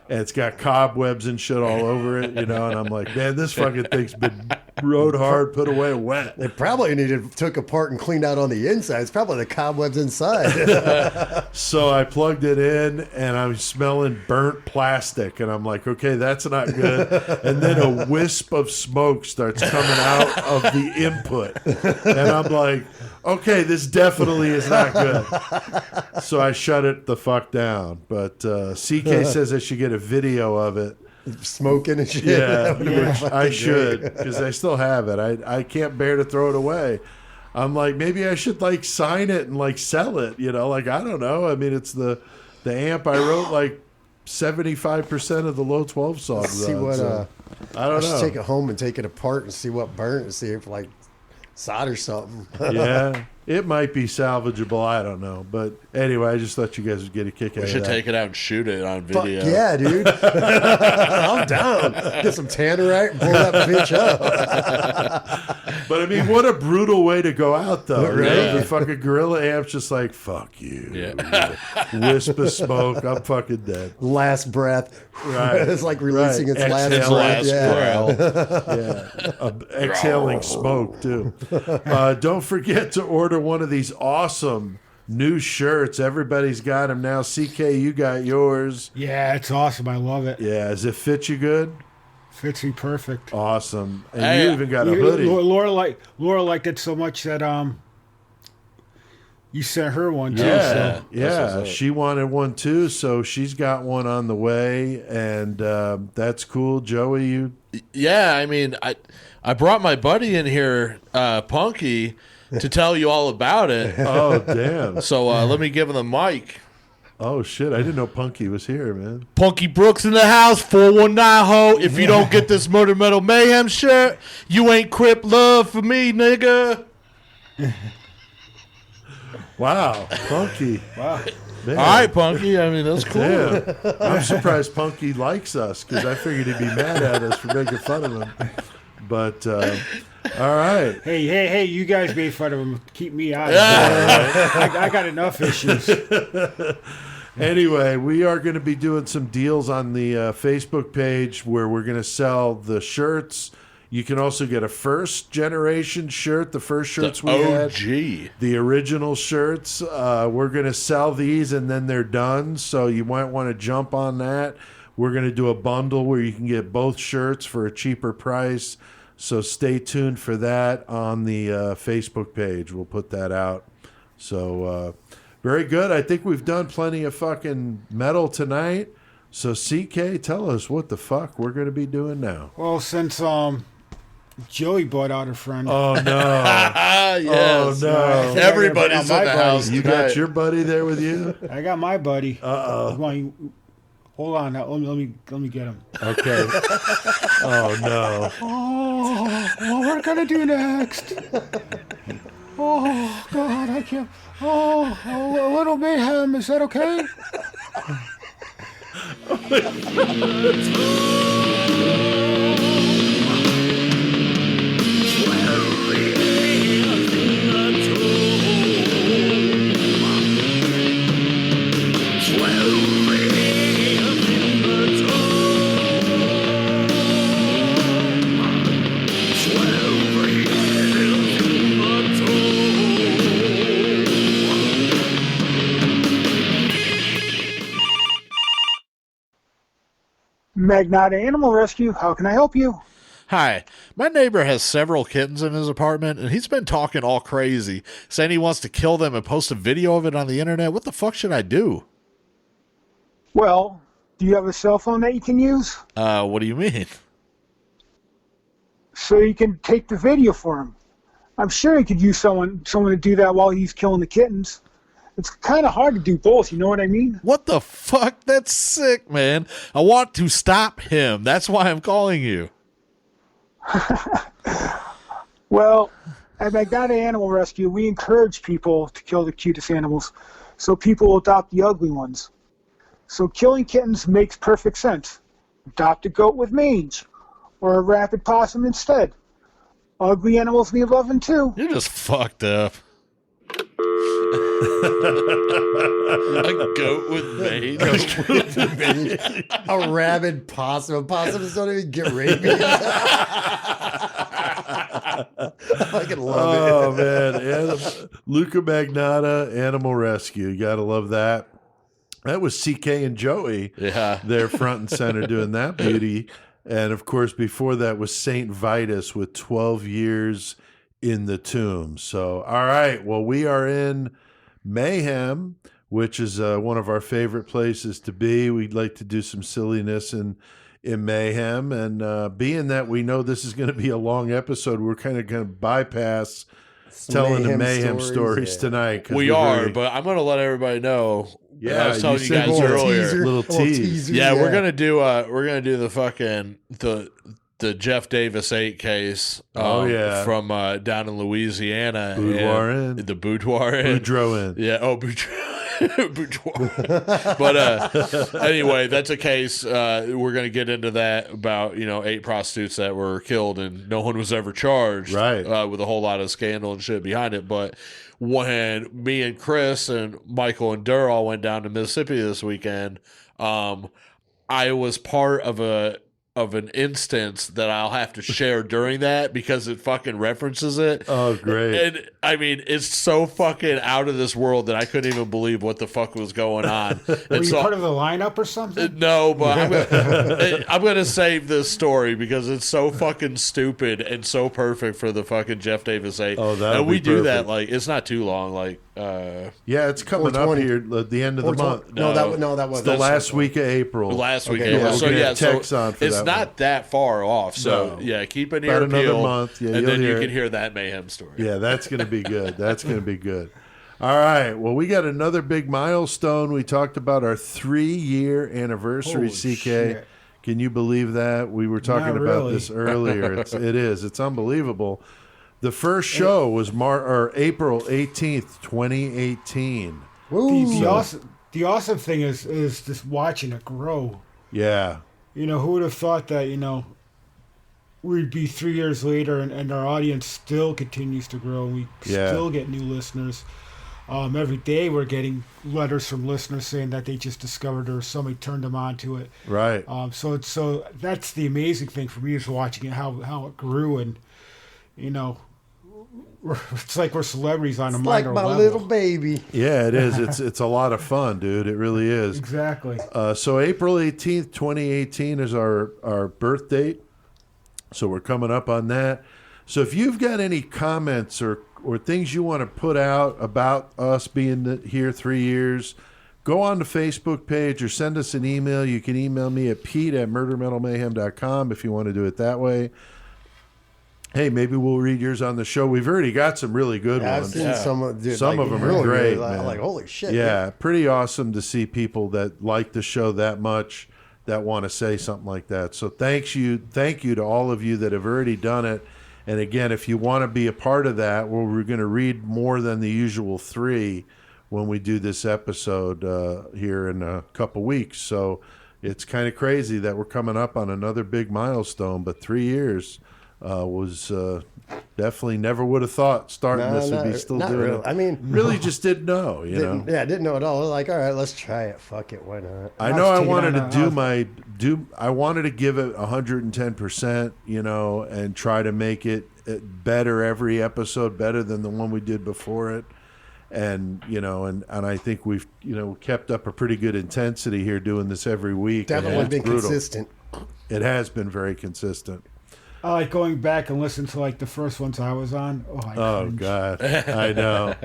and it's got cobwebs and shit all over it, and I'm like, man, this fucking thing's been rode hard, put away wet. They probably took apart and cleaned out on the inside. It's probably the cobwebs inside. So I plugged it in, and I'm smelling burnt plastic, and I'm like, okay, that's not good. And then a wisp of smoke starts coming out of the input, and I'm like, okay, this definitely is not good. So I shut it the fuck down. But CK says I should get a video of it. Smoking and shit. Yeah, which I should, because I still have it. I can't bear to throw it away. I'm like, maybe I should sign it and sell it. I don't know. I mean, it's the amp I wrote 75% of the Low 12 songs. See what? So, I don't know. Take it home and take it apart and see what burnt and see if solder something. Yeah, it might be salvageable. I don't know. But anyway, I just thought you guys would get a kick out of that. We should take it out and shoot it on video. Fuck yeah, dude. I'm down. Get some tannerite and blow that bitch up. But I mean, what a brutal way to go out, though. Right? Yeah. The fucking Gorilla amp's just like, fuck you. Yeah. Wisp of smoke. I'm fucking dead. Last breath. Right. It's like releasing its last Its breath. last growl. Yeah. Exhaling smoke, too. Don't forget to order one of these awesome new shirts. Everybody's got them now. CK, you got yours. Yeah, it's awesome. I love it. Yeah. Does it fit you good? Fits me perfect. Awesome. And you even got a hoodie. Laura liked it so much that you sent her one too. Yeah, So. yeah. She wanted one too, so she's got one on the way, and that's cool. Joey, you? Yeah, I mean, I brought my buddy in here, Punky, to tell you all about it. Oh, damn. So let me give him the mic. Oh, shit. I didn't know Punky was here, man. Punky Brooks in the house, 419 ho. If you don't get this Murder Metal Mayhem shirt, you ain't Crip love for me, nigga. Wow, Punky. Wow. Man. All right, Punky. I mean, that's cool. Damn. I'm surprised Punky likes us, because I figured he'd be mad at us for making fun of him. But, all right. Hey, you guys made fun of him. Keep me out of it. I got enough issues. Anyway, we are going to be doing some deals on the Facebook page where we're going to sell the shirts. You can also get a first generation shirt, the first shirts we had. The original shirts. We're going to sell these and then they're done. So you might want to jump on that. We're going to do a bundle where you can get both shirts for a cheaper price. So stay tuned for that on the Facebook page. We'll put that out. So very good. I think we've done plenty of fucking metal tonight. So CK, tell us what the fuck we're going to be doing now. Well, since Joey bought out her friend. Oh, no. Yes. Oh, no. Everybody's in the house. You got your buddy there with you? I got my buddy. Uh-oh. Hold on. Now, let me get him. Okay. Oh, no. Oh, what we're going to do next? Oh, God, I can't. Oh, a little mayhem. Is that okay? Magnata Animal Rescue, how can I help you? Hi, my neighbor has several kittens in his apartment, and he's been talking all crazy, saying he wants to kill them and post a video of it on the internet. What the fuck should I do? Well, do you have a cell phone that you can use? What do you mean? So you can take the video for him. I'm sure he could use someone to do that while he's killing the kittens. It's kind of hard to do both, you know what I mean? What the fuck? That's sick, man. I want to stop him. That's why I'm calling you. Well, at Magnata Animal Rescue, we encourage people to kill the cutest animals so people will adopt the ugly ones. So killing kittens makes perfect sense. Adopt a goat with mange, or a rabid possum instead. Ugly animals need loving too. You're just fucked up. A goat with mange. A rabid possum. Possums don't even get rabies. I fucking love it. Oh man, Luca Magnata, Animal Rescue. You gotta love that. That was CK and Joey. Yeah, they're front and center doing that beauty. And of course, before that was Saint Vitus with 12 years in the tomb. So, all right. Well, we are in Mayhem, which is one of our favorite places to be. We'd like to do some silliness in Mayhem. And being that we know this is going to be a long episode, we're kind of going to bypass telling the Mayhem stories tonight. We are, but I'm going to let everybody know. Yeah, I was telling you guys earlier. Little tease. Yeah, we're gonna do the fucking the Jeff Davis 8 case. From down in Louisiana. Boudoir Inn. The Boudoir Inn. Boudreaux Inn. Yeah. Oh, Boudoir. But anyway, that's a case. We're gonna get into that about 8 prostitutes that were killed and no one was ever charged. Right. With a whole lot of scandal and shit behind it, but. When me and Chris and Michael and Durr all went down to Mississippi this weekend, I was part of an instance that I'll have to share during that because it fucking references it. Oh, great. And I mean, it's so fucking out of this world that I couldn't even believe what the fuck was going on. Were you part of the lineup or something? No, but I'm gonna save this story because it's so fucking stupid and so perfect for the fucking Jeff Davis 8. Oh, that and we be do perfect. that like it's not too long. Like yeah, it's coming up here at the end of the month. No, that was the last week of April. Last week, Okay, of April. yeah, So we'll get yeah, so text on for it's that not one. that far off. So No. yeah, keep an About ear another peeled, month. Yeah, and you'll then you hear can it. hear that mayhem story. Yeah, that's going to be good. That's going to be good. All right. Well, we got another big milestone. We talked about our 3-year anniversary, Holy CK. shit. Can you believe that? We were talking Not about really. this earlier. It is. It's unbelievable. The first show was April 18th, 2018. The awesome thing is just watching it grow. Yeah. Who would have thought that, we'd be 3 years later and our audience still continues to grow. We still get new listeners. Every day we're getting letters from listeners saying that they just discovered or somebody turned them on to it. Right. So that's the amazing thing for me is watching it, how it grew. And, it's like we're celebrities on a It's minor like my level. little baby. Yeah, it is. It's a lot of fun, dude. It really is. Exactly. So April 18th, 2018 is our birth date. So we're coming up on that. So if you've got any comments or things you want to put out about us being here 3 years, go on the Facebook page or send us an email. You can email me at pete@murdermetalmayhem.com if you want to do it that way. Hey, maybe we'll read yours on the show. We've already got some really good I've ones. seen some of Some of them are really great, good. I'm man. like, holy shit. Yeah, pretty awesome to see people that like the show that much that want to say something like that. So thank you to all of you that have already done it. And again, if you want to be a part of that, well, we're going to read more than the usual 3 when we do this episode here in a couple weeks. So it's kind of crazy that we're coming up on another big milestone, but 3 years was definitely never would have thought starting this would be still doing really. it. I mean, really just didn't know, you know? Yeah, didn't know at all. Like, all right, let's try it. Fuck it, why not? I know I wanted to I wanted to give it 110%, you know, and try to make it better every episode, better than the one we did before it. And, you know, and I think we've, you know, kept up a pretty good intensity here doing this every week. Definitely been consistent. It has been very consistent. I like going back and listen to like the first ones I was on. Oh God, I know.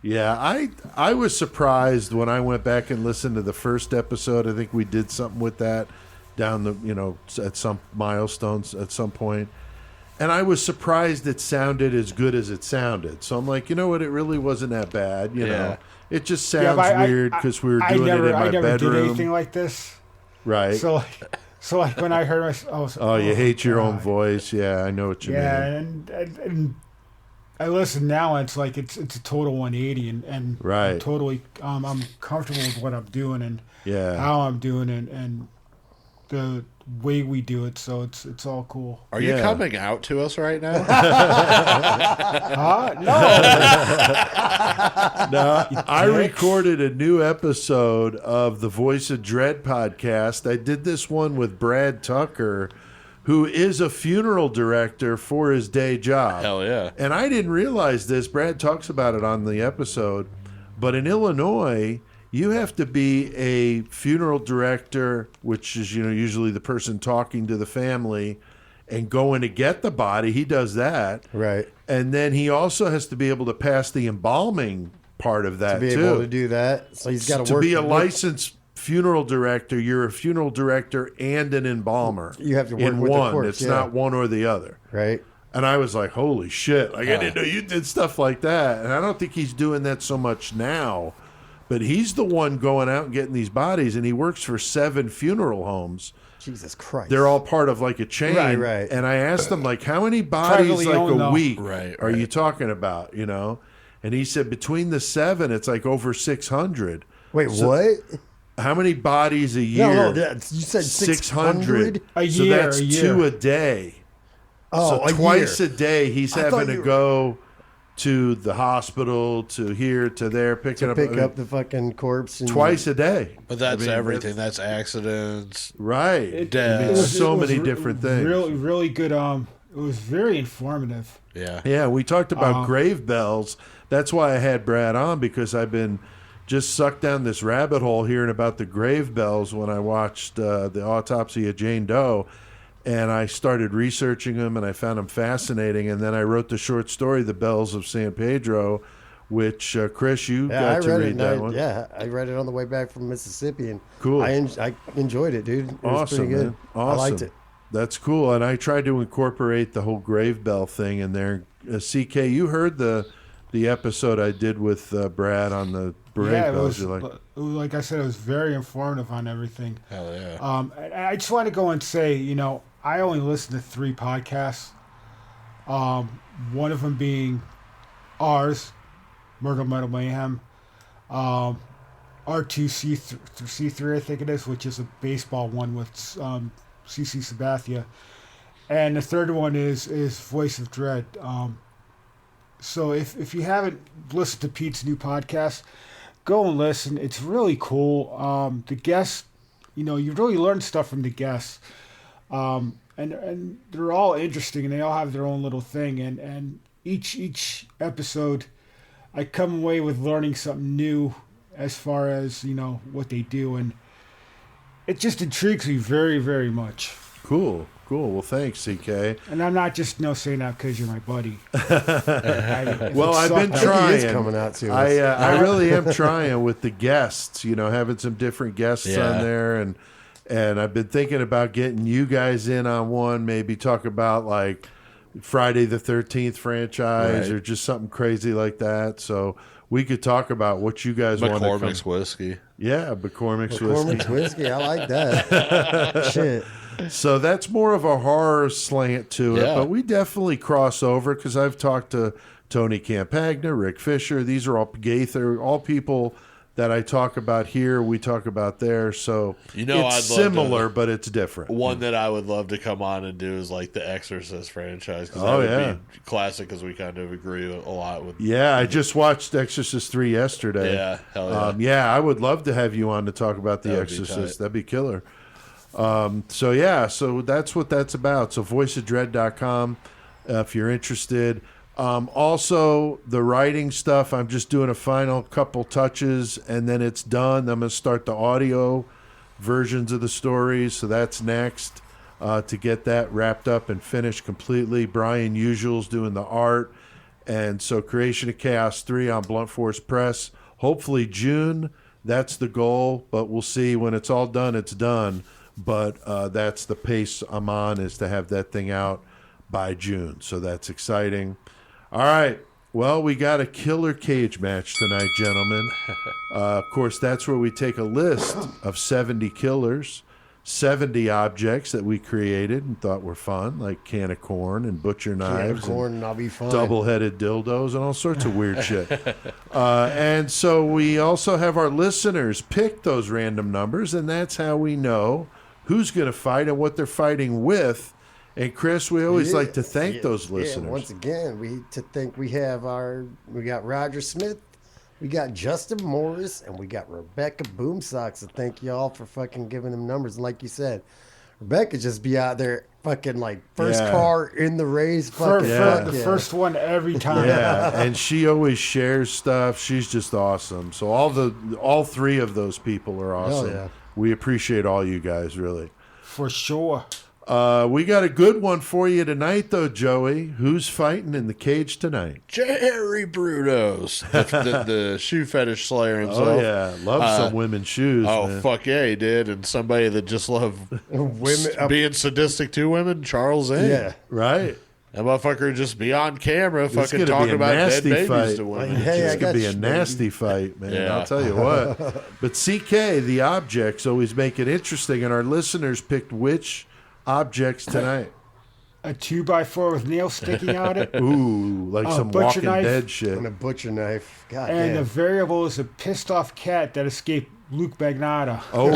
Yeah, I was surprised when I went back and listened to the first episode. I think we did something with that down the, you know, at some milestones at some point. And I was surprised it sounded as good as it sounded. So I'm like, you know what? It really wasn't that bad. You know, it just sounds weird because we were doing it in my bedroom. I never did anything like this. Right. So like when I heard myself, you hate your own voice. Yeah, I know what you mean. Yeah, and I listen now, and it's like it's a total 180, and right. I'm totally I'm comfortable with what I'm doing and yeah. how I'm doing it and the way we do it. So it's all cool. Are you coming out to us right now? No, I recorded a new episode of the Voice of Dread podcast. I did this one with Brad Tucker, who is a funeral director for his day job. Hell yeah. And I didn't realize this. Brad talks about it on the episode. But in Illinois, you have to be a funeral director, which is, you know, usually the person talking to the family and going to get the body. He does that. Right. And then he also has to be able to pass the embalming part of that, to be able to do that. So he's got to work. To be a licensed funeral director, you're a funeral director and an embalmer. You have to work in with one. the corpse, It's not one or the other. Right. And I was like, holy shit. Like, I didn't know you did stuff like that. And I don't think he's doing that so much now. But he's the one going out and getting these bodies, and he works for 7 funeral homes. Jesus Christ. They're all part of like a chain. Right. And I asked him, like, how many bodies like a week are you talking about, you know? And he said between the 7, it's like over 600. Wait, what? How many bodies a year? No, you said 600 a year. So that's 2 a day. Oh, so twice a day he's having to go to the hospital, to here, to there, pick up the fucking corpse. And twice a day. But that's everything. That's accidents. Right. Death. So many different things. Really, really good. It was very informative. Yeah. Yeah, we talked about grave bells. That's why I had Brad on, because I've been just sucked down this rabbit hole hearing about the grave bells when I watched the autopsy of Jane Doe. And I started researching them, and I found them fascinating. And then I wrote the short story, The Bells of San Pedro, which, Chris, you got to read that one. Yeah, I read it on the way back from Mississippi. And cool. I enjoyed it, dude. It was Awesome, pretty good. man. Awesome. I liked it. That's cool. And I tried to incorporate the whole grave bell thing in there. CK, you heard the episode I did with Brad on the grave bells. Like I said, it was very informative on everything. Hell yeah. I just want to go and say, you know, I only listen to 3 podcasts. One of them being ours, Murder Metal Mayhem. R2C3, I think it is, which is a baseball one with CC Sabathia. And the third one is Voice of Dread. So if you haven't listened to Pete's new podcast, go and listen. It's really cool. The guests, you know, you really learn stuff from the guests. And they're all interesting, and they all have their own little thing. And each episode, I come away with learning something new as far as, you know, what they do. And it just intrigues me very, very much. Cool. Well, thanks, CK. And I'm not just saying that because you're my buddy. Well, I've been trying. He is coming out to us. I really am trying with the guests, you know, having some different guests on there. And I've been thinking about getting you guys in on one, maybe talk about like Friday the 13th franchise or just something crazy like that. So we could talk about what you guys want to McCormick's whiskey. Yeah, McCormick's whiskey. I like that. Shit. So that's more of a horror slant to it, Yeah. but we definitely cross over because I've talked to Tony Campagna, Rick Fisher. These are all Gaither, all people that I talk about here, we talk about there. So You know, it's I'd love similar, but it's different. One that I would love to come on and do is like the Exorcist franchise. Cause Oh, that would yeah. be classic because we kind of agree a lot with. Yeah, I just watched Exorcist 3 yesterday. Yeah, hell yeah. Yeah, I would love to have you on to talk about The That would be Exorcist. tight. That'd be killer. So that's what that's about. So voiceofdread.com if you're interested. Also, the writing stuff, I'm just doing a final couple touches, and then it's done. I'm going to start the audio versions of the stories, so that's next to get that wrapped up and finished completely. Brian Usual's doing the art, and so Creation of Chaos 3 on Blunt Force Press. Hopefully June, that's the goal, but we'll see. When it's all done, it's done. But that's the pace I'm on, is to have that thing out by June, so that's exciting. All right. Well, we got a killer cage match tonight, gentlemen. Of course, that's where we take a list of 70 killers, 70 objects that we created and thought were fun, like can of corn and butcher knives, corn, and I'll be fine. double-headed dildos, and all sorts of weird shit. And so we also have our listeners pick those random numbers, and that's how we know who's going to fight and what they're fighting with. And Chris, we always like to thank those listeners. Yeah, once again, we got Roger Smith, we got Justin Morris, and we got Rebecca Boomsocks. So thank you all for fucking giving them numbers. And like you said, Rebecca just be out there fucking like first car in the race. Fucking First one every time. Yeah, and she always shares stuff. She's just awesome. So all three of those people are awesome. yeah. We appreciate all you guys, really. For sure. We got a good one for you tonight, though, Joey. Who's fighting in the cage tonight? Jerry Brudos, the shoe fetish slayer himself. Oh, yeah. Love some women's shoes. Oh, man. fuck yeah, he did. And somebody that just loved Women, being sadistic to women, Charles A. yeah. Right? That motherfucker just be on camera It's fucking gonna be talking a about dead nasty babies fight. to women. Hey, It's I going got to be a you, nasty fight, man. Yeah. I'll tell you what. But CK, the objects, always make it interesting. And our listeners picked which objects tonight? A 2x4 with nails sticking out it. Ooh, like some butcher Walking knife. Dead shit. And a butcher knife. God And the damn. variable is a pissed off cat that escaped Luke Magnotta. Oh,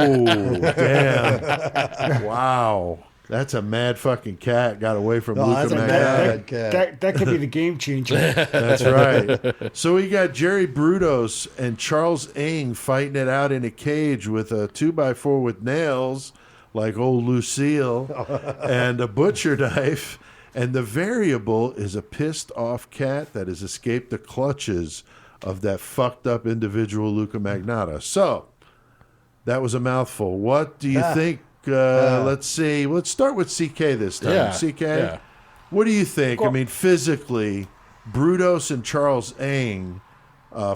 damn. Wow. That's a mad fucking cat. Got away from No, Luca that's a Magnotta. mad cat. That could be the game changer. That's right. So we got Jerry Brudos and Charles Ng fighting it out in a cage with a 2x4 with nails, like old Lucille, and a butcher knife. And the variable is a pissed off cat that has escaped the clutches of that fucked up individual Luca Magnotta. So that was a mouthful. What do you think? Let's see. Let's start with CK this time. Yeah, CK, yeah. what do you think? I mean, physically, Brudos and Charles Ng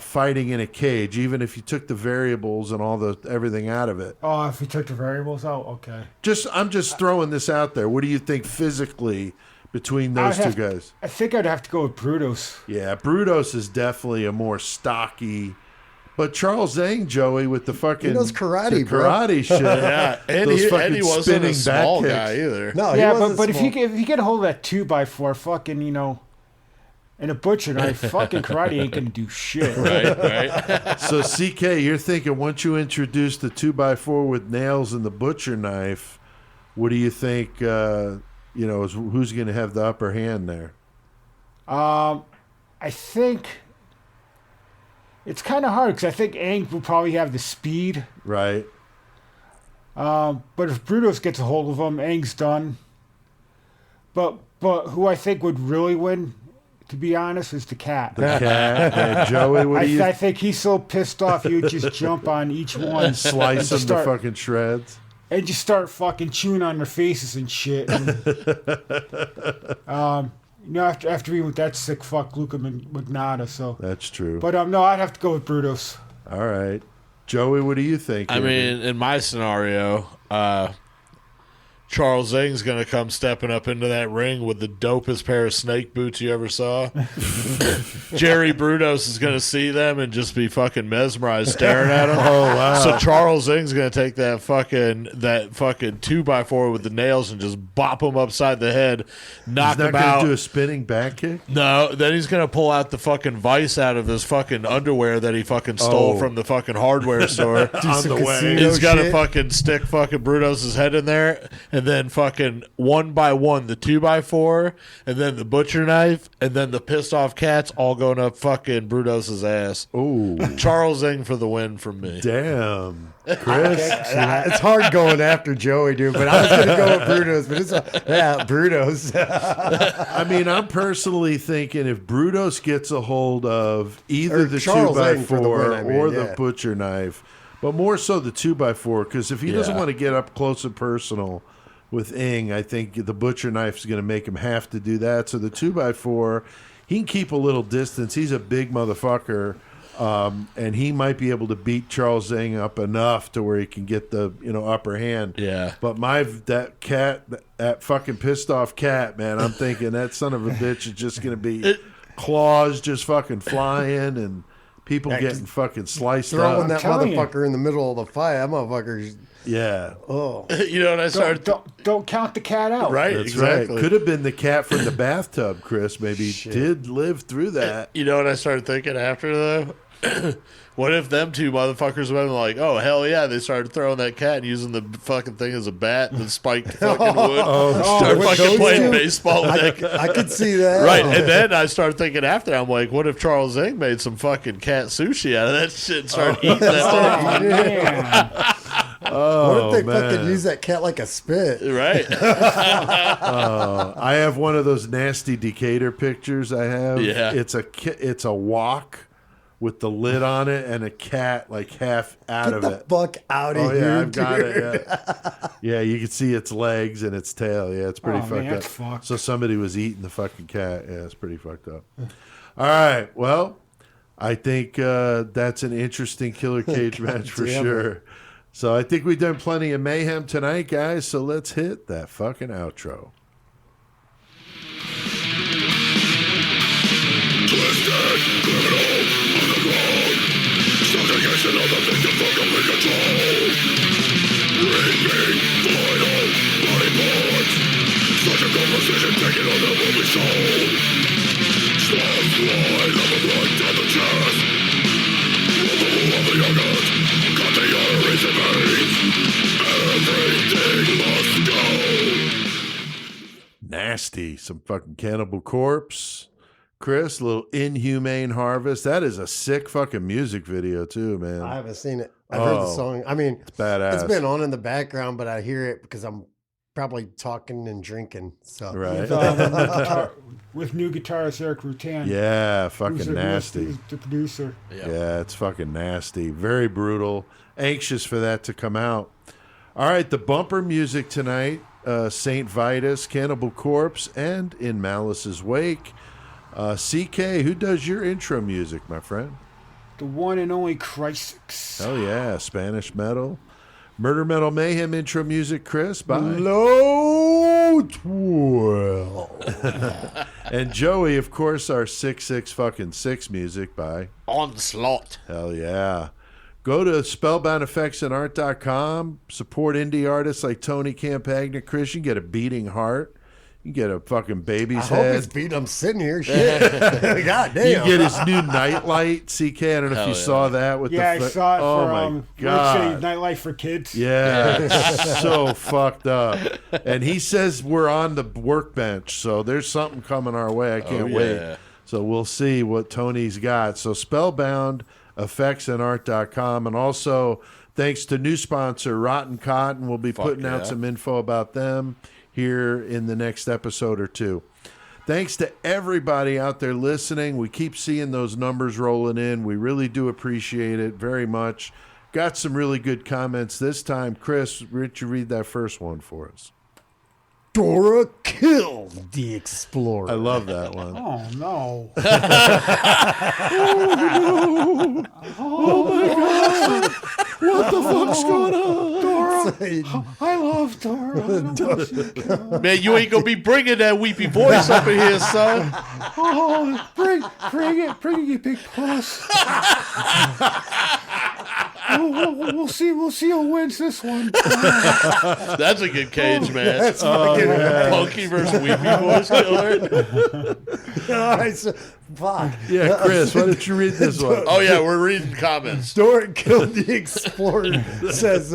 fighting in a cage, even if you took the variables and everything out of it. Oh, if we took the variables out, okay. I'm just throwing this out there. What do you think physically between those two guys? I think I'd have to go with Brutus. Yeah, Brudos is definitely a more stocky. But Charles Ng, Joey, with the fucking He knows karate, the bro. karate shit. Yeah, and Those he fucking wasn't spinning a small back guy kicks. either. No, Yeah, he wasn't but if small. you get a hold of that 2x4, fucking, and a butcher knife, fucking karate ain't gonna do shit. Right. So, CK, you're thinking once you introduce the 2x4 with nails and the butcher knife, what do you think, who's going to have the upper hand there? I think it's kind of hard because I think Ang will probably have the speed. Right? But if Brutus gets a hold of him, Ang's done. But who I think would really win, to be honest, is the cat. The cat. And Joey, what do you I think he's so pissed off he would just jump on each one, slice them to start- fucking shreds? and just start fucking chewing on their faces and shit. And, after being with that sick fuck Luca Magnotta, so. That's true. But no, I'd have to go with Brutus. All right. Joey, what do you think? I here, mean, in my scenario, Charles Zing's going to come stepping up into that ring with the dopest pair of snake boots you ever saw. Jerry Brudos is going to see them and just be fucking mesmerized staring at them. Oh, wow. So Charles Zing's going to take that fucking 2x4 with the nails and just bop him upside the head, knock He's him not going out. to do a spinning back kick? No, then he's going to pull out the fucking vice out of his fucking underwear that he fucking stole from the fucking hardware store. On the way. He's got to fucking stick fucking Brudos' head in there, and then fucking one by one, the 2x4, and then the butcher knife, and then the pissed off cats all going up fucking Brudos' ass. Ooh. Charles Zing for the win from me. Damn. Chris? It's hard going after Joey, dude, but I was going to go with Bruno's, but Bruno's. I mean, I'm personally thinking if Brudos gets a hold of either Or the Charles Zing 2x4 for the win, I mean, or yeah. the butcher knife, but more so the 2x4, because if he doesn't want to get up close and personal with Ing, I think the butcher knife is going to make him have to do that. So the 2x4, he can keep a little distance. He's a big motherfucker, and he might be able to beat Charles Zing up enough to where he can get the upper hand. Yeah. But that fucking pissed off cat, man, I'm thinking that son of a bitch is just going to be claws just fucking flying and people getting fucking sliced Throwing up. that telling you. motherfucker in the middle of the fight. That motherfucker's, Yeah. oh. You know what I started? Don't count the cat out. Right, That's exactly. right. Could have been the cat from the bathtub, Chris. Maybe did live through that. You know what I started thinking after, though? What if them two motherfuckers went like, oh, hell yeah, they started throwing that cat and using the fucking thing as a bat and spiked fucking wood. Started with fucking those playing two? baseball with that cat. I could see that. Right, and then I started thinking after, I'm like, what if Charles Zing made some fucking cat sushi out of that shit and started eating that Oh, man. What if they man. fucking use that cat like a spit? thing? Right. I have one of those nasty Decatur pictures I have. Yeah. It's a wok with the lid on it and a cat like half out Get of the it. fuck out of Oh here, yeah, I've got dude. it. Yeah. You can see its legs and its tail. Yeah, it's pretty Oh, fucked man, up. that's fucked. So somebody was eating the fucking cat. Yeah, it's pretty fucked up. All right, well, I think that's an interesting killer cage match for damn sure. So I think we've done plenty of mayhem tonight, guys. So let's hit that fucking outro. Nasty. Some fucking Cannibal Corpse. Chris, a little Inhumane Harvest. That is a sick fucking music video too, man. I haven't seen it. I've heard the song. I mean, It's badass. it's been on in the background, but I hear it because I'm probably talking and drinking. So Right. With new guitarist Eric Rutan. Yeah, who's fucking nasty. who's the producer. Yeah, it's fucking nasty. Very brutal. Anxious for that to come out. All right, the bumper music tonight, St. Vitus, Cannibal Corpse, and In Malice's Wake. CK, who does your intro music, my friend? The one and only Christ. Oh, yeah, Spanish metal. Murder Metal Mayhem intro music, Chris, by Low 12. and Joey, of course, our 6 fucking 6 music by Onslaught. hell yeah. Go to spellboundeffectsandart.com. Support indie artists like Tony Campagna. Chris, you can get a beating heart. You can get a fucking baby's I hope head. it's beat. I'm sitting here. Shit. God damn. You can get his new nightlight, CK. I don't know if you saw that with Yeah, the I saw it oh for my Rick god. City Nightlife for Kids. Yeah, it's so fucked up. And he says we're on the workbench, so there's something coming our way. I can't wait. So we'll see what Tony's got. So spellboundeffectsandart.com. And also, thanks to new sponsor, Rotten Cotton. We'll be putting out some info about them here in the next episode or two. Thanks to everybody out there listening. We keep seeing those numbers rolling in. We really do appreciate it very much. Got some really good comments this time. Chris, Rich, you read that first one for us. Dora killed the explorer. I love that one. Oh no! What the fuck's going on? I love Dora. Man, you ain't gonna be bringing that weepy voice up in here, son. Oh, bring it, you big puss. We'll see who wins this one. That's a good cage match. Punky versus weepy voice killer. Fuck. Yeah, Chris, why don't you read this one? Oh yeah, we're reading comments. Dork Killed the Explorer says,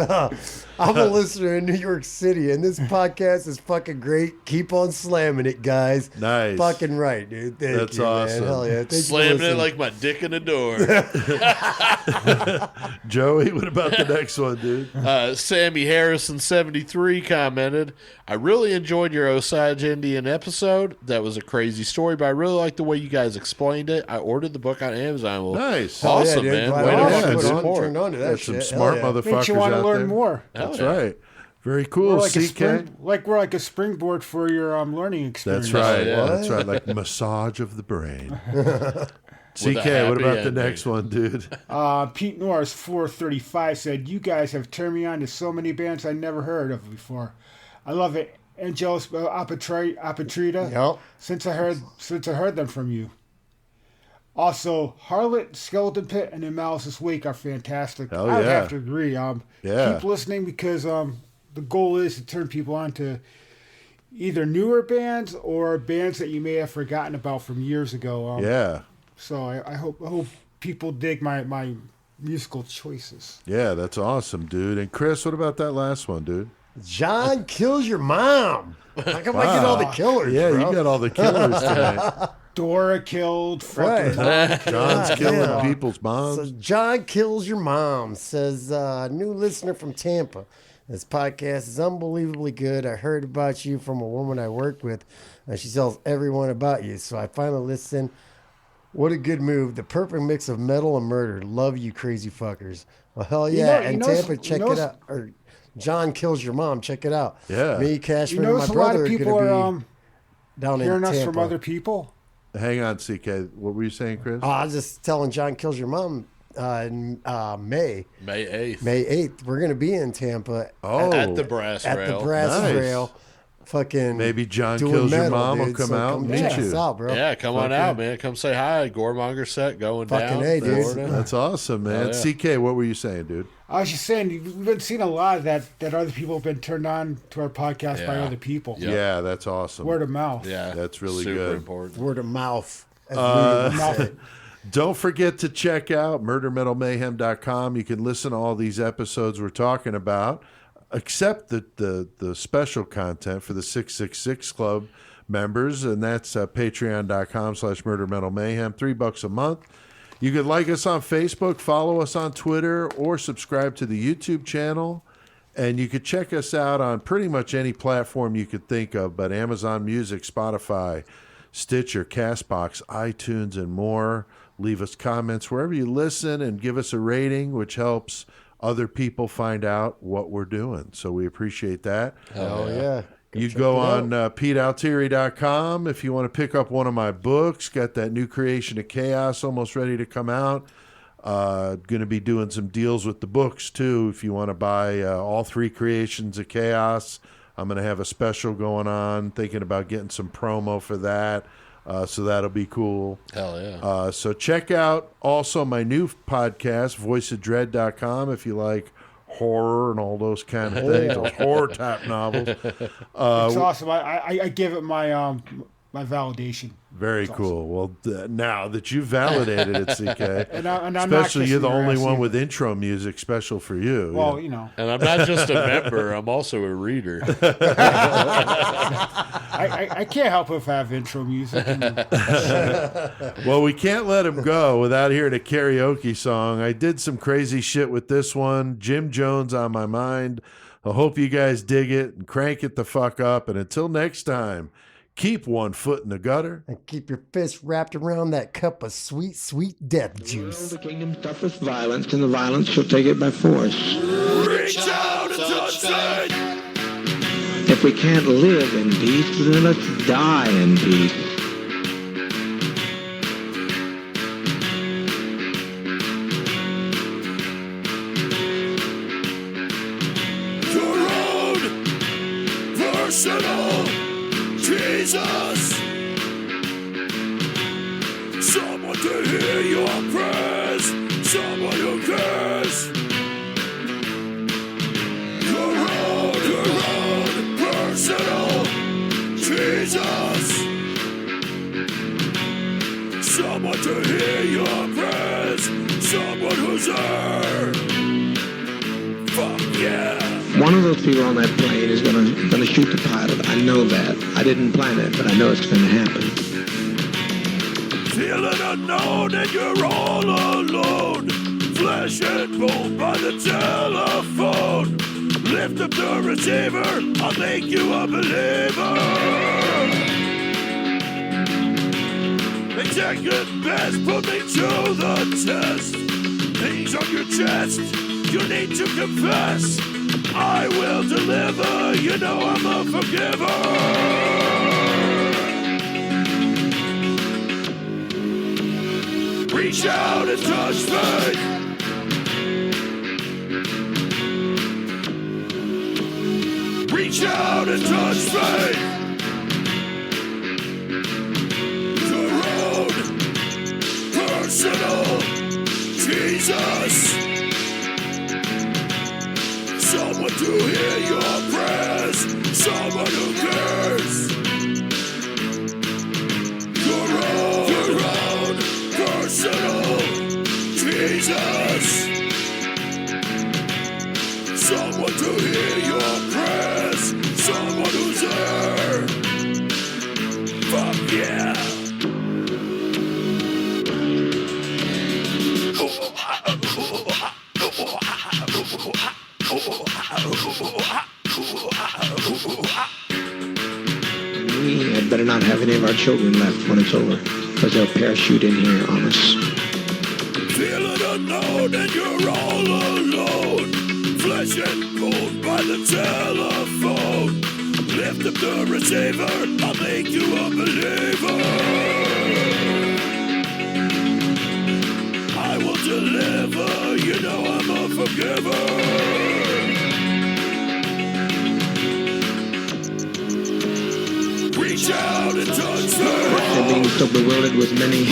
I'm a listener in New York City, and this podcast is fucking great. Keep on slamming it, guys. Nice. Fucking right, dude. Thank That's you, awesome. Man. Hell yeah. Thank you for Slamming it listening. like my dick in the door. Joey, what about the next one, dude? Sammy Harrison 73 commented, I really enjoyed your Osage Indian episode. That was a crazy story, but I really like the way you guys explained it. I ordered the book on Amazon. Well, Nice. Awesome, dude. man. Glad Way I to was fucking put on- support. turned on to that There's some shit. smart Hell yeah. motherfuckers Makes you want to out learn there. more. That's yeah. right. Very cool. We're CK. we're like a springboard for your learning experience. That's right. yeah. That's right. Like massage of the brain. CK, what happy about the ending. next one, dude? Pete Norris 435 said, "You guys have turned me on to so many bands I never heard of before. I love it. Angelus Apatrida. Yep. Since I heard them from you. Also, Harlot, Skeleton Pit, and Analysis Wake are fantastic. Hell I would yeah. have to agree. Yeah. Keep listening because the goal is to turn people on to either newer bands or bands that you may have forgotten about from years ago. Yeah. So I hope people dig my musical choices. Yeah, that's awesome, dude. And Chris, what about that last one, dude? John kills your mom. How come I get all the killers, Yeah, bro? you got all the killers tonight. Dora killed. Right. Fucking John's God killing damn. people's So moms. John kills your mom says, new listener from Tampa. This podcast is unbelievably good. I heard about you from a woman I work with, and she tells everyone about you. So I finally listened. What a good move. The perfect mix of metal and murder. Love you, crazy fuckers. Well, hell yeah. And Tampa, check it out. Or John kills your mom. Check it out. Yeah. Me, You Cashman, and my notice a lot brother of are people going are to be down in hearing us Tampa. from other people. Hang on, CK. What were you saying, Chris? I was just telling John kills your mom in May. May 8th. May 8th, we're going to be in Tampa Oh, At the Brass at Rail. the Brass Nice. Rail. Fucking Maybe John doing Kills Your metal, Mom will dude. come So out come and meet check you. us out, bro. Yeah, come on out, man. Come say hi. Goremonger set going Fucking down. A, dude. Florida. That's awesome, man. Oh, yeah. CK, what were you saying, dude? I was just saying, we've been seeing a lot of that other people have been turned on to our podcast by Yeah. other people. Yep. Yeah, that's awesome. Word of mouth. Yeah, That's really super good. important. Word of mouth. As we would say. Don't forget to check out murdermetalmayhem.com. You can listen to all these episodes we're talking about, except the special content for the 666 Club members, and that's patreon.com/murdermetalmayhem, $3 a month. You can like us on Facebook, follow us on Twitter, or subscribe to the YouTube channel. And you could check us out on pretty much any platform you could think of, but Amazon Music, Spotify, Stitcher, Castbox, iTunes, and more. Leave us comments wherever you listen and give us a rating, which helps other people find out what we're doing. So we appreciate that. Oh, yeah. You check go it on PeteAltieri.com if you want to pick up one of my books. Got that New Creation of Chaos almost ready to come out. Going to be doing some deals with the books, too, if you want to buy all 3 Creations of Chaos. I'm going to have a special going on, thinking about getting some promo for that. So that'll be cool. Hell yeah. So check out also my new podcast, voiceofdread.com, if you like horror and all those kind of things, those horror type novels. It's awesome. I give it my my validation. Very cool. Well, now that you've validated it, CK, And I'm not especially you're the kissing your only ass one either. with intro music special for you. Well, you know, And I'm not just a member, I'm also a reader. I can't help if I have intro music. Well, we can't let him go without hearing a karaoke song. I did some crazy shit with this one. Jim Jones on my mind. I hope you guys dig it and crank it the fuck up. And until next time, keep one foot in the gutter. And keep your fist wrapped around that cup of sweet, sweet death juice. The kingdom suffereth violence, and the violence shall take it by force. Reach out and touch fate. If we can't live in peace, then let's die in peace. personal. Jesus, someone to hear your prayers, someone who cares. Your own personal Jesus, someone to hear your prayers, someone who's there. Fuck yeah. One of those people on that plane is gonna shoot the pilot. I know that. I didn't plan it, but I know it's gonna happen. Feeling unknown and you're all alone. Flesh and bone by the telephone. Lift up the receiver, I'll make you a believer. Second best, put me to the test. Things on your chest, you need to confess. I will deliver, you know I'm a forgiver. Reach out and touch faith. Reach out and touch faith. Your own personal Jesus. Someone to hear your prayers, someone who cares. Your own personal Jesus. Someone to hear your prayers, someone who's there. Fuck yeah. We had better not have any of our children left when it's over, because they'll parachute in here on us. Feeling unknown and you're all alone. Flesh and bone by the telephone. Lift up the receiver, I'll make you a believer. I will deliver, you know I'm a forgiver. Reach out and touch After being so bewildered with many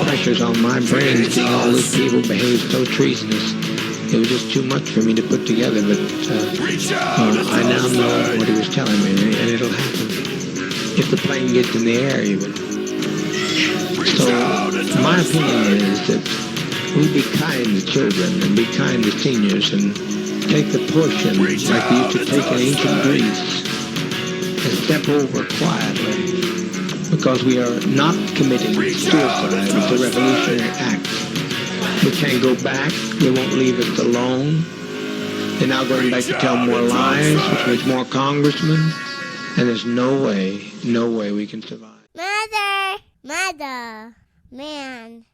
pressures on my brain, seeing all these people behave so treasonous, it was just too much for me to put together, but I now know what he was telling me, and it'll happen. If the plane gets in the air, even. So, my opinion is that we be kind to children and be kind to seniors and take the portion like we used to take in ancient Greece and step over quietly, because we are not committing suicide. It's a revolutionary act. We can't go back. They won't leave us alone. They're now going back to tell more lies, which means more congressmen, and there's no way we can survive. Mother, man.